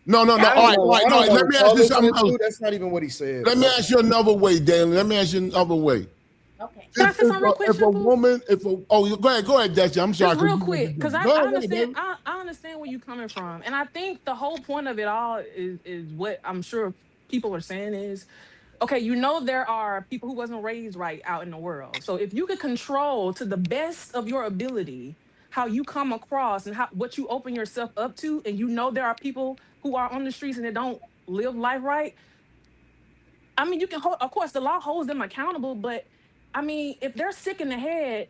No. All right. Let me ask you something else. That's not even what he said. Let me ask you another way, Dalen. Let me ask you another way. Okay. Can I say something real quick? If a woman, go ahead, Desi. I'm sorry. Just real quick, because I understand. I understand where you're coming from, and I think the whole point of it all is what I'm sure people are saying is, okay, there are people who wasn't raised right out in the world. So if you could control to the best of your ability how you come across and what you open yourself up to, and there are people who are on the streets and they don't live life right. I mean, you can hold, of course, the law holds them accountable, but I mean, if they're sick in the head,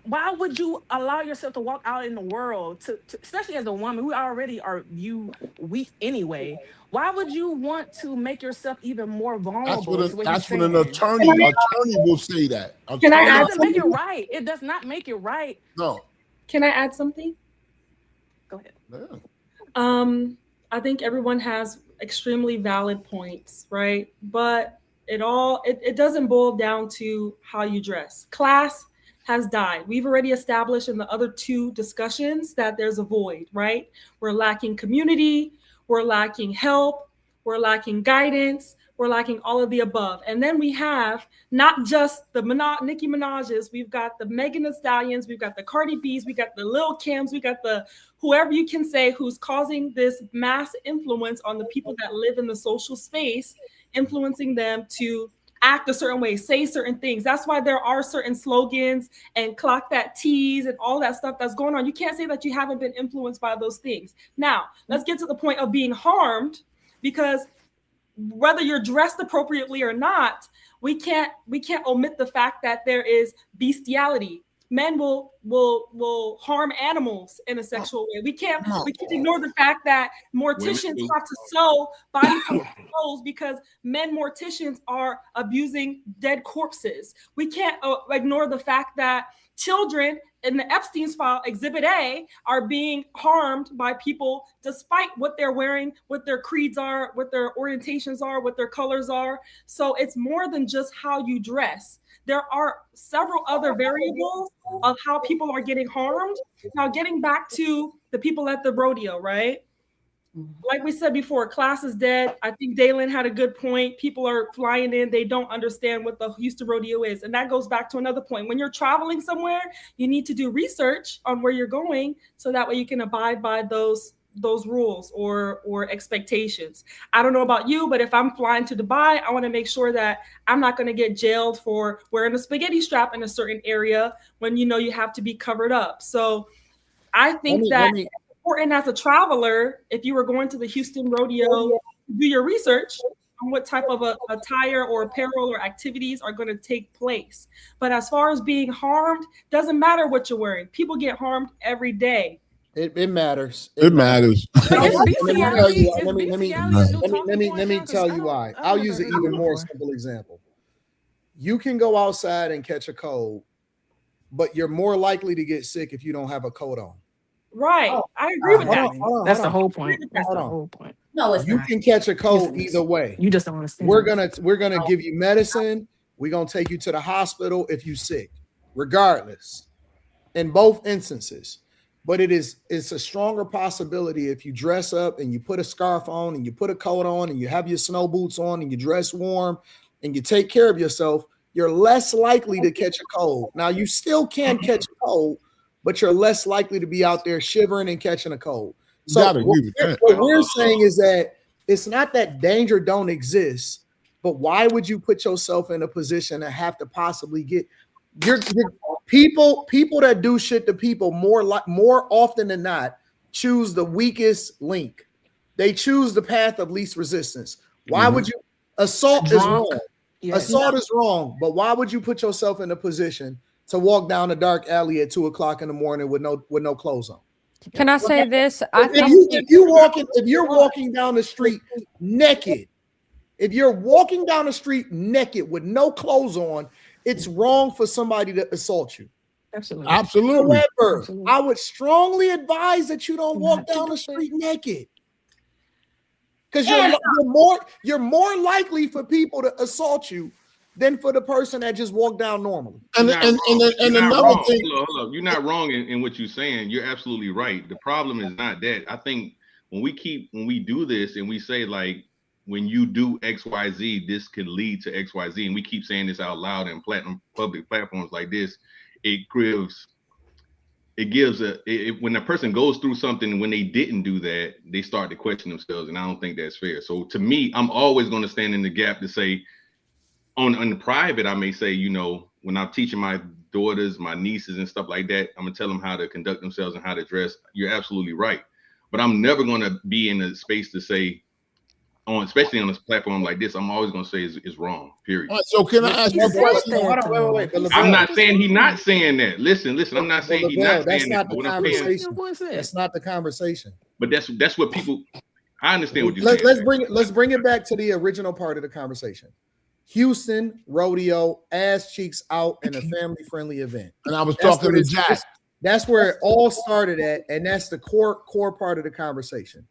why would you allow yourself to walk out in the world to especially as a woman who already are viewed weak anyway? Why would you want to make yourself even more vulnerable? That's what an attorney will say that. Can I It add doesn't make something? it right. It does not make it right. No. Can I add something? Go ahead. Yeah. I think everyone has extremely valid points, right? But it doesn't boil down to how you dress. Class has died. We've already established in the other two discussions that there's a void, right? We're lacking community, we're lacking help, we're lacking guidance, we're lacking all of the above. And then we have not just the Nicki Minaj's, we've got the Megan Thee Stallions, we've got the Cardi B's, we got the Lil Kims, we got the whoever you can say who's causing this mass influence on the people that live in the social space, influencing them to act a certain way, say certain things. That's why there are certain slogans and clock that tease and all that stuff that's going on. You can't say that you haven't been influenced by those things. Now, let's get to the point of being harmed, because whether you're dressed appropriately or not, we can't omit the fact that there is bestiality. Men will harm animals in a sexual way. We can't ignore the fact that morticians have to sew body clothes because men morticians are abusing dead corpses. We can't ignore the fact that children in the Epstein's file, Exhibit A, are being harmed by people despite what they're wearing, what their creeds are, what their orientations are, what their colors are. So it's more than just how you dress. There are several other variables of how people are getting harmed. Now, getting back to the people at the rodeo, right? Like we said before, class is dead. I think Dalen had a good point. People are flying in. They don't understand what the Houston Rodeo is. And that goes back to another point. When you're traveling somewhere, you need to do research on where you're going so that way you can abide by those rules or expectations. I don't know about you, but if I'm flying to Dubai, I want to make sure that I'm not going to get jailed for wearing a spaghetti strap in a certain area when you have to be covered up. So I think it's important as a traveler, if you were going to the Houston Rodeo, do your research on what type of attire or apparel or activities are going to take place. But as far as being harmed, doesn't matter what you're wearing. People get harmed every day. It matters. It matters. Let me tell you why. I'll use an even more simple example. You can go outside and catch a cold, but you're more likely to get sick if you don't have a coat on. Right. I agree with that. That's the whole point. That's the whole point. No, it's you not. can catch a cold either way. You just don't understand. We're gonna give you medicine. We're gonna take you to the hospital if you're sick, regardless, in both instances. But it's a stronger possibility if you dress up and you put a scarf on and you put a coat on and you have your snow boots on and you dress warm and you take care of yourself, you're less likely to catch a cold. Now, you still can catch a cold, but you're less likely to be out there shivering and catching a cold. So what we're saying is that it's not that danger don't exist, but why would you put yourself in a position to have to possibly get your people that do shit to people more often than not choose the weakest link. They choose the path of least resistance. Why would you? Assault is wrong. Yes. Assault is wrong, but why would you put yourself in a position to walk down a dark alley at 2:00 in the morning with no clothes on? Can I say this? If you're walking down the street naked, if you're walking down the street naked with no clothes on, it's wrong for somebody to assault you. Absolutely. However, I would strongly advise that you don't walk down the street naked, because you're more likely for people to assault you than for the person that just walked down normally. And another thing, hold up. You're not wrong in what you're saying. You're absolutely right. The problem is not that. I think when we do this and we say like, when you do XYZ, this can lead to XYZ, and we keep saying this out loud in public platforms like this, when a person goes through something, when they didn't do that, they start to question themselves, and I don't think that's fair. So to me, I'm always going to stand in the gap to say, on the private, I may say, you know, when I'm teaching my daughters, my nieces and stuff like that, I'm gonna tell them how to conduct themselves and how to dress. You're absolutely right, but I'm never going to be in a space to say, especially on this platform like this, I'm always going to say is wrong, period. Right, so can I ask you a question? Wait. I'm not saying he's not saying that. Listen, I'm not saying he's not saying that. That's not the conversation. That's not the conversation. But that's what people, I understand what you're saying. Let's bring it back to the original part of the conversation. Houston, rodeo, ass cheeks out, and a family-friendly event. And I was talking to Jack. That's where it all started at, and that's the core part of the conversation.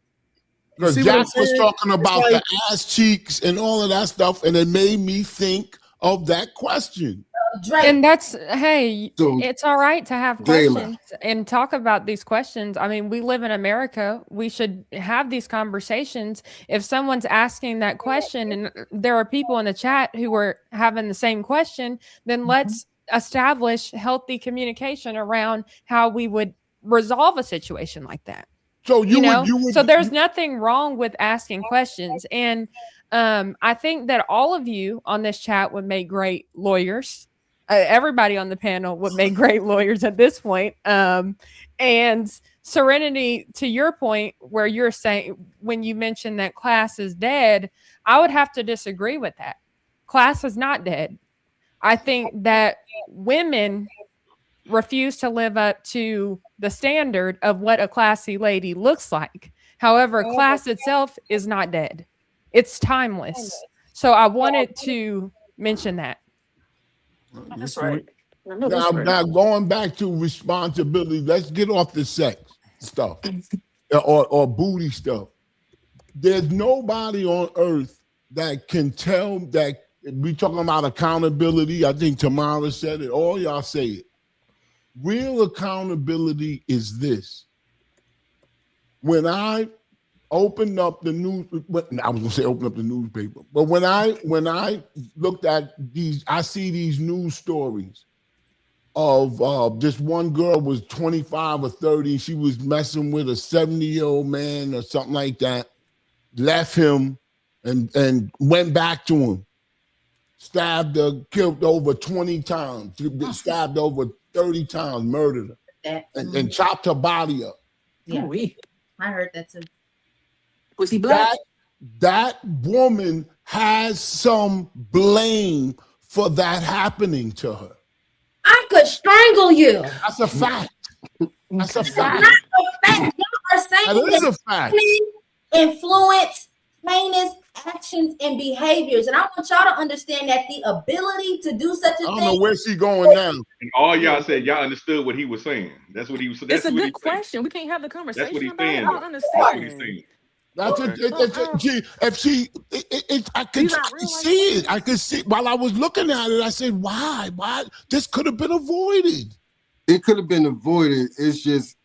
Because Jack was talking about the ass cheeks and all of that stuff, and it made me think of that question. And that's, hey, it's all right to have questions and talk about these questions. I mean, we live in America. We should have these conversations. If someone's asking that question and there are people in the chat who are having the same question, then let's establish healthy communication around how we would resolve a situation like that. So so there's nothing wrong with asking questions. And I think that all of you on this chat would make great lawyers. Everybody on the panel would make great lawyers at this point. And Serenity, to your point, where you're saying, when you mentioned that class is dead, I would have to disagree with that. Class is not dead. I think that women refuse to live up to the standard of what a classy lady looks like. However, class itself is not dead. It's timeless. So I wanted to mention that. That's right. Now going back to responsibility, let's get off the sex stuff or booty stuff. There's nobody on earth that can tell that we talking about accountability. I think Tamara said it. All y'all say it. Real accountability is this. When I opened up the news, I was gonna say open up the newspaper, but when I looked at these, I see these news stories of this one girl was 25 or 30. She was messing with a 70-year-old man or something like that, left him and went back to him, stabbed her, killed over 20 times, stabbed over 30 times, murdered her, and chopped her body up. Yeah, I heard that too. Was he black? That woman has some blame for that happening to her. I could strangle you. That's a fact. That's a fact. Not a fact. Y'all are saying that is a fact. Influence heinous actions and behaviors, and I want y'all to understand that the ability to do such a thing. I don't know where she going now. And all y'all said y'all understood what he was saying. That's what he was. It's a good question. We can't have the conversation. That's what he's about saying. it. I don't understand. I could see it. I could see while I was looking at it. I said, "Why? This could have been avoided." It could have been avoided. It's just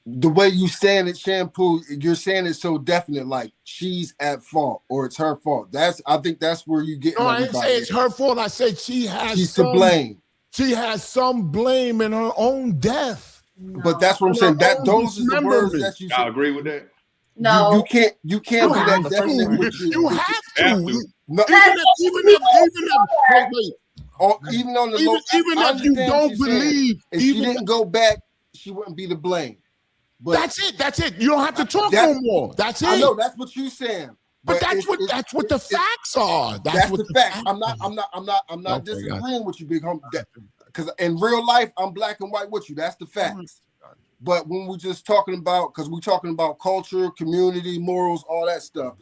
the way you saying it, Shampoo. You're saying it so definite, like she's at fault or it's her fault. I think that's where you get. No, I didn't say it's her fault. I said she's to blame. She has some blame in her own death. But that's what I'm saying. Those are the words that you. I agree with that. No, you can't be that definite with you. You have to. No, even if you don't believe, if she didn't go back, she wouldn't be to blame. But that's it. You don't have to talk no more. That's it. I know that's what you're saying. But that's what the facts are. That's the fact. I'm not disagreeing with you, big homie. Because in real life, I'm black and white with you. That's the facts. But when we're just talking about, because we're talking about culture, community, morals, all that stuff.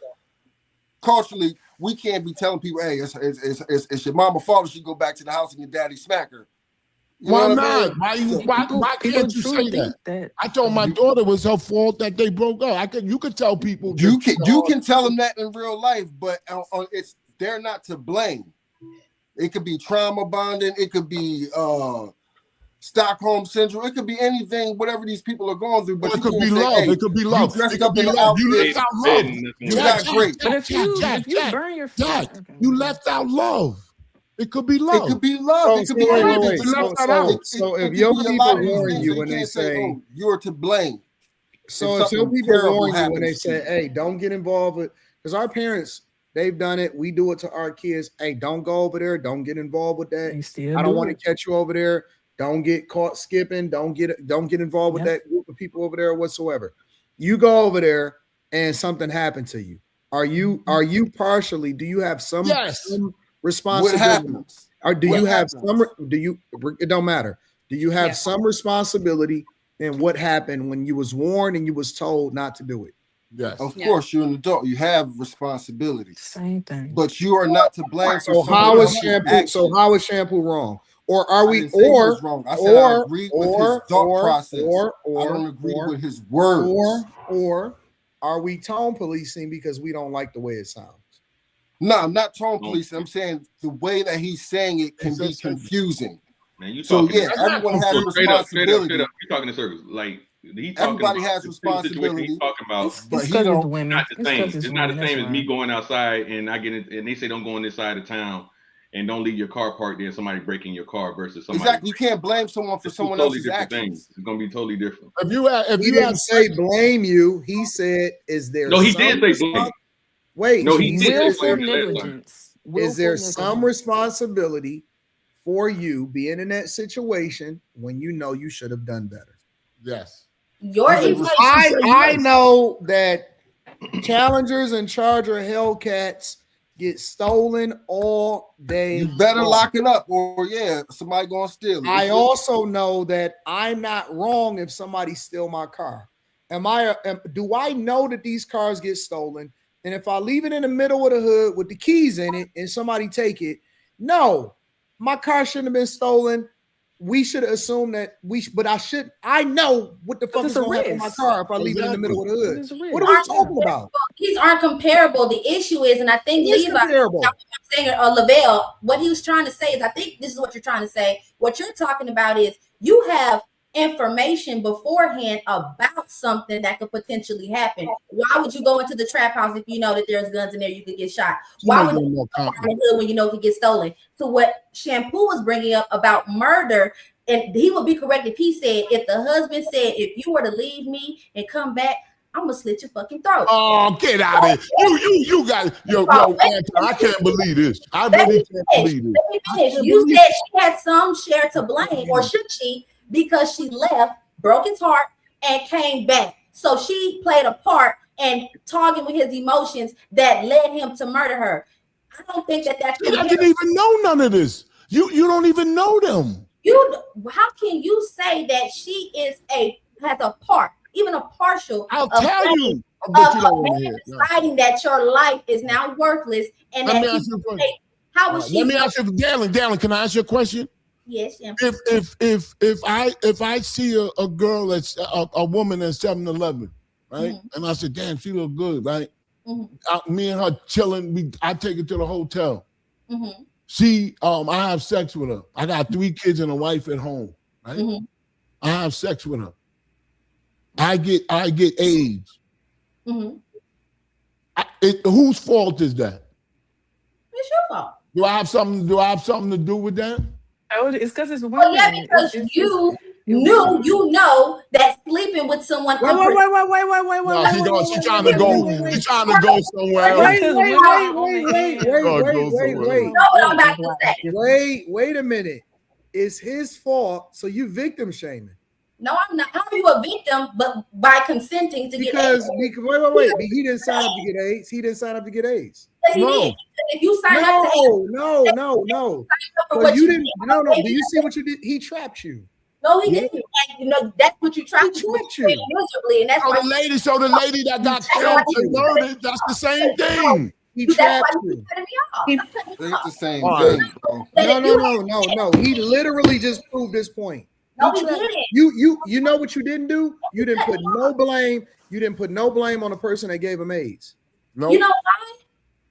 Culturally, we can't be telling people, "Hey, it's your mama's fault. She go back to the house and your daddy smack her." Why not? Why can't you say that? I told my daughter it was her fault that they broke up. You could tell people. You can tell them that in real life, but they're not to blame. It could be trauma bonding. It could be Stockholm Syndrome. It could be anything, whatever these people are going through. But it could be love. It could be love. You dressed up in an outfit. You left out love. You got great. But if you burn your foot, you left out love. It could be love. It could be love. It could be anything. So if your people warn you when they say you're to blame. So if your people warn you when they say, "Hey, don't get involved with," because our parents, they've done it. We do it to our kids. Hey, don't go over there. Don't get involved with that. I don't want to catch you over there. Don't get caught skipping. Don't get involved with that group of people over there whatsoever. You go over there and something happened to you. Are you partially? Do you have some responsibility? What happens? Or do you have some? Do you? It don't matter. Do you have some responsibility in what happened when you was warned and you was told not to do it? Yes. Of course, you're an adult. You have responsibility. Same thing. But you are not to blame. So how is shampoo? So how is shampoo wrong? Or are we? Wrong. I said I agree with his thought process. I don't agree with his words. Or are we tone policing because we don't like the way it sounds? No, I'm not tone policing. I'm saying the way that he's saying it can be confusing. Man, you so talking, everyone has a responsibility. Straight up. You're talking in circles. Like everybody has responsibility. He's talking about, but he don't. Not the same. It's not the same as me going outside and I get it, and they say don't go on this side of town and don't leave your car parked there. Somebody breaking your car versus somebody. Exactly. You can't blame someone for someone else's actions. It's gonna be totally different. If you didn't say blame you, he said, "Is there?" No, he did say blame. Wait, no, he did say negligence. Is there some responsibility for you being in that situation when you know you should have done better? Yes. I know that Challengers and Charger Hellcats get stolen all day. You better lock it up, or somebody gonna steal it. I also know that I'm not wrong if somebody steal my car. Do I know that these cars get stolen? And if I leave it in the middle of the hood with the keys in it and somebody take it, no, my car shouldn't have been stolen. We should assume that I know what the fuck is going to happen to my car if I leave it in the middle of the hood. What are we talking about? These aren't comparable. The issue is, and I think Lavelle, what he was trying to say is, I think this is what you're trying to say. What you're talking about is you have information beforehand about something that could potentially happen. Why would you go into the trap house if you know that there's guns in there, you could get shot? Why would you go in the hood when you know it could get stolen? So what Shampoo was bringing up about murder, and he would be correct if he said, if the husband said, if you were to leave me and come back, I'm gonna slit your fucking throat. Oh, get out of here! You guys, Anton, I can't believe this. I really can't believe this. Let me finish. You said she had some share to blame, or should she? Because she left, broke his heart, and came back. So she played a part in talking with his emotions that led him to murder her. I don't think that's. I didn't even know none of this. You don't even know them. How can you say that she has a part, even a partial? I'll tell you. Deciding that your life is now worthless, and Let that me ask you a question. How was she? Let me ask you, Dallin, can I ask you a question? Yes. Yeah. If I see a girl that's a woman at 7-Eleven, right, and I said, damn, she look good, right? Me and her chilling. I take her to the hotel. I have sex with her. I got 3 kids and a wife at home, right? I have sex with her. I get AIDS. Whose fault is that? It's your fault. Do I have something to do with that? Oh, it's because it's women. Well, because you know that sleeping with someone. Wait. She's trying to go somewhere else. Wait a minute. It's his fault. So you victim shaming. No, I'm not. How are you a victim? But by consenting to get AIDS. Wait. He didn't sign up to get AIDS. He didn't sign up to get AIDS. No. If you sign up to AIDS, no. But you didn't. No. Do you see what you did? He trapped you. No, he didn't. And that's what you tried to do. Miserably, and that's why the lady that got killed and murdered. That's the same thing. He trapped you. It's the same thing, bro. No. He literally just proved this point. No, he didn't. You know what you didn't do? You didn't put no blame. You didn't put no blame on the person that gave him AIDS. No. You know why?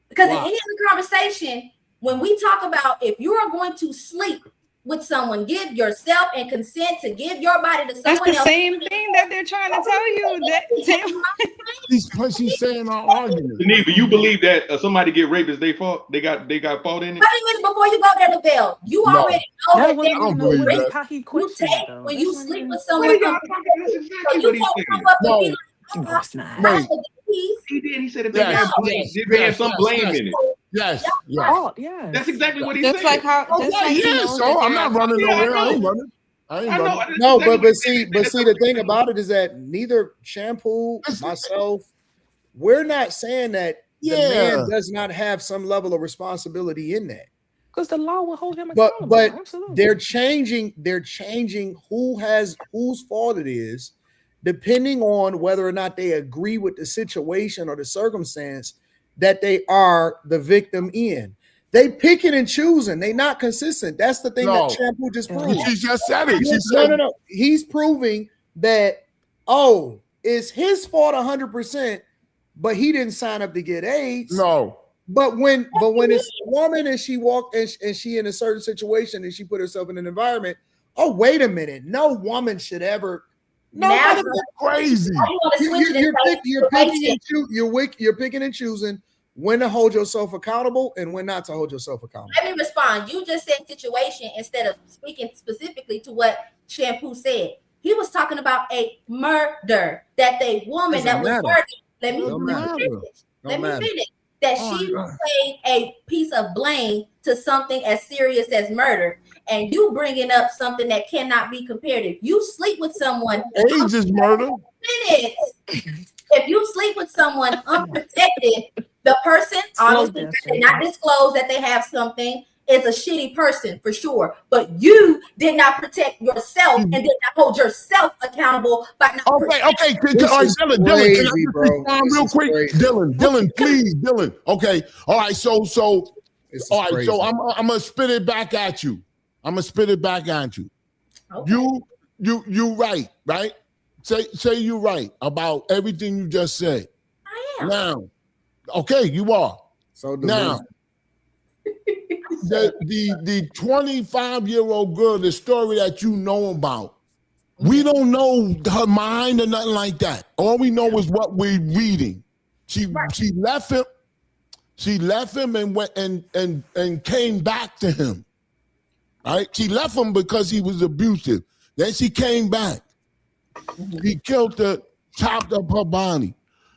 Because in the conversation, when we talk about if you are going to sleep with someone. Give yourself and consent to give your body to someone else. That's the same thing that they're trying to tell you. She's saying our argument. Geneva, you believe that somebody get raped is their fault? They got fault in it? 30 minutes before you go there, Lavelle, you already know that I don't believe that. How he you questioned take it, though. when That's you not sleep even- with What someone. are y'all talking? That's exactly So what you he can't said. come up No. and be No, like, it's not. Wait. He did. He said if they Yes, had blame, yes, if they had yes, some yes, blame yes. in it. Yes, yes. Oh, yeah. That's exactly what he Just said. like how, Oh, just yeah, like he yeah. knows So that I'm there not are running Yeah, I nowhere. I ain't know. running. I ain't I know. running. That's No, exactly but what he see, said. but That's see, what the he thing said. about it is that neither Shampoo, myself, we're not saying that the man does not have some level of responsibility in that. Because the law will hold him But accountable. but Absolutely. they're changing whose fault it is, depending on whether or not they agree with the situation or the circumstance that they are the victim in. They picking and choosing. They not consistent. That's the thing that No. Shampoo just proved. She just said it. She No, said, no, no. He's proving that, it's his fault 100%, but he didn't sign up to get AIDS. no. But when it's a woman and she walked and she in a certain situation and she put herself in an environment, oh, wait a minute. No woman should ever. No, Now that's you're- Crazy. you want to switch it and say you're picking situation. you're picking and choosing when to hold yourself accountable and when not to hold yourself accountable. Let me respond. You just said situation instead of speaking specifically to what Shampoo said. He was talking about a murder that the woman Doesn't that was matter. murdered. Let Don't me matter. finish. Don't Let me matter. finish. That Oh, she God. played a piece of blame to something as serious as murder, and you bringing up something that cannot be compared. If you sleep with someone, AIDS is murder. if you sleep with someone unprotected, the person obviously did not disclose that they have something, is a shitty person for sure. But you did not protect yourself and did not hold yourself accountable by not Okay. This All right, is Dylan, can I crazy, just bro. respond This real is quick? crazy. Dylan, please, Dylan. Okay. All right. So, This is all right. crazy. So I'm gonna spit it back at you. Okay. You right? Say you right about everything you just said. I am. Now, okay, you are. So Now, the 25-year-old girl, the story that you know about, we don't know her mind or nothing like that. All we know is what we're reading. She left him. She left him and went and came back to him. Right? She left him because he was abusive. Then she came back. He killed her, chopped up her body.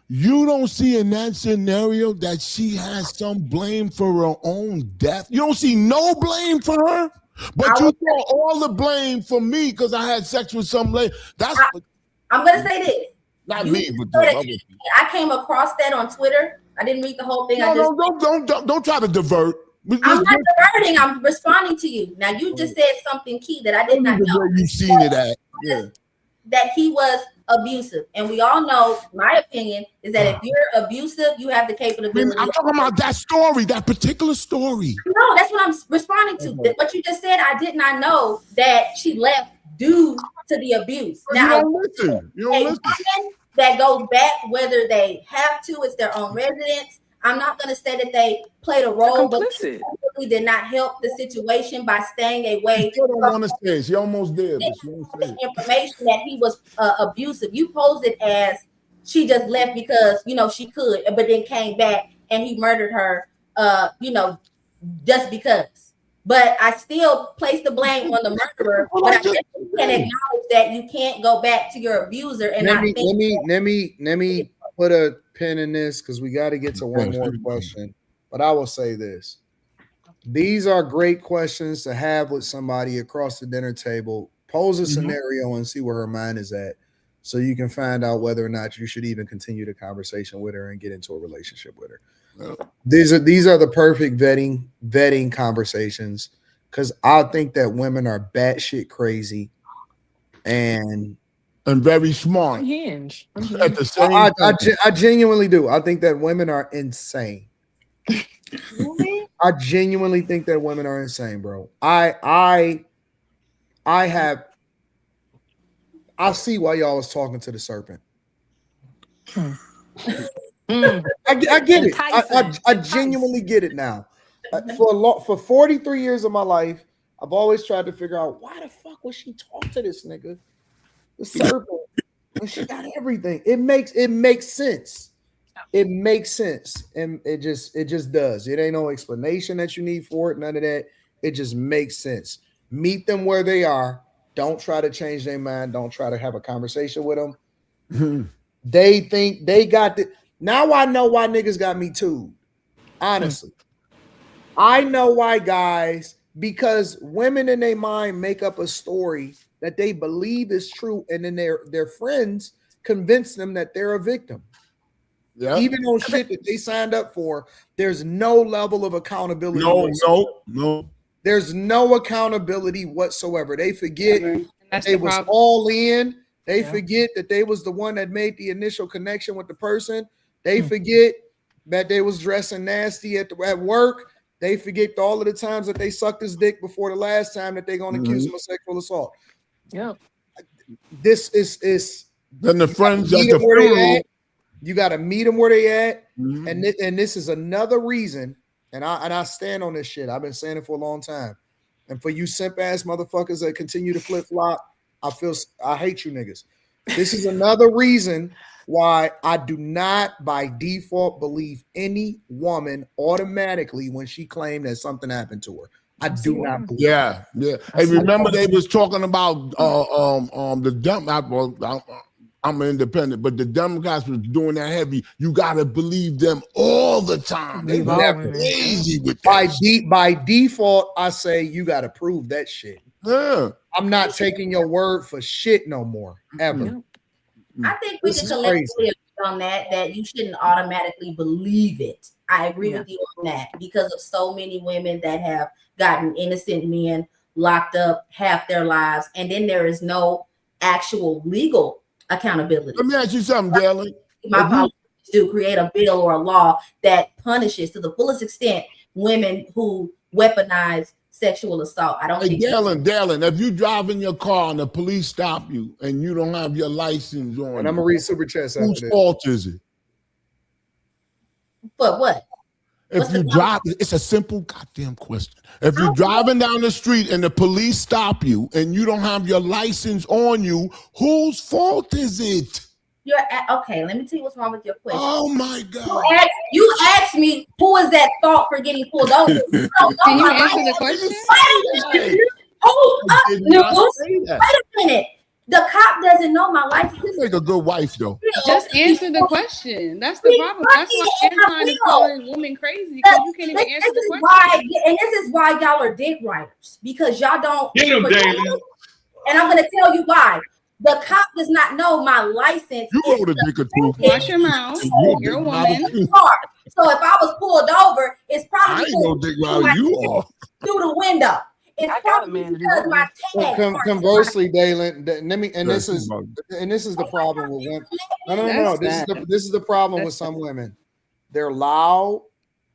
You don't see in that scenario that she has some blame for her own death. You don't see no blame for her, but you throw all the blame for me because I had sex with some lady. I'm gonna say this. Not You me, said but that- the other. I came across that on Twitter. I didn't read the whole thing. Don't try to divert. I'm not diverting. I'm responding to you. Now you just said something key that I did not know. Where you seen it at? Yeah. That he was abusive, and we all know. My opinion is that if you're abusive, you have the capability. I'm talking about that story, that particular story. No, that's what I'm responding to. What you just said, I did not know that she left due to the abuse. Now, You don't listen. woman that goes back, whether they have to, it's their own residence. I'm not going to say that they played a role, but they really did not help the situation by staying away. You don't want to say it. She almost did, but she won't say it. Information that he was abusive. You posed it as she just left because she could, but then came back and he murdered her. Just because. But I still place the blame on the murderer. But I definitely can acknowledge that you can't go back to your abuser and let me put a pin in this because we got to get to one more question. But I will say this: these are great questions to have with somebody across the dinner table. Pose a scenario and see where her mind is at, so you can find out whether or not you should even continue the conversation with her and get into a relationship with her. These are the perfect vetting conversations because I think that women are batshit crazy and very smart. Unhinged. At the same I genuinely do. I think that women are insane. I genuinely think that women are insane, bro. I see why y'all was talking to the serpent. I get it. I genuinely get it now. For 43 years of my life, I've always tried to figure out why the fuck would she talk to this nigga, the circle, when she got everything. It makes sense. It makes sense, and it just does. It ain't no explanation that you need for it. None of that. It just makes sense. Meet them where they are. Don't try to change their mind. Don't try to have a conversation with them. They think they got the. Now I know why niggas got me too. Honestly, I know why guys, because women in their mind make up a story that they believe is true, and then their friends convince them that they're a victim. Yeah. Even on shit that they signed up for, there's no level of accountability. No. There's no accountability whatsoever. They forget that they was all in. They forget that they was the one that made the initial connection with the person. They forget that they was dressing nasty at work. They forget all of the times that they sucked his dick before the last time that they're going to accuse him of sexual assault. Yeah. This is then the friends at the funeral. You got to meet them where they at, and this is another reason. And I stand on this shit. I've been saying it for a long time. And for you simp ass motherfuckers that continue to flip flop, I hate you niggas. This is another reason why I do not by default believe any woman automatically when she claimed that something happened to her. I do not believe. Yeah. Hey, remember they was talking about the dump. I'm an independent, but the Democrats was doing that heavy. You gotta believe them all the time. They were crazy with that. By default, I say you gotta prove that shit. Yeah. I'm not taking your word for shit no more, ever. I think we can collectively agree on that you shouldn't automatically believe it. I agree with you on that because of so many women that have gotten innocent men locked up half their lives, and then there is no actual legal accountability. Let me ask you something, Dalen. My policy is to create a bill or a law that punishes to the fullest extent women who weaponize sexual assault. I don't think Dalen, if you drive in your car and the police stop you and you don't have your license on, and I'm gonna read super chats after whose fault is it? But what? If you drive, it's a simple goddamn question. If you're driving down the street and the police stop you and you don't have your license on you, whose fault is it? Okay, let me tell you what's wrong with your question. Oh my God. You asked me who is at fault for getting pulled over. Can you answer the question? Wait a minute. The cop doesn't know my license. You make a good wife, though. Just answer the question. That's the problem. That's why Anton is calling women crazy, because you can't even answer the question. And this is why y'all are dick riders, because y'all don't. Get him, David. And I'm going to tell you why. The cop does not know my license. You wrote a dick or two. Watch your mouth. You're a woman. So if I was pulled over, it's probably I ain't no dick rider. You are. Through the window. It's probably because my tag. Conversely, Dalen, this is the problem with women. No. This is the problem with some women. They're loud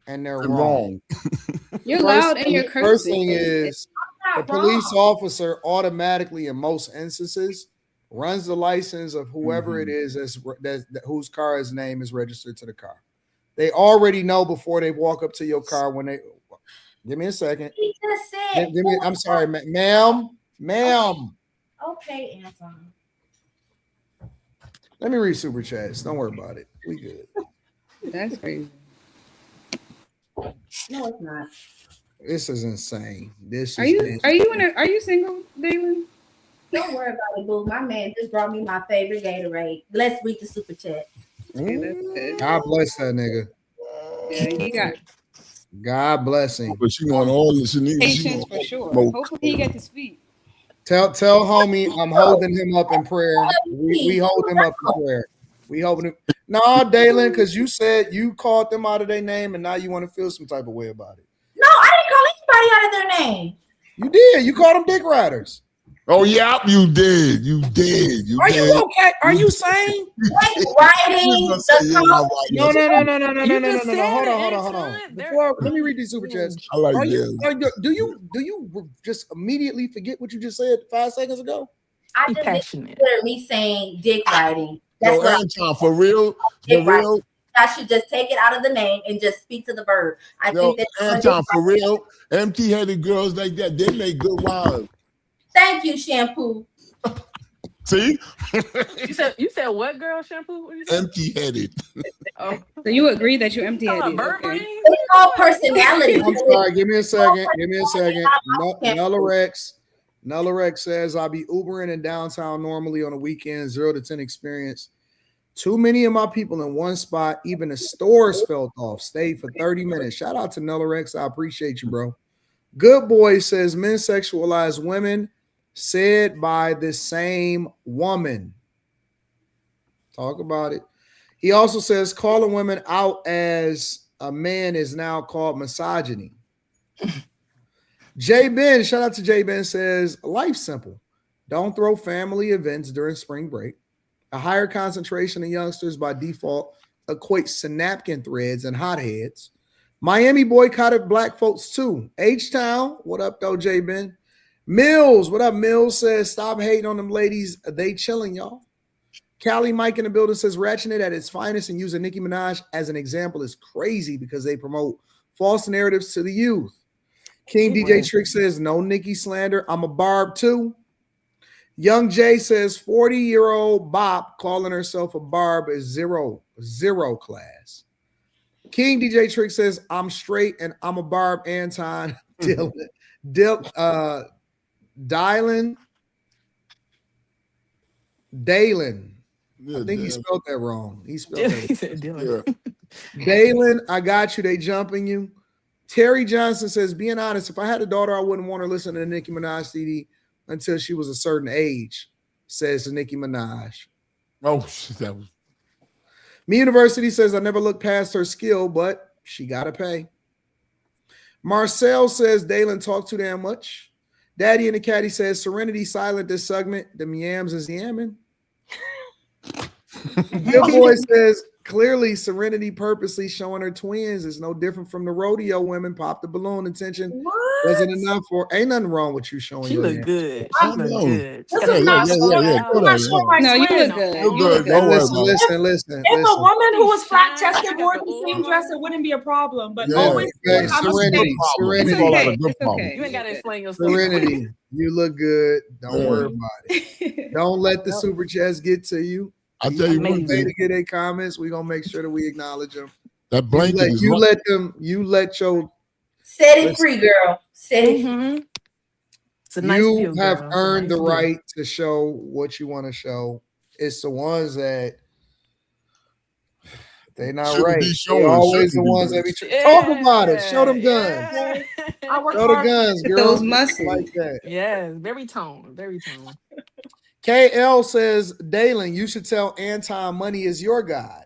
and they're wrong. You're loud and you're cursing. First thing is the police officer automatically, in most instances, runs the license of whoever it is whose car's name is registered to the car. They already know before they walk up to your car when they. Give me a second. He just said. I'm sorry, ma'am. Okay, Anton. Let me read super chats. Don't worry about it. We good. That's crazy. No, it's not. This is insane. Are you single, Dalen? Don't worry about it, boo. My man just brought me my favorite Gatorade. Let's read the super chat. Okay, that's good. God bless that nigga. Yeah, he got. God bless him. But she want all this. Patience for sure. Hopefully he gets to speak. Tell homie I'm holding him up in prayer. We hold him up in prayer. We holding him. No, Dalen, because you said you called them out of their name and now you want to feel some type of way about it. No, I didn't call anybody out of their name. You did. You called them dick riders. Oh, yeah, you did. Are you okay? Are you sane? Writing. No. Hold on. Let me read these super chats. I like this. Do you just immediately forget what you just said 5 seconds ago? I just consider me saying dick riding. That's Anton, for real. I should just take it out of the name and just speak to the verb. I think that Anton, for real, empty-headed girls like that, they make good wives. Thank you, Shampoo. See? You said what, girl? Shampoo? What you say? Empty-headed. Oh. So you agree that you're empty-headed? Okay. It's all personality. I'm sorry. Give me a second. Nullarex says I'll be Ubering in downtown normally on a weekend, 0 to 10 experience. Too many of my people in one spot. Even the stores felt off. Stayed for 30 minutes. Shout out to Nullarex. I appreciate you, bro. Good Boy says men sexualize women, said by the same woman. Talk about it. He also says calling women out as a man is now called misogyny. J Ben, shout out to J Ben, says life's simple. Don't throw family events during spring break. A higher concentration of youngsters by default equates to napkin threads and hotheads. Miami boycotted black folks too. H-Town, what up though, J Ben? Mills, what up? Mills says stop hating on them ladies. They chilling, y'all. Callie Mike in the building says ratcheting it at its finest and using Nicki Minaj as an example is crazy because they promote false narratives to the youth. King DJ Trick says no Nicki slander. I'm a barb too. Young Jay says 40-year-old Bop calling herself a barb is zero class. King DJ Trick says I'm straight and I'm a barb. Anton Dalen. I think he spelled that wrong. He spelled that. Dalen, I got you. They jumping you. Terry Johnson says, being honest, if I had a daughter, I wouldn't want her listening to the Nicki Minaj CD until she was a certain age, says Nicki Minaj. Oh, that was. Me University says, I never looked past her skill, but she got to pay. Marcel says, Dalen talk too damn much. Daddy and the Caddy says, Serenity silent this segment. The yams is yamming. Good Boy says, clearly Serenity purposely showing her twins is no different from the rodeo women. Pop the balloon attention. Wasn't enough for, ain't nothing wrong with you showing your look good. She look good. This is not No, you look good. Listen. If a woman who was flat chested wore the same dress, it wouldn't be a problem. But always Serenity. You ain't got to explain yourself. Serenity, you look good. Don't worry about it. Don't let the super chats get to you. I'll tell you one thing. thing. To get their comments, we're gonna make sure that we acknowledge them. That blanket you let your set it free, girl. Set it free. It's a nice you view, have girl. earned the right to show what you want to show. It's the ones that they're not right. They're always the ones that be talk about it. Show them guns. Show the guns, girl. Those muscles like that. Yes, very toned. KL says, Dalen, you should tell Anton money is your God.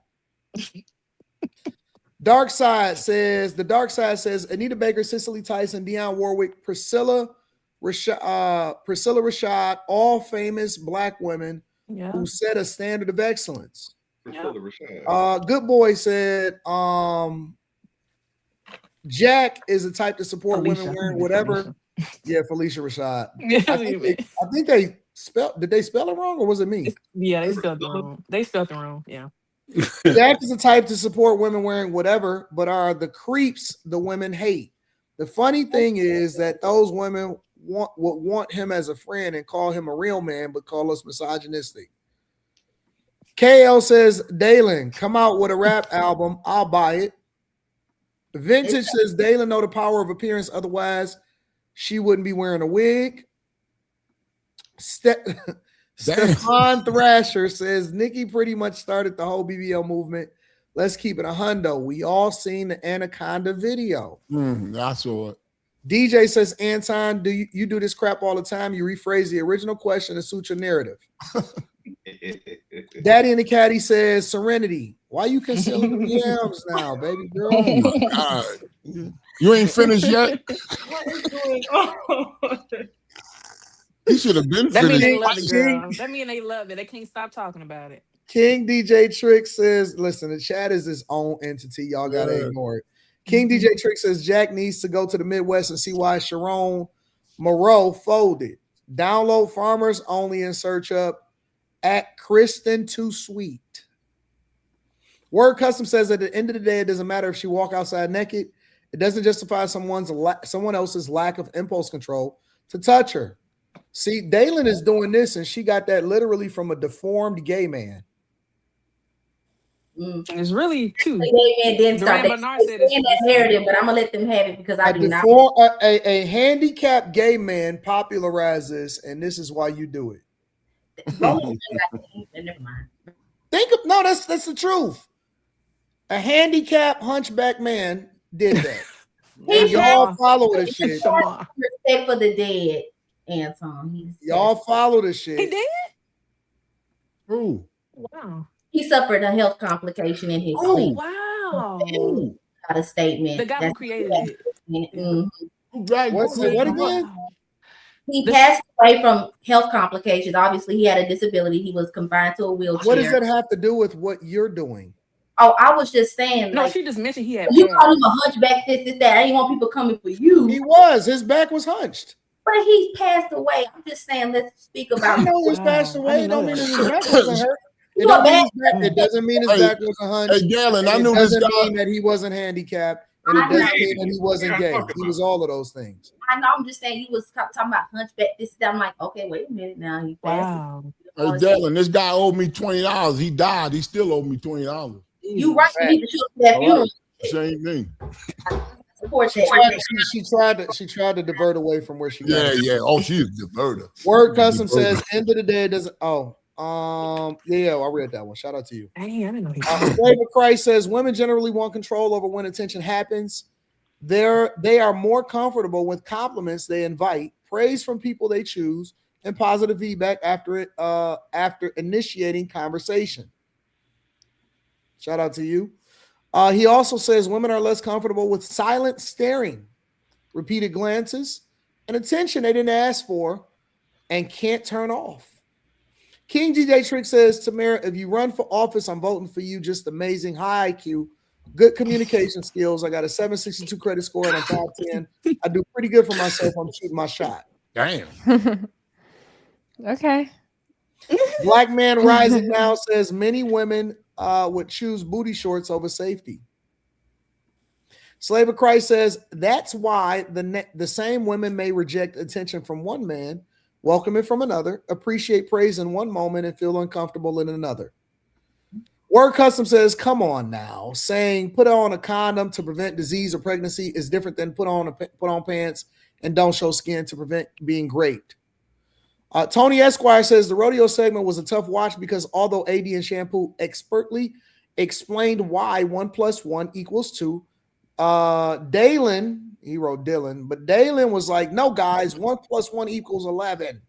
Dark Side says, Anita Baker, Cicely Tyson, Dionne Warwick, Priscilla Rashad, all famous black women who set a standard of excellence. Priscilla Rashad. Good Boy said, Jack is the type to support women wearing whatever. Yeah, Felicia Rashad. I think they did they spell it wrong or was it me? Yeah, they spelled it wrong. Yeah. Jack is the type to support women wearing whatever, but are the creeps the women hate. The funny thing is that those women would want him as a friend and call him a real man, but call us misogynistic. KL says, Dalen, come out with a rap album. I'll buy it. Vintage says, Dalen know the power of appearance. Otherwise, she wouldn't be wearing a wig. Stefan Thrasher says, Nicki pretty much started the whole BBL movement. Let's keep it a hundo. We all seen the Anaconda video. I saw it. DJ says, Anton, do you do this crap all the time? You rephrase the original question to suit your narrative. Daddy and the Caddy says, Serenity, why you concealing the yams now, baby girl? Oh my God. You ain't finished yet? What is going on? He should have been That mean finished. they love it, girl. That mean they love it. They can't stop talking about it. King DJ Trick says, listen, the chat is its own entity. Y'all got to ignore it. King DJ Trick says, Jack needs to go to the Midwest and see why Sharon Moreau folded. Download Farmers Only and search up at Kristen Too Sweet. Word Custom says at the end of the day, it doesn't matter if she walk outside naked. It doesn't justify someone else's lack of impulse control to touch her. See, Dalen is doing this, and she got that literally from a deformed gay man. It's really two. Gay man didn't start Duran Bernard said it's that narrative, but I'm gonna let them have it because I do not. A handicapped gay man popularized this, and this is why you do it. Never mind. That's the truth. A handicapped hunchback man did that. And y'all follow this shit. Respect for the dead, Anton. Y'all follow this shit. He did? Ooh. Wow. He suffered a health complication in his sleep. Wow. Got a statement. The guy who created it. What again? He passed away from health complications. Obviously, he had a disability. He was confined to a wheelchair. What does that have to do with what you're doing? Oh, I was just saying. No, she just mentioned he had. You call him a hunchback, this, that. I didn't want people coming for you. He was. His back was hunched. But he passed away. I'm just saying, let's speak about. I know he's passed away. It don't mean his back wasn't hurt. It doesn't mean his back was a hunch. Hey, Galen, I knew this this guy. guy. Mean that he wasn't handicapped, and it doesn't mean that he wasn't gay. He was all of those things. I know. I'm just saying he was talking about hunchback. This, that. I'm like, okay, wait a minute now. He passed. Hey, Galen, this guy owed me $20. He died. He still owed me $20. You right. You need to show that funeral. Same thing. She tried to divert away from where she. Yeah. Oh, she's a diverter. Word Custom says, end of the day, it doesn't. Yeah, I read that one. Shout out to you. Hey, I didn't know. Slave of Christ says women generally want control over when attention happens. They are more comfortable with compliments they invite, praise from people they choose, and positive feedback after initiating conversation. Shout out to you. He also says women are less comfortable with silent staring, repeated glances, and attention they didn't ask for and can't turn off. King DJ Trick says, Tamara, if you run for office, I'm voting for you. Just amazing, high IQ, good communication skills. I got a 762 credit score and a top 10. I do pretty good for myself. I'm shooting my shot. Damn. Okay. Black Man Rising Now says many women would choose booty shorts over safety. Slave of Christ says that's why the same women may reject attention from one man, welcome it from another, appreciate praise in one moment, and feel uncomfortable in another. Word Custom says, come on now. Saying put on a condom to prevent disease or pregnancy is different than put on pants and don't show skin to prevent being raped. Tony Esquire says the rodeo segment was a tough watch because although AD and Shampoo expertly explained why 1 + 1 = 2, Dalen, he wrote Dylan, but Dalen was like, no, guys, 1 + 1 = 11.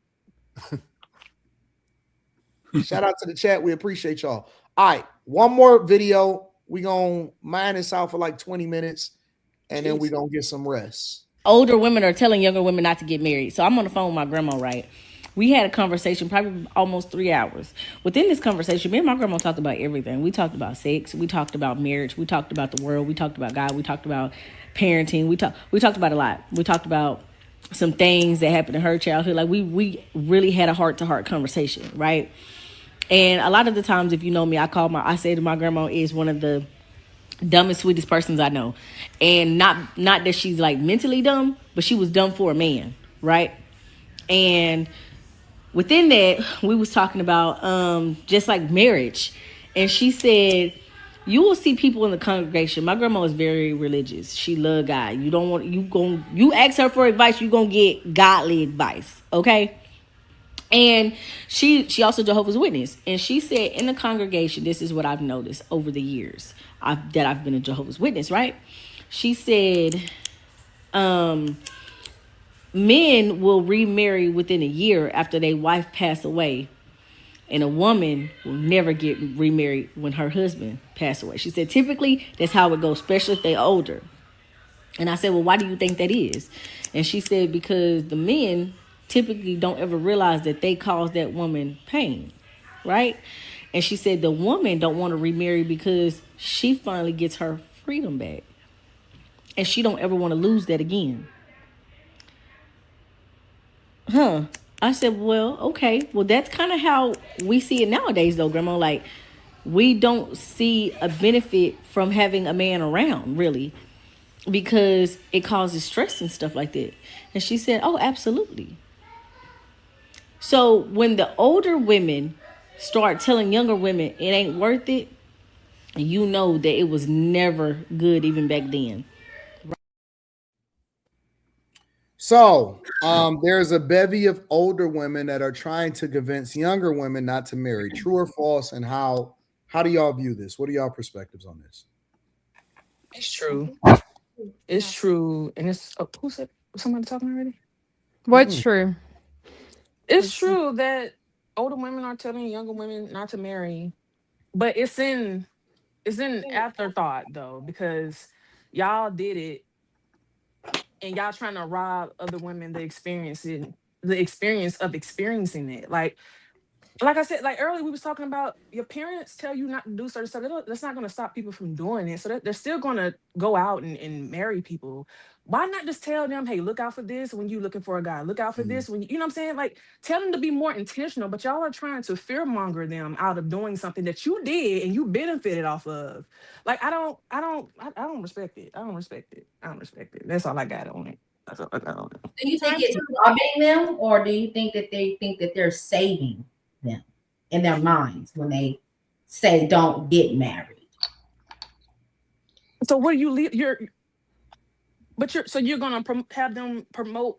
Shout out to the chat. We appreciate y'all. All right, one more video. We gonna mine this out for like 20 minutes, and then we gonna get some rest. Older women are telling younger women not to get married. So I'm on the phone with my grandma, right? We had a conversation, probably almost 3 hours. Within this conversation, me and my grandma talked about everything. We talked about sex. We talked about marriage. We talked about the world. We talked about God. We talked about parenting. We talked about a lot. We talked about some things that happened in her childhood. Like we really had a heart-to-heart conversation, right? And a lot of the times, if you know me, I say to my grandma is one of the dumbest, sweetest persons I know. And not that she's like mentally dumb, but she was dumb for a man, right? And within that, we was talking about just like marriage. And she said, you will see people in the congregation. My grandma is very religious. She love God. You ask her for advice, you gonna get godly advice, okay? And she also Jehovah's Witness. And she said in the congregation, this is what I've noticed over the years that I've been a Jehovah's Witness, right? She said men will remarry within a year after their wife passed away. And a woman will never get remarried when her husband passed away. She said typically that's how it goes, especially if they're older. And I said, well, why do you think that is? And she said because the men typically don't ever realize that they caused that woman pain, right? And she said the woman don't want to remarry because she finally gets her freedom back. And she don't ever want to lose that again. I said, well, okay. Well, that's kind of how we see it nowadays, though, Grandma. Like, we don't see a benefit from having a man around, really, because it causes stress and stuff like that. And she said, oh, absolutely. So when the older women start telling younger women it ain't worth it, you know that it was never good even back then. So there's a bevy of older women that are trying to convince younger women not to marry. True or false? And how do y'all view this? What are y'all perspectives on this? It's true. It's true. And it's who said somebody talking already? What's true? It's true that older women are telling younger women not to marry, but it's in afterthought though, because y'all did it and y'all trying to rob other women the experience of experiencing it. Like I said, like earlier, we was talking about your parents tell you not to do certain stuff. That's not going to stop people from doing it. So they're still going to go out and marry people. Why not just tell them, hey, look out for this when you're looking for a guy. Look out for this when you know what I'm saying? Like, tell them to be more intentional. But y'all are trying to fearmonger them out of doing something that you did and you benefited off of. Like, I don't respect it. I don't respect it. That's all I got on it. That's all I got on it. Do you think it's robbing them, or do you think that they think that they're saving them in their minds when they say don't get married? So what do you leave? You're gonna have them promote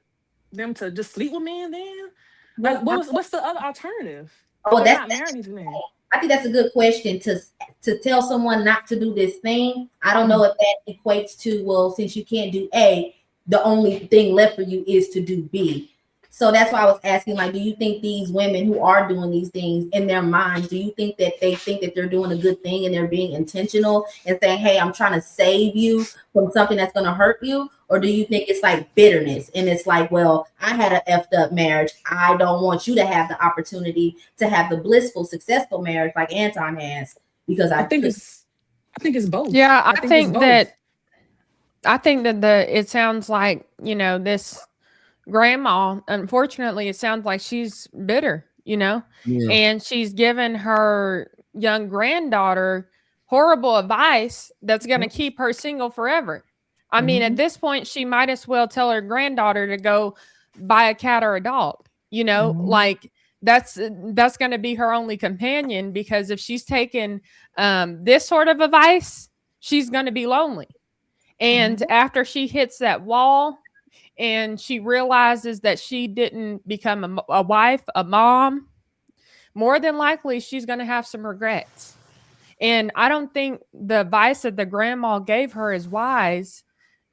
them to just sleep with men then? Like, what's the other alternative? Oh, They're that's not marrying these men. I think that's a good question to tell someone not to do this thing. I don't know if that equates to, well, since you can't do A, the only thing left for you is to do B. So that's why I was asking, like, do you think these women who are doing these things in their minds, do you think that they think that they're doing a good thing and they're being intentional and saying, hey, I'm trying to save you from something that's going to hurt you? Or do you think it's like bitterness and it's like, well, I had an effed up marriage. I don't want you to have the opportunity to have the blissful, successful marriage like Anton has, because I think it's both. Yeah, I think that it sounds like, this grandma, unfortunately, it sounds like she's bitter, and she's given her young granddaughter horrible advice that's going to keep her single forever. I mean, at this point, she might as well tell her granddaughter to go buy a cat or a dog, like that's going to be her only companion, because if she's taken this sort of advice, she's going to be lonely. And after she hits that wall, and she realizes that she didn't become a wife, a mom, more than likely she's going to have some regrets. And I don't think the advice that the grandma gave her is wise,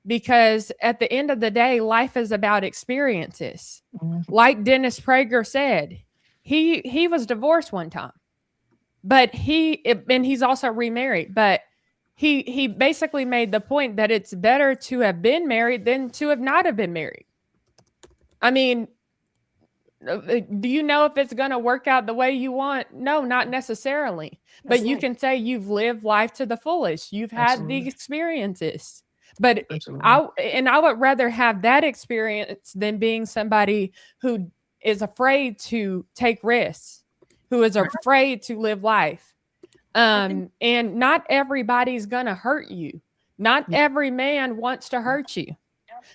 because at the end of the day, life is about experiences. Like Dennis Prager said, he was divorced one time, but he's also remarried, but he basically made the point that it's better to have been married than to have not have been married. I mean, do you know if it's going to work out the way you want? No, not necessarily. But you can say you've lived life to the fullest. You've had the experiences. But I would rather have that experience than being somebody who is afraid to take risks, who is afraid to live life. And not everybody's gonna hurt you. Not every man wants to hurt you.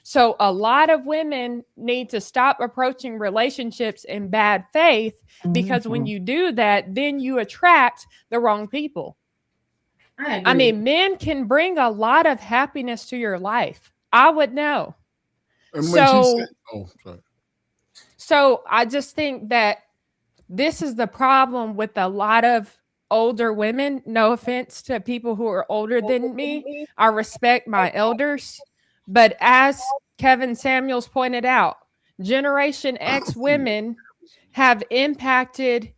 So a lot of women need to stop approaching relationships in bad faith, because when you do that, then you attract the wrong people. I mean, men can bring a lot of happiness to your life. I would know. So I just think that this is the problem with a lot of older women. No offense to people who are older than me. I respect my elders. But as Kevin Samuels pointed out, Generation X women have impacted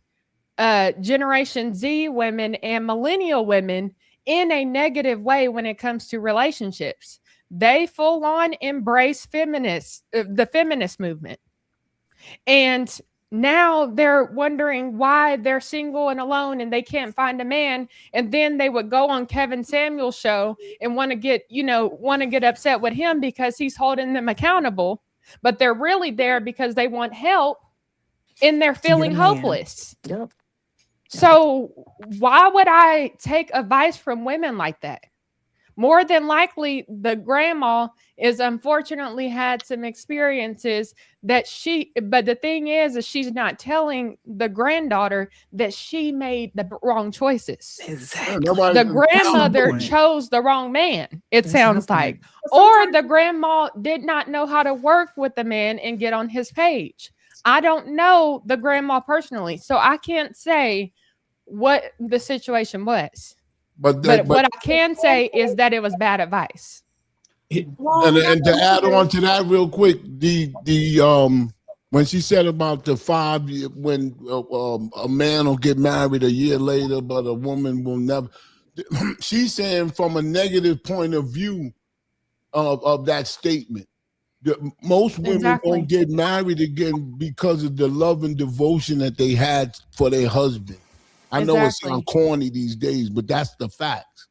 Generation Z women and millennial women in a negative way when it comes to relationships. They full on embrace the feminist movement. And now they're wondering why they're single and alone and they can't find a man. And then they would go on Kevin Samuels' show and want to get upset with him because he's holding them accountable. But they're really there because they want help and they're feeling hopeless. Yep. So why would I take advice from women like that? More than likely, the grandma is unfortunately had some experiences that but the thing is she's not telling the granddaughter that she made the wrong choices. Exactly. The grandmother chose the wrong man, it sounds like. Or the grandma did not know how to work with the man and get on his page. I don't know the grandma personally, so I can't say what the situation was. But what I can say is that it was bad advice. And to add on to that real quick, the when she said about the 5 year, when a man will get married a year later, but a woman will never. She's saying from a negative point of view of that statement. Most women won't get married again because of the love and devotion that they had for their husband. I know it sounds corny these days, but that's the facts.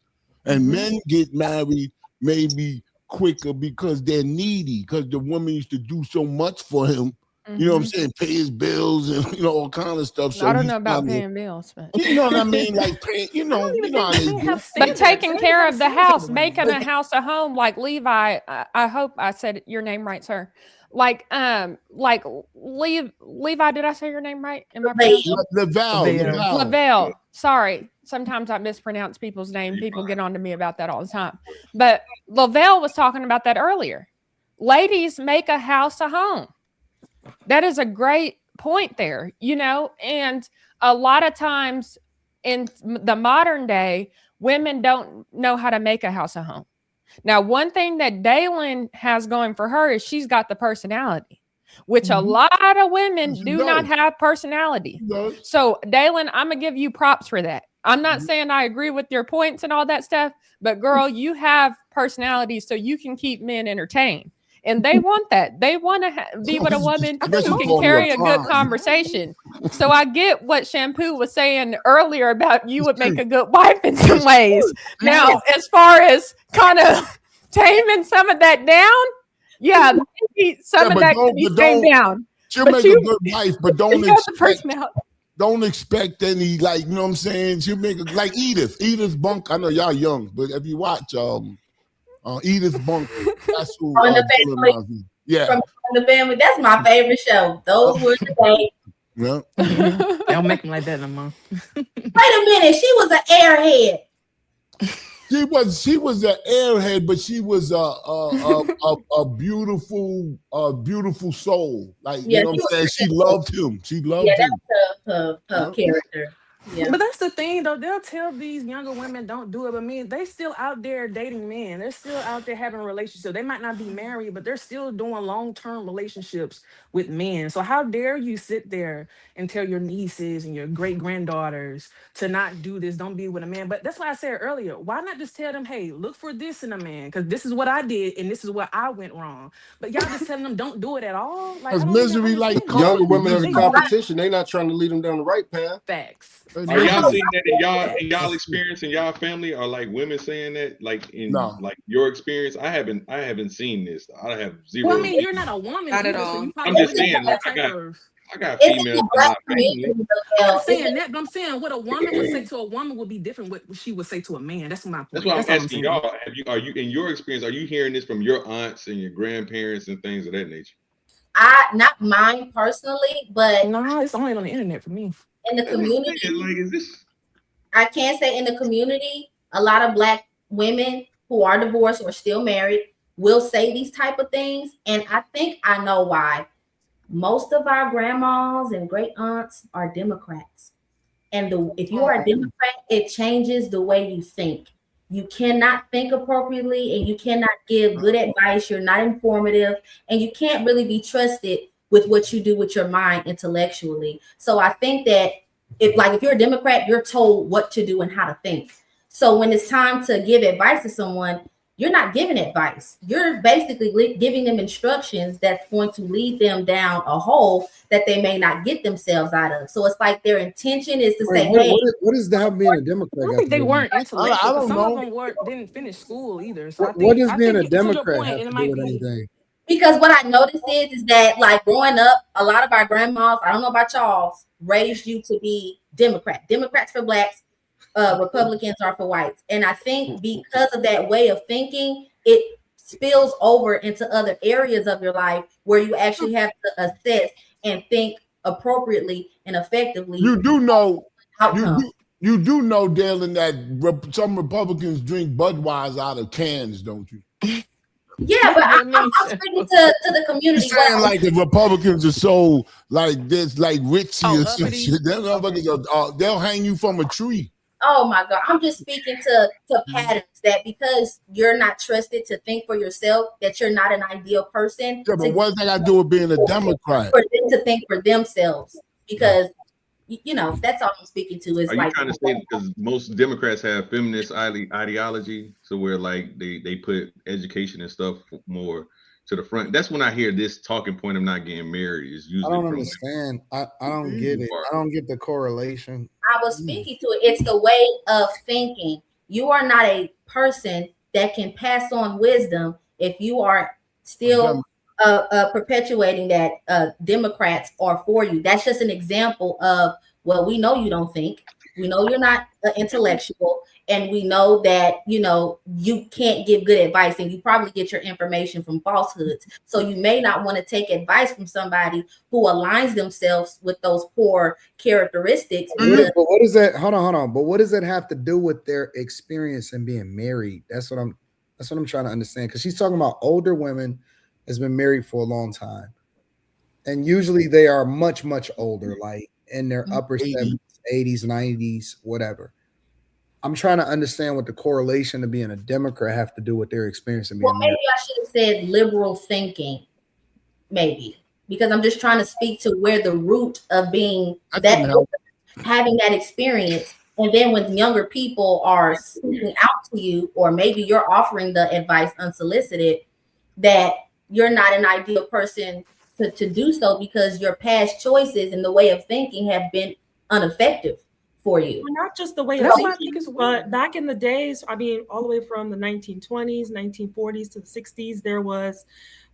And men get married maybe quicker because they're needy, because the woman used to do so much for him. You know what I'm saying? Pay his bills and all kind of stuff. So I don't know about paying bills, but you know what I mean? Like paying, you know how they do. But taking care of the house, making a house a home, like Levi. I hope I said your name right, sir. Like Levi, did I say your name right? Am I Lavelle. Sorry. Sometimes I mispronounce people's name. People get on to me about that all the time. But Lavelle was talking about that earlier. Ladies, make a house a home. That is a great point there, and a lot of times in the modern day, women don't know how to make a house a home. Now, one thing that Daylin has going for her is she's got the personality, which a lot of women do not have personality. So, Daylin, I'm going to give you props for that. I'm not saying I agree with your points and all that stuff, but girl, you have personality so you can keep men entertained. And they want that. They want to be with a woman who can carry a good conversation. So I get what Shampoo was saying earlier about you would make a good wife in some ways. Now, as far as kind of taming some of that down, maybe some of that can be tamed down. She'll make a good wife, but don't expect any, like, you know what I'm saying? She'll make like Edith Bunk. I know y'all young, but if you watch Edith Bunk, that's who. From the Family. Yeah. From the Family. That's my favorite show. Those were the days. Yeah. They don't make them like that no more. Wait a minute. She was an airhead. She was an airhead, but she was a beautiful soul. Like, you know what I'm saying? She loved him. She loved him. That's her character. Yeah. But that's the thing, though. They'll tell these younger women don't do it, but they still out there dating men. They're still out there having relationships. They might not be married, but they're still doing long-term relationships with men. So how dare you sit there and tell your nieces and your great-granddaughters to not do this, don't be with a man. But that's why I said earlier, why not just tell them, hey, look for this in a man, because this is what I did and this is where I went wrong. But y'all just telling them don't do it at all. Like, misery, like younger women in the competition, they not trying to lead them down the right path. Facts. Are y'all seeing that in y'all experience in y'all family? Are like women saying that, like in like your experience? I haven't seen this. I have zero. Well, you're not a woman. Not at all. I'm just saying, like, I got females in my family. I'm not saying that, but I'm saying what a woman would say to a woman would be different what she would say to a man. That's my point. That's why I'm asking y'all. Are you in your experience? Are you hearing this from your aunts and your grandparents and things of that nature? Not mine personally, but no, it's only on the internet for me. In the community, like, is this? I can't say in the community, a lot of Black women who are divorced or still married will say these type of things, and I think I know why. Most of our grandmas and great aunts are Democrats, and if you are a Democrat, it changes the way you think. You cannot think appropriately, and you cannot give good advice. You're not informative, and you can't really be trusted with what you do with your mind intellectually. So I think that if you're a Democrat, you're told what to do and how to think. So when it's time to give advice to someone, you're not giving advice. You're basically giving them instructions that's going to lead them down a hole that they may not get themselves out of. So it's like their intention is to say, hey. What is that being a Democrat? I think they weren't intellectual. Some of them didn't finish school either. So what does being a Democrat have to do with anything? Because what I noticed is that like growing up, a lot of our grandmas, I don't know about y'all, raised you to be Democrat. Democrats for blacks, Republicans are for whites. And I think because of that way of thinking, it spills over into other areas of your life where you actually have to assess and think appropriately and effectively. You do know outcome. You do know, Dylan, that some Republicans drink Budweiser out of cans, don't you? Yeah, but I'm speaking to the community. You're saying like the Republicans are so like this, like ritzy or some shit. Them motherfuckers are, they'll hang you from a tree. Oh my God. I'm just speaking to patterns that because you're not trusted to think for yourself, that you're not an ideal person. Yeah, but what does that got to do with being a Democrat? For them to think for themselves. Because you know, that's all I'm speaking to. Is Are like, you trying to say because most Democrats have feminist ideology, so where like they put education and stuff more to the front? That's when I hear this talking point of not getting married is usually. I don't understand. I don't get it. I don't get the correlation. I was speaking to it. It's the way of thinking. You are not a person that can pass on wisdom if you are still perpetuating that Democrats are for you. That's just an example of, well, we know you don't think. We know you're not intellectual, and we know that, you know, you can't give good advice, and you probably get your information from falsehoods. So you may not want to take advice from somebody who aligns themselves with those poor characteristics. But what is that? Hold on. But what does that have to do with their experience in being married? That's what I'm trying to understand. Because she's talking about older women has been married for a long time, and usually they are much, much older, like in their upper 70s, 80s, 90s, whatever. I'm trying to understand what the correlation to being a Democrat have to do with their experience in being married. Maybe I should have said liberal thinking, maybe, because I'm just trying to speak to where the root of being having that experience. And then when younger people are speaking out to you, or maybe you're offering the advice unsolicited, that you're not an ideal person to do so because your past choices and the way of thinking have been ineffective for you. Not just the way of thinking, but back in the days, I mean, all the way from the 1920s, 1940s to the 60s, there was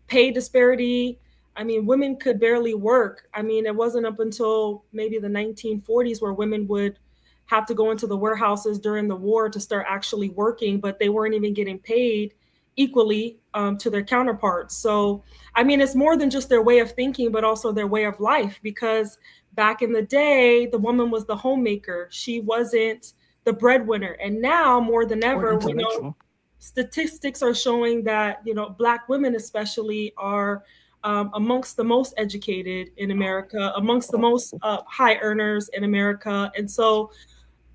pay disparity. I mean, women could barely work. I mean, it wasn't up until maybe the 1940s where women would have to go into the warehouses during the war to start actually working, but they weren't even getting paid equally to their counterparts. So, I mean, it's more than just their way of thinking, but also their way of life, because back in the day, the woman was the homemaker. She wasn't the breadwinner. And now more than ever, you know, statistics are showing that, you know, Black women especially are amongst the most educated in America, amongst the most high earners in America. And so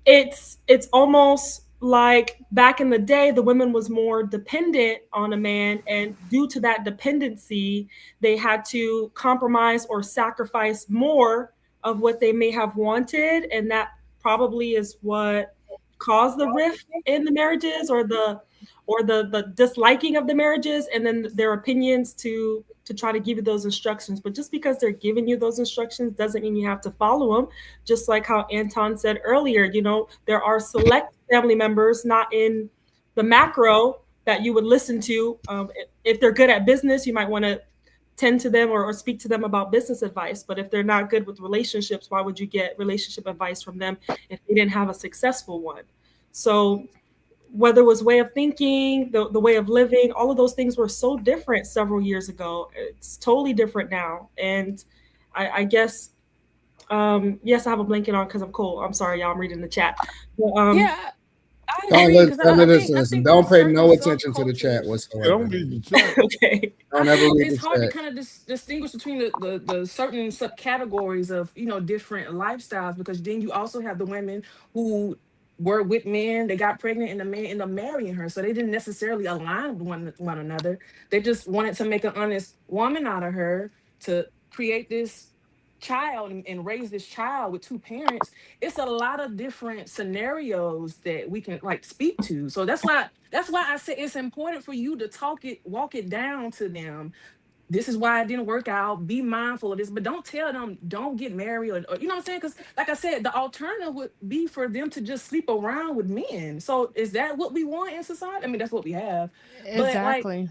it's almost like back in the day, the woman was more dependent on a man, and due to that dependency, they had to compromise or sacrifice more of what they may have wanted, and that probably is what caused the rift in the marriages, or the disliking of the marriages, and then their opinions to try to give you those instructions. But just because they're giving you those instructions doesn't mean you have to follow them. Just like how Anton said earlier, you know, there are select family members, not in the macro, that you would listen to. If they're good at business, you might want to tend to them or speak to them about business advice. But if they're not good with relationships, why would you get relationship advice from them if they didn't have a successful one? So whether it was way of thinking, the way of living, all of those things were so different several years ago. It's totally different now. And I guess, yes, I have a blanket on because I'm cold. I'm sorry, y'all, I'm reading the chat. But, don't pay no attention to the chat whatsoever. Don't read the chat. Okay. Don't ever read It's the hard chat. to kind of distinguish between the certain subcategories of, you know, different lifestyles, because then you also have the women who were with men, they got pregnant, and the man ended up marrying her. So they didn't necessarily align with one another. They just wanted to make an honest woman out of her to create this child and raise this child with two parents. It's a lot of different scenarios that we can like speak to. So that's why I say it's important for you to walk it down to them. This is why it didn't work out. Be mindful of this, but don't tell them don't get married, or you know what I'm saying? Because like I said, the alternative would be for them to just sleep around with men. So is that what we want in society? I mean, that's what we have. Exactly.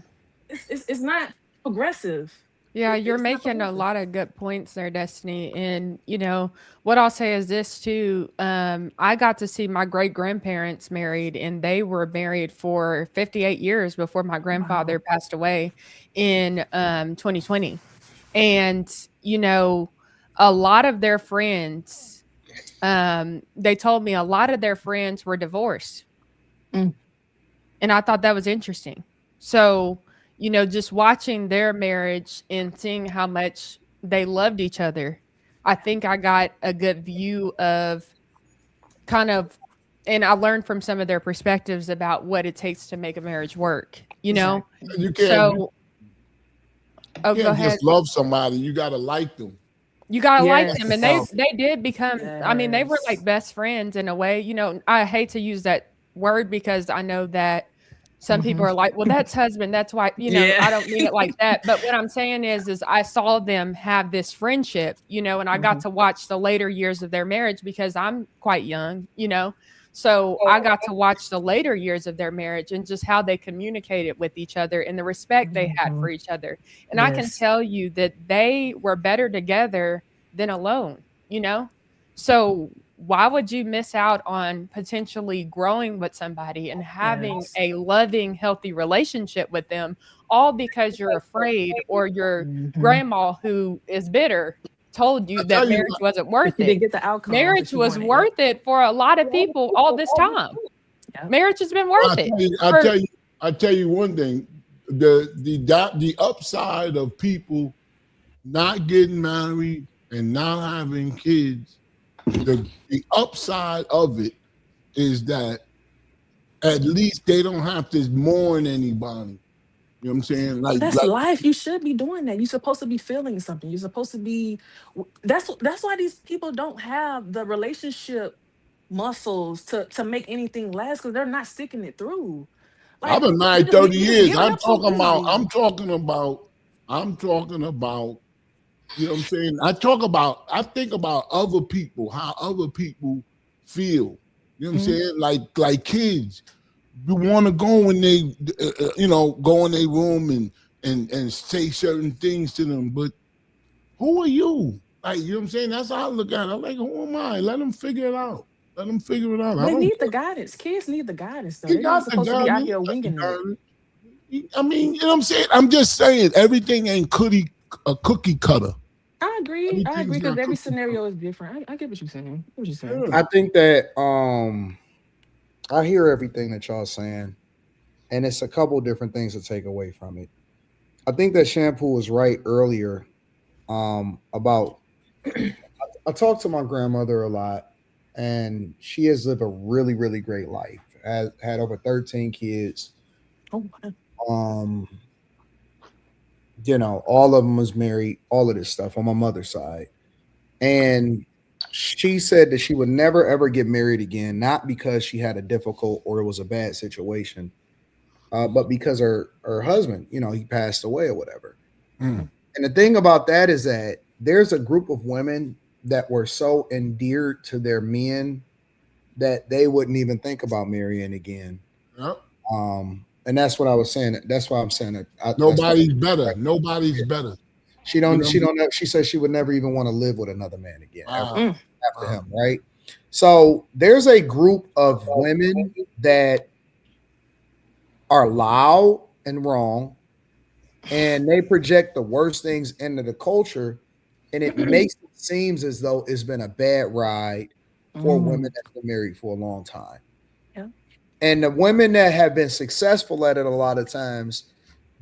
But like, it's not. Aggressive. Yeah, you're It's not making a progressive. lot of good points there, Destiny. And what I'll say is this too. I got to see my great grandparents married, and they were married for 58 years before my grandfather passed away in 2020. And a lot of their friends, they told me a lot of their friends were divorced. Mm. And I thought that was interesting. So, just watching their marriage and seeing how much they loved each other, I think I got a good view of and I learned from some of their perspectives about what it takes to make a marriage work, You can't, So, you go can't ahead. just love somebody. You got to like them. You gotta like Yes. them, and they did become. I mean, they were Yes. like best friends in a way. I hate to use that word because I know that some people are like, "Well, that's husband, that's wife." Yeah. I don't mean it like that. But what I'm saying is I saw them have this friendship, and I got to watch the later years of their marriage because I'm quite young, So I got to watch the later years of their marriage and just how they communicated with each other and the respect they had for each other. And I can Yes. tell you that they were better together than alone, So why would you miss out on potentially growing with somebody and having Yes. a loving, healthy relationship with them, all because you're afraid or your grandma who is bitter told you that marriage wasn't worth you didn't it? get the outcome that Marriage you was wanted. worth it for a lot of people all this time. Marriage has been worth it. I tell you one thing: the upside of people not getting married and not having kids, the upside of it is that at least they don't have to mourn anybody. You know what I'm saying? That's life. You should be doing that. You're supposed to be feeling something. You're supposed to be. That's why these people don't have the relationship muscles to make anything last because they're not sticking it through. I've Like been married 30 we just years. give it up so easy. I'm talking about, you know what I'm saying? I think about other people, how other people feel. You know what I'm saying? Like kids, you want to go when they, go in their room and say certain things to them, but who are you? Like, you know what I'm saying? That's how I look at it. I'm like, who am I? Let them figure it out. Let them figure it out. I They don't need care. the guidance. Kids need the guidance, though. He They're not got the supposed to be out guidance. here He got the winging it. guidance. I mean, you know what I'm saying? I'm just saying everything ain't a cookie cutter. I agree. Everything's Because not every cookie scenario is different. I get what you're saying. I think that I hear everything that y'all saying, and it's a couple different things to take away from it. I think that Shampoo was right earlier about I talked to my grandmother a lot, and she has lived a really, really great life. Had over 13 kids. Oh, wow. All of them was married, all of this stuff on my mother's side. And she said that she would never ever get married again, not because she had a difficult or it was a bad situation, but because her husband, he passed away or whatever. And the thing about that is that there's a group of women that were so endeared to their men that they wouldn't even think about marrying again. Yep. And that's what I was saying. That's why I'm saying that nobody's better. Nobody's better. She don't. She says she would never even want to live with another man again after him. Right. So there's a group of women that are loud and wrong, and they project the worst things into the culture, and it makes it seems as though it's been a bad ride for women that have been married for a long time. Yeah. And the women that have been successful at it a lot of times,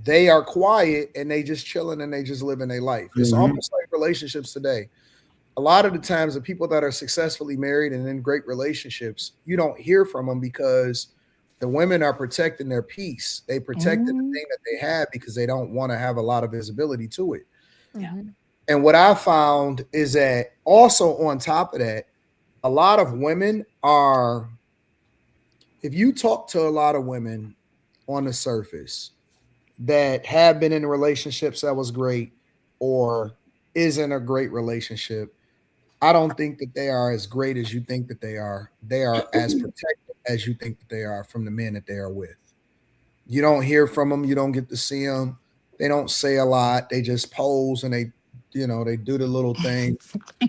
they are quiet and they just chilling and they just living their life. It's almost like relationships today. A lot of the times, the people that are successfully married and in great relationships, you don't hear from them because the women are protecting their peace. They protected the thing that they have because they don't want to have a lot of visibility to it. Yeah. And what I found is that also on top of that, a lot of women are, if you talk to a lot of women on the surface that have been in relationships that was great or is in a great relationship, I don't think that they are as great as you think that they are. They are as protected as you think that they are from the men that they are with. You don't hear from them. You don't get to see them. They don't say a lot. They just pose and they, they do the little thing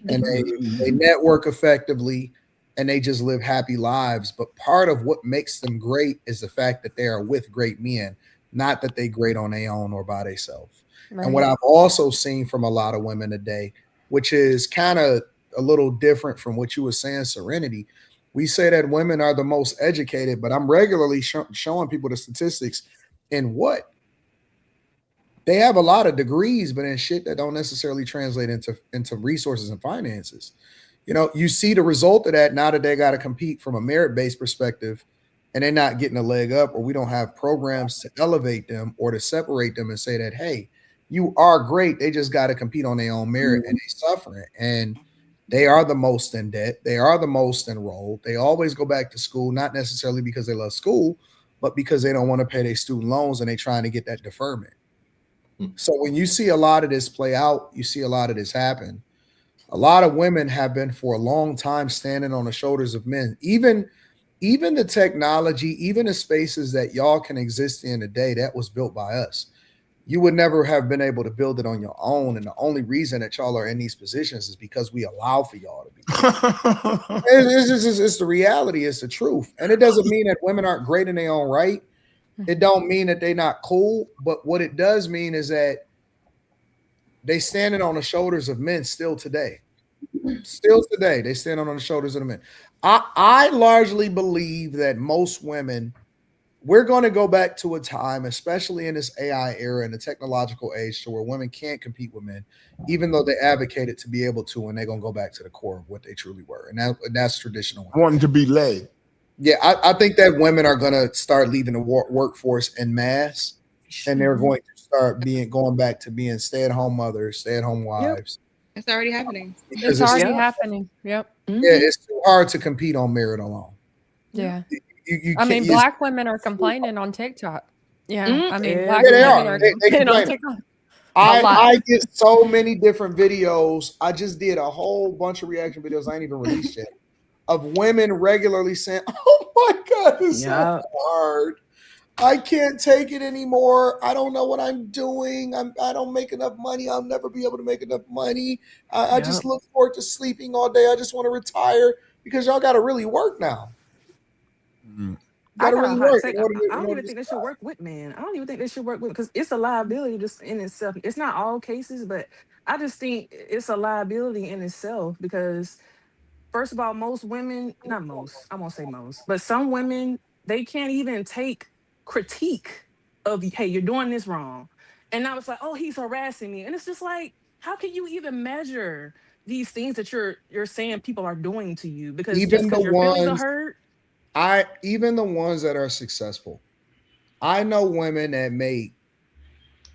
and they network effectively and they just live happy lives. But part of what makes them great is the fact that they are with great men, not that they great on their own or by themselves. Right. And what I've also seen from a lot of women today, which is kind of a little different from what you were saying, Serenity. We say that women are the most educated, but I'm regularly showing people the statistics in what they have a lot of degrees, but in shit that don't necessarily translate into resources and finances. You see the result of that now that they got to compete from a merit-based perspective and they're not getting a leg up, or we don't have programs to elevate them or to separate them and say that, hey, you are great. They just got to compete on their own merit and they suffering. And they are the most in debt. They are the most enrolled. They always go back to school, not necessarily because they love school, but because they don't want to pay their student loans and they're trying to get that deferment. So when you see a lot of this play out, you see a lot of this happen. A lot of women have been for a long time standing on the shoulders of men. Even the technology, even the spaces that y'all can exist in today, that was built by us. You would never have been able to build it on your own. And the only reason that y'all are in these positions is because we allow for y'all to be. It's the reality. It's the truth. And it doesn't mean that women aren't great in their own right. It don't mean that they're not cool. But what it does mean is that they standing on the shoulders of men still today. Still today, they stand on the shoulders of the men. I largely believe that most women, we're going to go back to a time, especially in this AI era and the technological age, to where women can't compete with men, even though they advocated to be able to, and they're going to go back to the core of what they truly were. And that's traditional. Wanting to be led. Yeah, I think that women are going to start leaving the workforce en masse, and they're going to start going back to being stay-at-home mothers, stay-at-home wives. It's already happening. It's already happening. Yep. Yeah, it's too hard to compete on merit alone. Yeah. I mean, black women are complaining on TikTok. Yeah. I mean, black they women are. are They complaining on complain. TikTok. I get so many different videos. I just did a whole bunch of reaction videos I ain't even released yet of women regularly saying, "Oh my God, it's so hard. I can't take it anymore. I don't know what I'm doing. I don't make enough money. I'll never be able to make enough money. I just look forward to sleeping all day. I just want to retire," because y'all got to really work now. I don't even think they should work with men. I don't even think they should work with, because it's a liability just in itself. It's not all cases, but I just think it's a liability in itself because, first of all, most women, not most, I won't say most, but some women, they can't even take critique of, hey, you're doing this wrong. And now it's like, oh, he's harassing me. And it's just like, how can you even measure these things that you're saying people are doing to you? Because even just because your feelings are hurt. Even the ones that are successful, I know women that make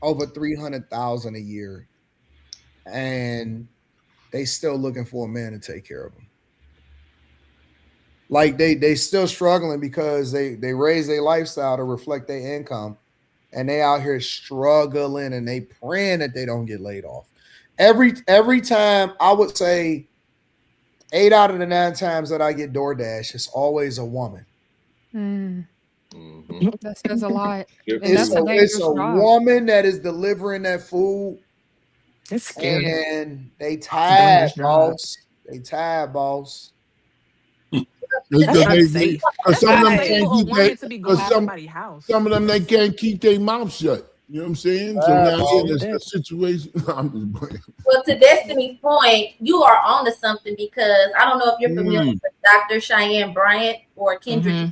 over $300,000 a year, and they still looking for a man to take care of them. Like they still struggling because they raise their lifestyle to reflect their income, and they out here struggling and they praying that they don't get laid off. Every time, I would say 8 out of the 9 times that I get DoorDash, it's always a woman. That says a lot. It's a woman that is delivering that food. It's scary. And they tired, boss. They tired, boss. That's unsafe. Some of them they can't keep their mouth shut. You know what I'm saying? So now in this situation, I'm just playing. Well, to Destiny's point, you are on to something, because I don't know if you're familiar with Dr. Cheyenne Bryant or Kendrick.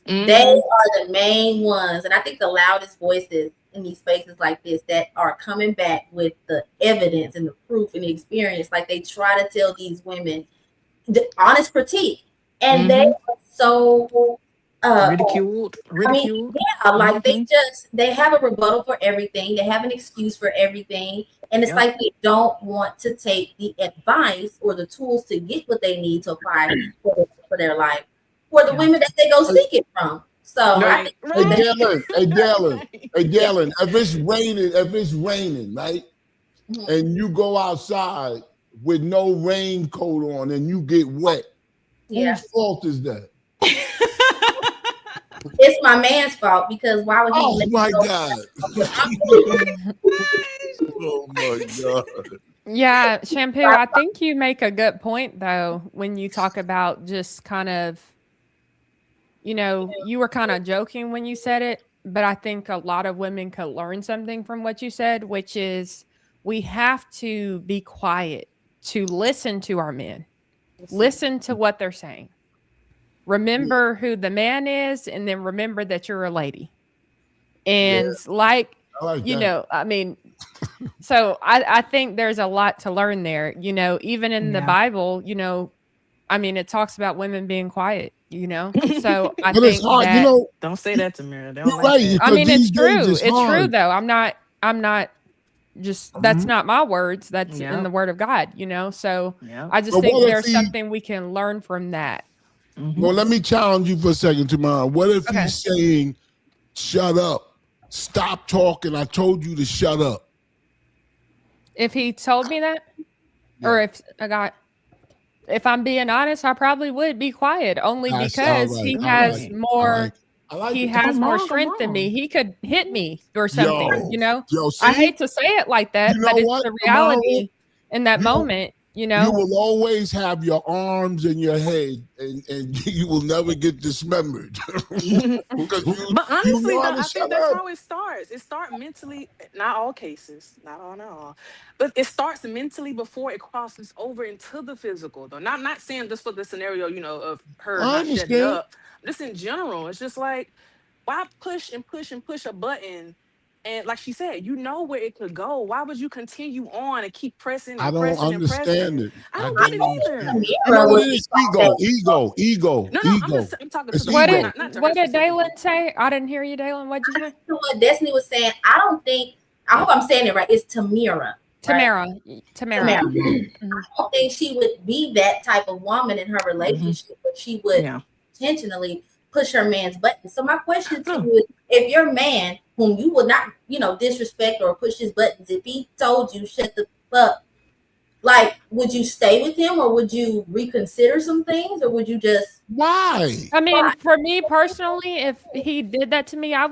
They are the main ones, and I think the loudest voices in these spaces like this that are coming back with the evidence and the proof and the experience. Like, they try to tell these women the honest critique, and they are so ridiculed. I mean, yeah, like they have a rebuttal for everything. They have an excuse for everything. And it's like they don't want to take the advice or the tools to get what they need to apply for their life, for the women that they go seek it from. So I think Hey Dylan, if it's raining, right? And you go outside with no raincoat on and you get wet, whose fault is that? it's my man's fault because why would he? Oh let my me go? God. Oh my God. Yeah, Shampoo, I think you make a good point though when you talk about just kind of, you were kind of joking when you said it, but I think a lot of women could learn something from what you said, which is we have to be quiet to listen to our men. Listen to what they're saying. Remember who the man is, and then remember that you're a lady. And I like that. I mean, so I think there's a lot to learn there. Even in the Bible, I mean, it talks about women being quiet, So I But it's think hard, that Don't say that to Mira. They don't You're like right. that. I mean, because it's these days true. it's It's true hard. though. I'm not just that's not my words. That's in the word of God, So I just But think what if there's he? something we can learn from that. Well, let me challenge you for a second, Tamara. What if Okay. he's saying, "Shut up, stop talking. I told you to shut up." If he told me that, or if I'm being honest, I probably would be quiet only That's all because right. he All has right. more. I like He it. has Come more on, come strength than me. on. He could hit me or Yo, something, yo, I see? hate to say it like that, You know but it's what, the Tamara? reality in that You- moment, You will always have your arms and your head, and you will never get dismembered. Because But honestly, know though, how to I shut think that's up. how it starts. It starts mentally, not all cases, not all, but it starts mentally before it crosses over into the physical. Though, not saying just for the scenario, of her I not shutting understand. up. Just in general, it's just like why push and push and push a button. And like she said, you know where it could go. Why would you continue on and keep pressing I and don't pressing and understand pressing? it. I I don't don't get it understand it. either. You know what it is? Ego. No, I'm talking to It's the What woman, did ego. not to her what did specifically. Dalen say? I didn't hear you, Dalen. What'd you say? To what Destiny was saying, I don't think. I hope I'm saying it right. It's Tamira. Tamara. Tamara. Mhm. I don't think she would be that type of woman in her relationship, but she would intentionally push her man's button. So my question to you is, if your man, whom you would not, disrespect or push his buttons, if he told you shut the fuck, like, would you stay with him or would you reconsider some things or would you just Why? I mean, for me personally, if he did that to me, I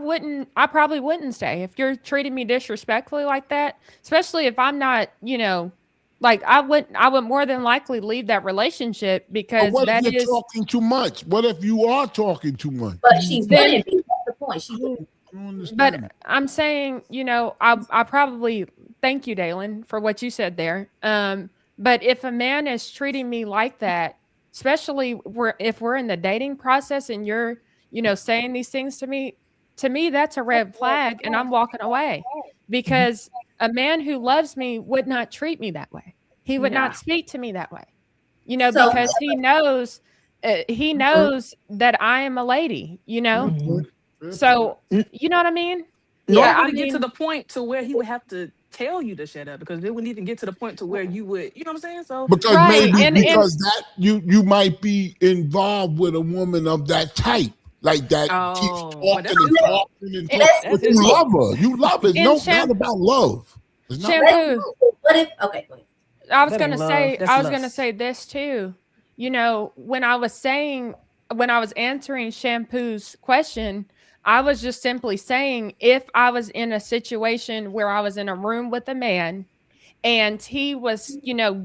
probably wouldn't stay. If you're treating me disrespectfully like that, especially if I'm not, like I would more than likely leave that relationship But because what if that you're is talking too much? What if you are talking too much? But she Then- wouldn't be. That's the point. She wouldn't. I don't understand. But I'm saying, I probably thank you, Dalen, for what you said there. But if a man is treating me like that, especially if we're in the dating process and you're, saying these things to me, that's a red flag, and I'm walking away because a man who loves me would not treat me that way. He would not speak to me that way, So- because he knows that I am a lady, So you know what I mean? Nor Yeah, would I it get to mean, the point to where he would have to tell you to shut up because it wouldn't even get to the point to where you would, you know what I'm saying? So Because Right, maybe and- because that you might be involved with a woman of that type, like that keeps well, talking that's and his fault. talking and And talking. that's But his you fault. love her. You love her. It's And not about love. It's not. Shampoo. What if? Okay, go ahead. I was That gonna ain't love, say, that's I was gonna lust. say this too. When I was answering Shampoo's question, I was just simply saying if I was in a situation where I was in a room with a man and he was,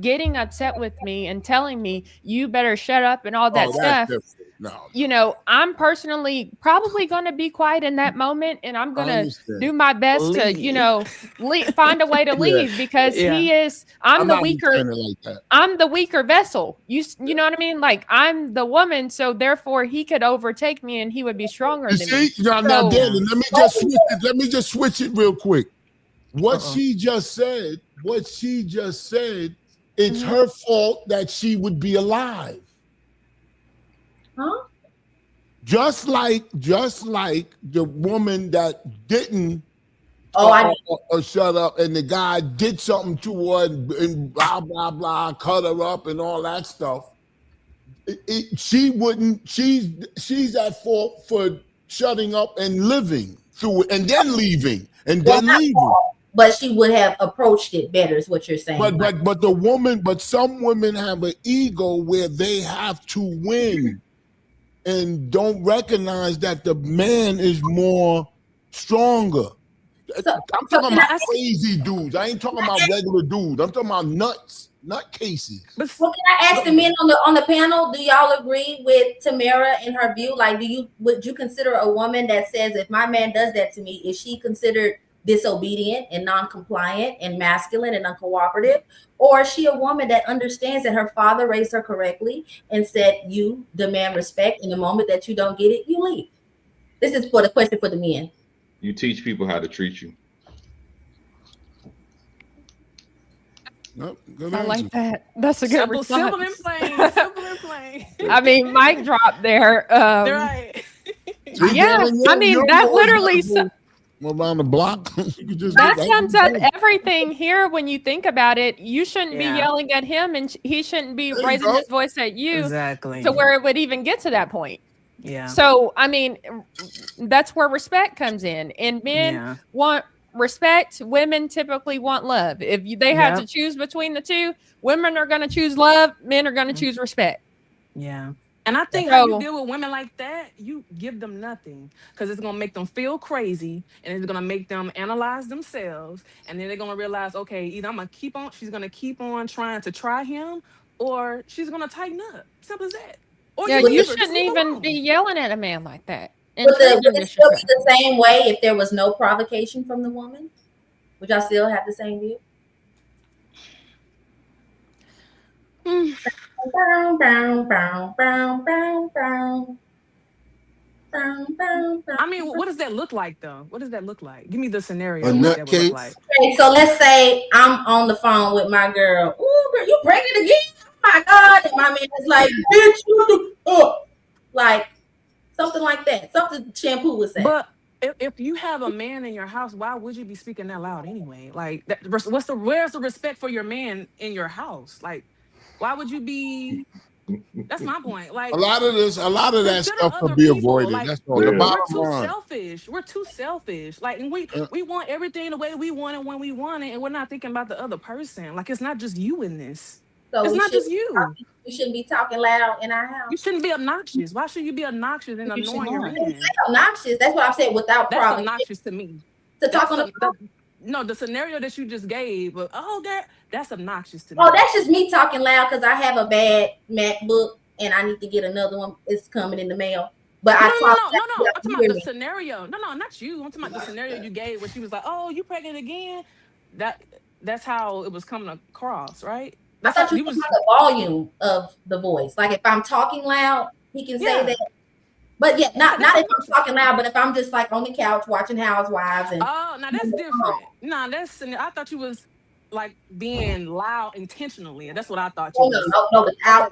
getting upset with me and telling me you better shut up and all that Oh, that's stuff. different. No, I'm personally probably going to be quiet in that moment and I'm going to understand. do my best to, find a way to Yeah. leave because I'm the not weaker. saying it like that. I'm the weaker vessel. You know what I mean? Like I'm the woman, so therefore he could overtake me and he would be stronger You than see, me. now, Dylan, let me just switch it. Let me just switch it real quick. What she just said, it's her fault that she would be alive. Huh? Just like the woman that didn't shut up, and the guy did something to her and blah blah blah, cut her up and all that stuff. She wouldn't. She's at fault for shutting up and living through it, and then leaving, and then leaving. But she would have approached it better, is what you're saying. But some women have an ego where they have to win. and don't recognize that the man is more stronger. I'm talking about crazy dudes. I ain't talking about regular dudes. I'm talking about nut cases. Well, can I ask the men on the panel? Do y'all agree with Tamara and her view? Like, would you consider a woman that says, if my man does that to me, is she considered disobedient and non-compliant and masculine and uncooperative? Or is she a woman that understands that her father raised her correctly and said, you demand respect, and the moment that you don't get it, you leave? This is for the question for the men. You teach people how to treat you. Nope, I like that. That's a good response. Simple and plain. Simple and plain. I mean, mic drop there. Right. Yeah, I mean, that literally around the block. That sums up everything here when you think about it. You shouldn't be yelling at him, and he shouldn't be raising his voice at you to where it would even get to that point. Yeah. So, I mean, that's where respect comes in. And men want respect. Women typically want love. If they had to choose between the two, women are going to choose love. Men are going to choose respect. Yeah. And I think how you deal with women like that, you give them nothing, because it's going to make them feel crazy, and it's going to make them analyze themselves. And then they're going to realize, okay, either she's going to keep on trying to try him, or she's going to tighten up. Simple as that. Or you shouldn't even be yelling at a man like that. Would it still be the same way if there was no provocation from the woman? Would y'all still have the same view? I mean, what does that look like, though? What does that look like? Give me the scenario. A What that would look like. Okay, so let's say I'm on the phone with my girl. Ooh, girl, you pregnant again? Oh my God. And my man is like, bitch, you do like something like that. Something Shampoo would say. But if you have a man in your house, why would you be speaking that loud anyway? Like, where's the respect for your man in your house? Like, why would you be? That's my point. Like, a lot of that stuff could be avoided. Like, That's all. we're too selfish. We're too selfish. Like, and we want everything the way we want it when we want it, and we're not thinking about the other person. Like, it's not just you in this. So it's not just you. We shouldn't be talking loud in our house. You shouldn't be obnoxious. Why should you be obnoxious and annoying your man? Obnoxious. That's what I'm saying. Without that's obnoxious to me. To talk on the phone. No, the scenario that you just gave, that's obnoxious to me. Oh, that's just me talking loud because I have a bad MacBook and I need to get another one. It's coming in the mail. But no. I'm talking about the scenario. No, not you. I'm talking about the scenario you gave where she was like, "Oh, you pregnant again?" That's how it was coming across, right? I thought you was about the volume of the voice. Like if I'm talking loud, he can say that. But yeah, not if I'm talking loud, but if I'm just like on the couch watching Housewives and now that's different. I thought you was like being loud intentionally, and that's what I thought you was. No, without.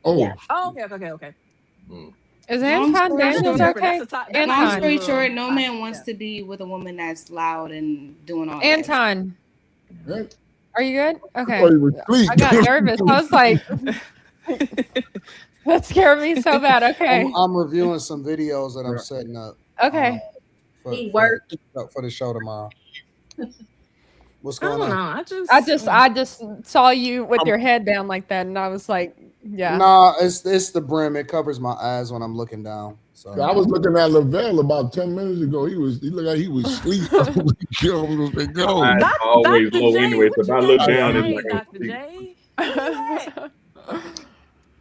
Yeah. Oh, okay. Is Anton Daniels okay? Long story short, no man wants to be with a woman that's loud and doing all that. Anton. Are you good? Okay. I got nervous. I was like, that scared me so bad. Okay. I'm reviewing some videos that I'm setting up. Okay. For the show tomorrow. What's going on? I just saw you with your head down like that, and I was like, yeah. No, it's the brim. It covers my eyes when I'm looking down. So I was looking at Lavelle about 10 minutes ago. He looked like he was asleep. I always low anyway, so if I look down, it's like Dr. J.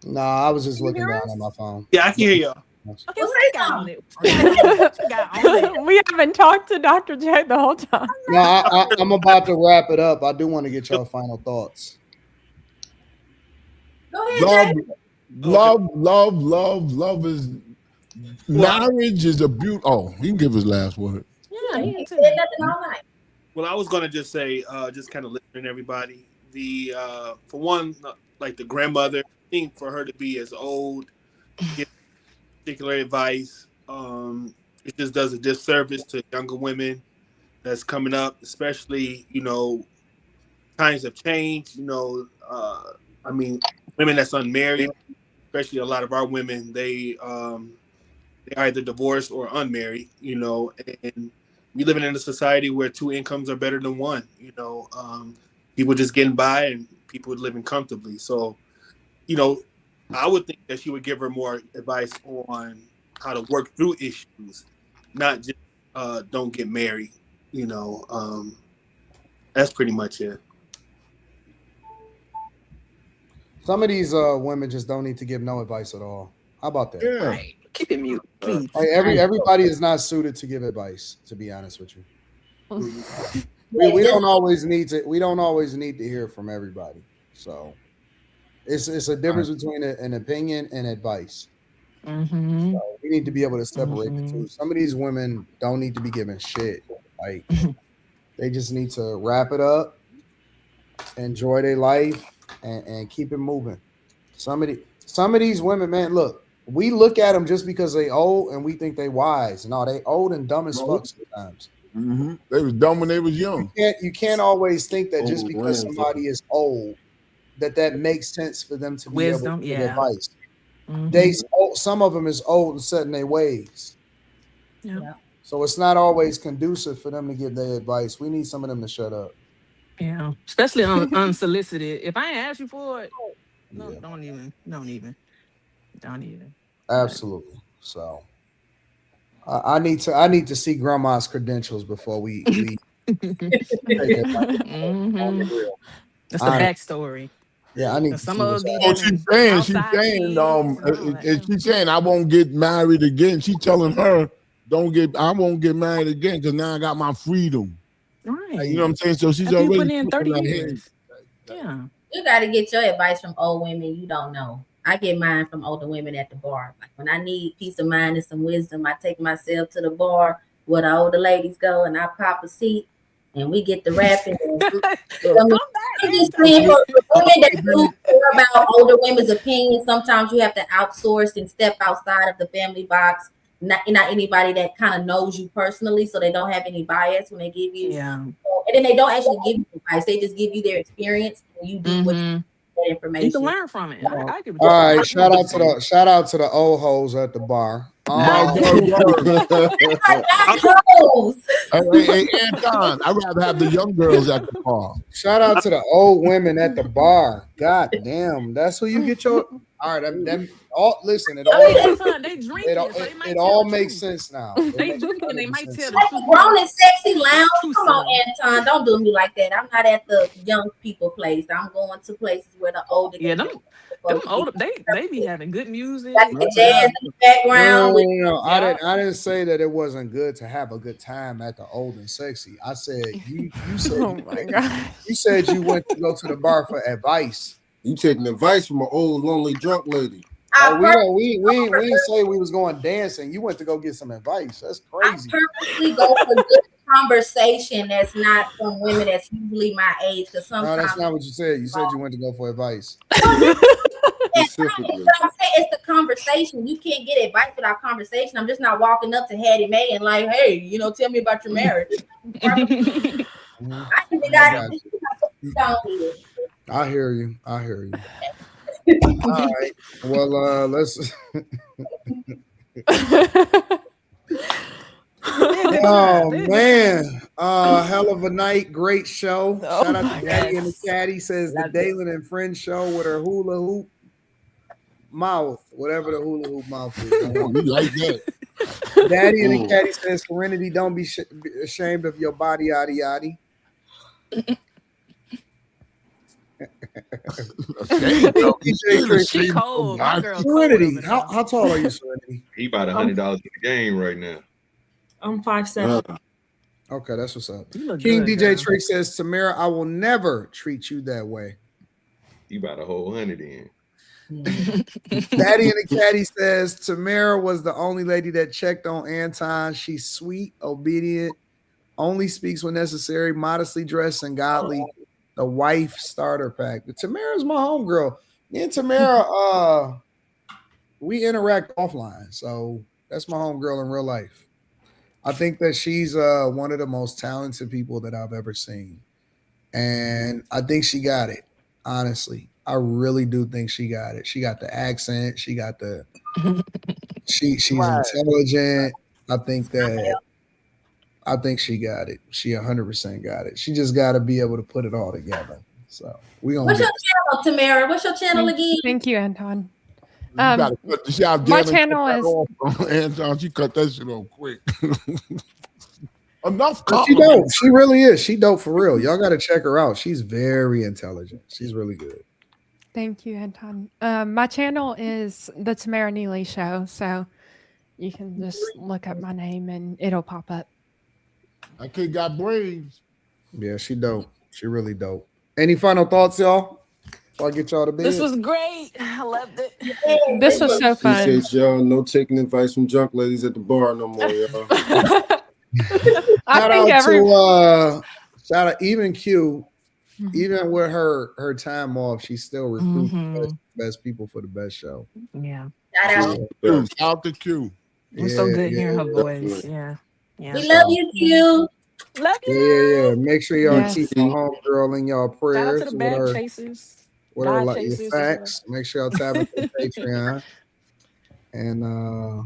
No, I was just looking down at my phone. Yeah, I can hear y'all. Okay, what you got on it? We haven't talked to Dr. J the whole time. No, I'm about to wrap it up. I do want to get your final thoughts. Go ahead, Love is marriage is a beauty. Oh, he can give his last word. Yeah, he said nothing all night. Well, I was gonna just say, just kind of listening to everybody. For one, like the grandmother, I think for her to be as old, get particular advice, it just does a disservice to younger women that's coming up, especially, times have changed, I mean, women that's unmarried, especially a lot of our women, they either divorced or unmarried, and we living in a society where two incomes are better than one, people just getting by and people living comfortably. So, I would think that she would give her more advice on how to work through issues, not just don't get married. You know, that's pretty much it. Some of these women just don't need to give no advice at all. How about that? Yeah. Right. Keep it mute, please. Like everybody is not suited to give advice, to be honest with you. We don't always need to. We don't always need to hear from everybody. So it's a difference between an opinion and advice. Mm-hmm. So we need to be able to separate the two. Some of these women don't need to be given shit. Like they just need to wrap it up, enjoy their life, and keep it moving. Some of these women, man, look, we look at them just because they old and we think they wise. No, they old and dumb as fuck sometimes. Mm-hmm. They was dumb when they was young. You can't always think that just because somebody is old, that makes sense for them to be able to give advice. Mm-hmm. Some of them is old and set in their ways. Yeah. So it's not always conducive for them to give their advice. We need some of them to shut up. Yeah, especially unsolicited. If I ain't asked you for it, no, don't even. Absolutely. So I need to see grandma's credentials before we take it. Mm-hmm. That's the backstory. Yeah, I need to some of these. She's saying I won't get married again. She's telling her I won't get married again because now I got my freedom. Right. Like, you know what I'm saying? So she's already putting in 30 years. Yeah. You got to get your advice from old women you don't know. I get mine from older women at the bar. Like when I need peace of mind and some wisdom, I take myself to the bar where the older ladies go and I pop a seat and we get the rapping. I'm just saying for women that do care about older women's opinions, sometimes you have to outsource and step outside of the family box. Not anybody that kind of knows you personally, so they don't have any bias when they give you. Yeah. And then they don't actually give you advice; they just give you their experience, and you do what you that information. You can learn from it. All right, shout out to the old hoes at the bar. Hey, Anton, I'd rather have the young girls at the bar. Shout out to the old women at the bar. God damn, that's who you get your. All right, listen. It all makes sense now. They drinking. They might tell like the grown and sexy lounge. Come on, Anton, don't do me like that. I'm not at the young people place. I'm going to places where the older. Yeah, them older. They be having good music. Like the jazz in the background. No. I didn't say that it wasn't good to have a good time at the old and sexy. I said you said. Oh my God. You said you went to go to the bar for advice. You taking advice from an old lonely drunk lady. We didn't say we was going dancing. You went to go get some advice. That's crazy. I purposely go for good conversation that's not from women that's usually my age. Because sometimes no, that's not what you said. You said you went to go for advice. It's the conversation. You can't get advice without conversation. I'm just not walking up to Hattie Mae and like, hey, tell me about your marriage. I hear you. All right. Well, let's. Oh man, hell of a night, great show. Shout out to Daddy and the Caddy. Says the Dalen and Friends show with her hula hoop mouth, whatever the hula hoop mouth is. You like that? Daddy and the Caddy says, Serenity, don't be ashamed of your body, yaddy yaddy. She cold. Serenity, how tall are you, Serenity? He about $100 in the game right now. I'm 5'7". Okay, that's what's up. King good, DJ girl. Trick says, Tamara, I will never treat you that way. You about a whole 100 in. Daddy and the Caddy says, Tamara was the only lady that checked on Anton. She's sweet, obedient, only speaks when necessary, modestly dressed and godly. The wife starter pack. Tamara's my homegirl. Me and Tamara, we interact offline. So that's my homegirl in real life. I think that she's one of the most talented people that I've ever seen. And I think she got it, honestly. I really do think she got it. She got the accent. She got the she's intelligent. I think she got it. She 100% got it. She just got to be able to put it all together. So we gonna. What's your channel, Tamara? What's your channel again? Thank you, Anton. gotta cut, see how My Devin channel cut that is off? Anton, she cut that shit off quick. Enough But she dope. compliments. She really is. She dope for real. Y'all got to check her out. She's very intelligent. She's really good. Thank you, Anton. My channel is the Tamara Neely Show, so you can just look up my name and it'll pop up. That kid got brains. Yeah, she dope. She really dope. Any final thoughts, y'all? Before I get y'all to bed. This was great. I loved it. This was so fun. Appreciate y'all. No taking advice from junk ladies at the bar no more, y'all. Shout out even Q. Even with her time off, she still recruits the best people for the best show. Yeah. Shout out. Out to Q. It's so good hearing her voice. Yeah. Yeah. We love you, Q. Love you. Yeah. Make sure y'all Yes. keep my homegirl in y'all Shout out prayers. to the bag chasers. What are God like your chasers as well. facts? Make sure y'all tap into Patreon. And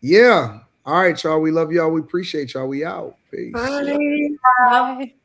yeah. All right, y'all. We love y'all. We appreciate y'all. We out. Peace. Bye. Bye.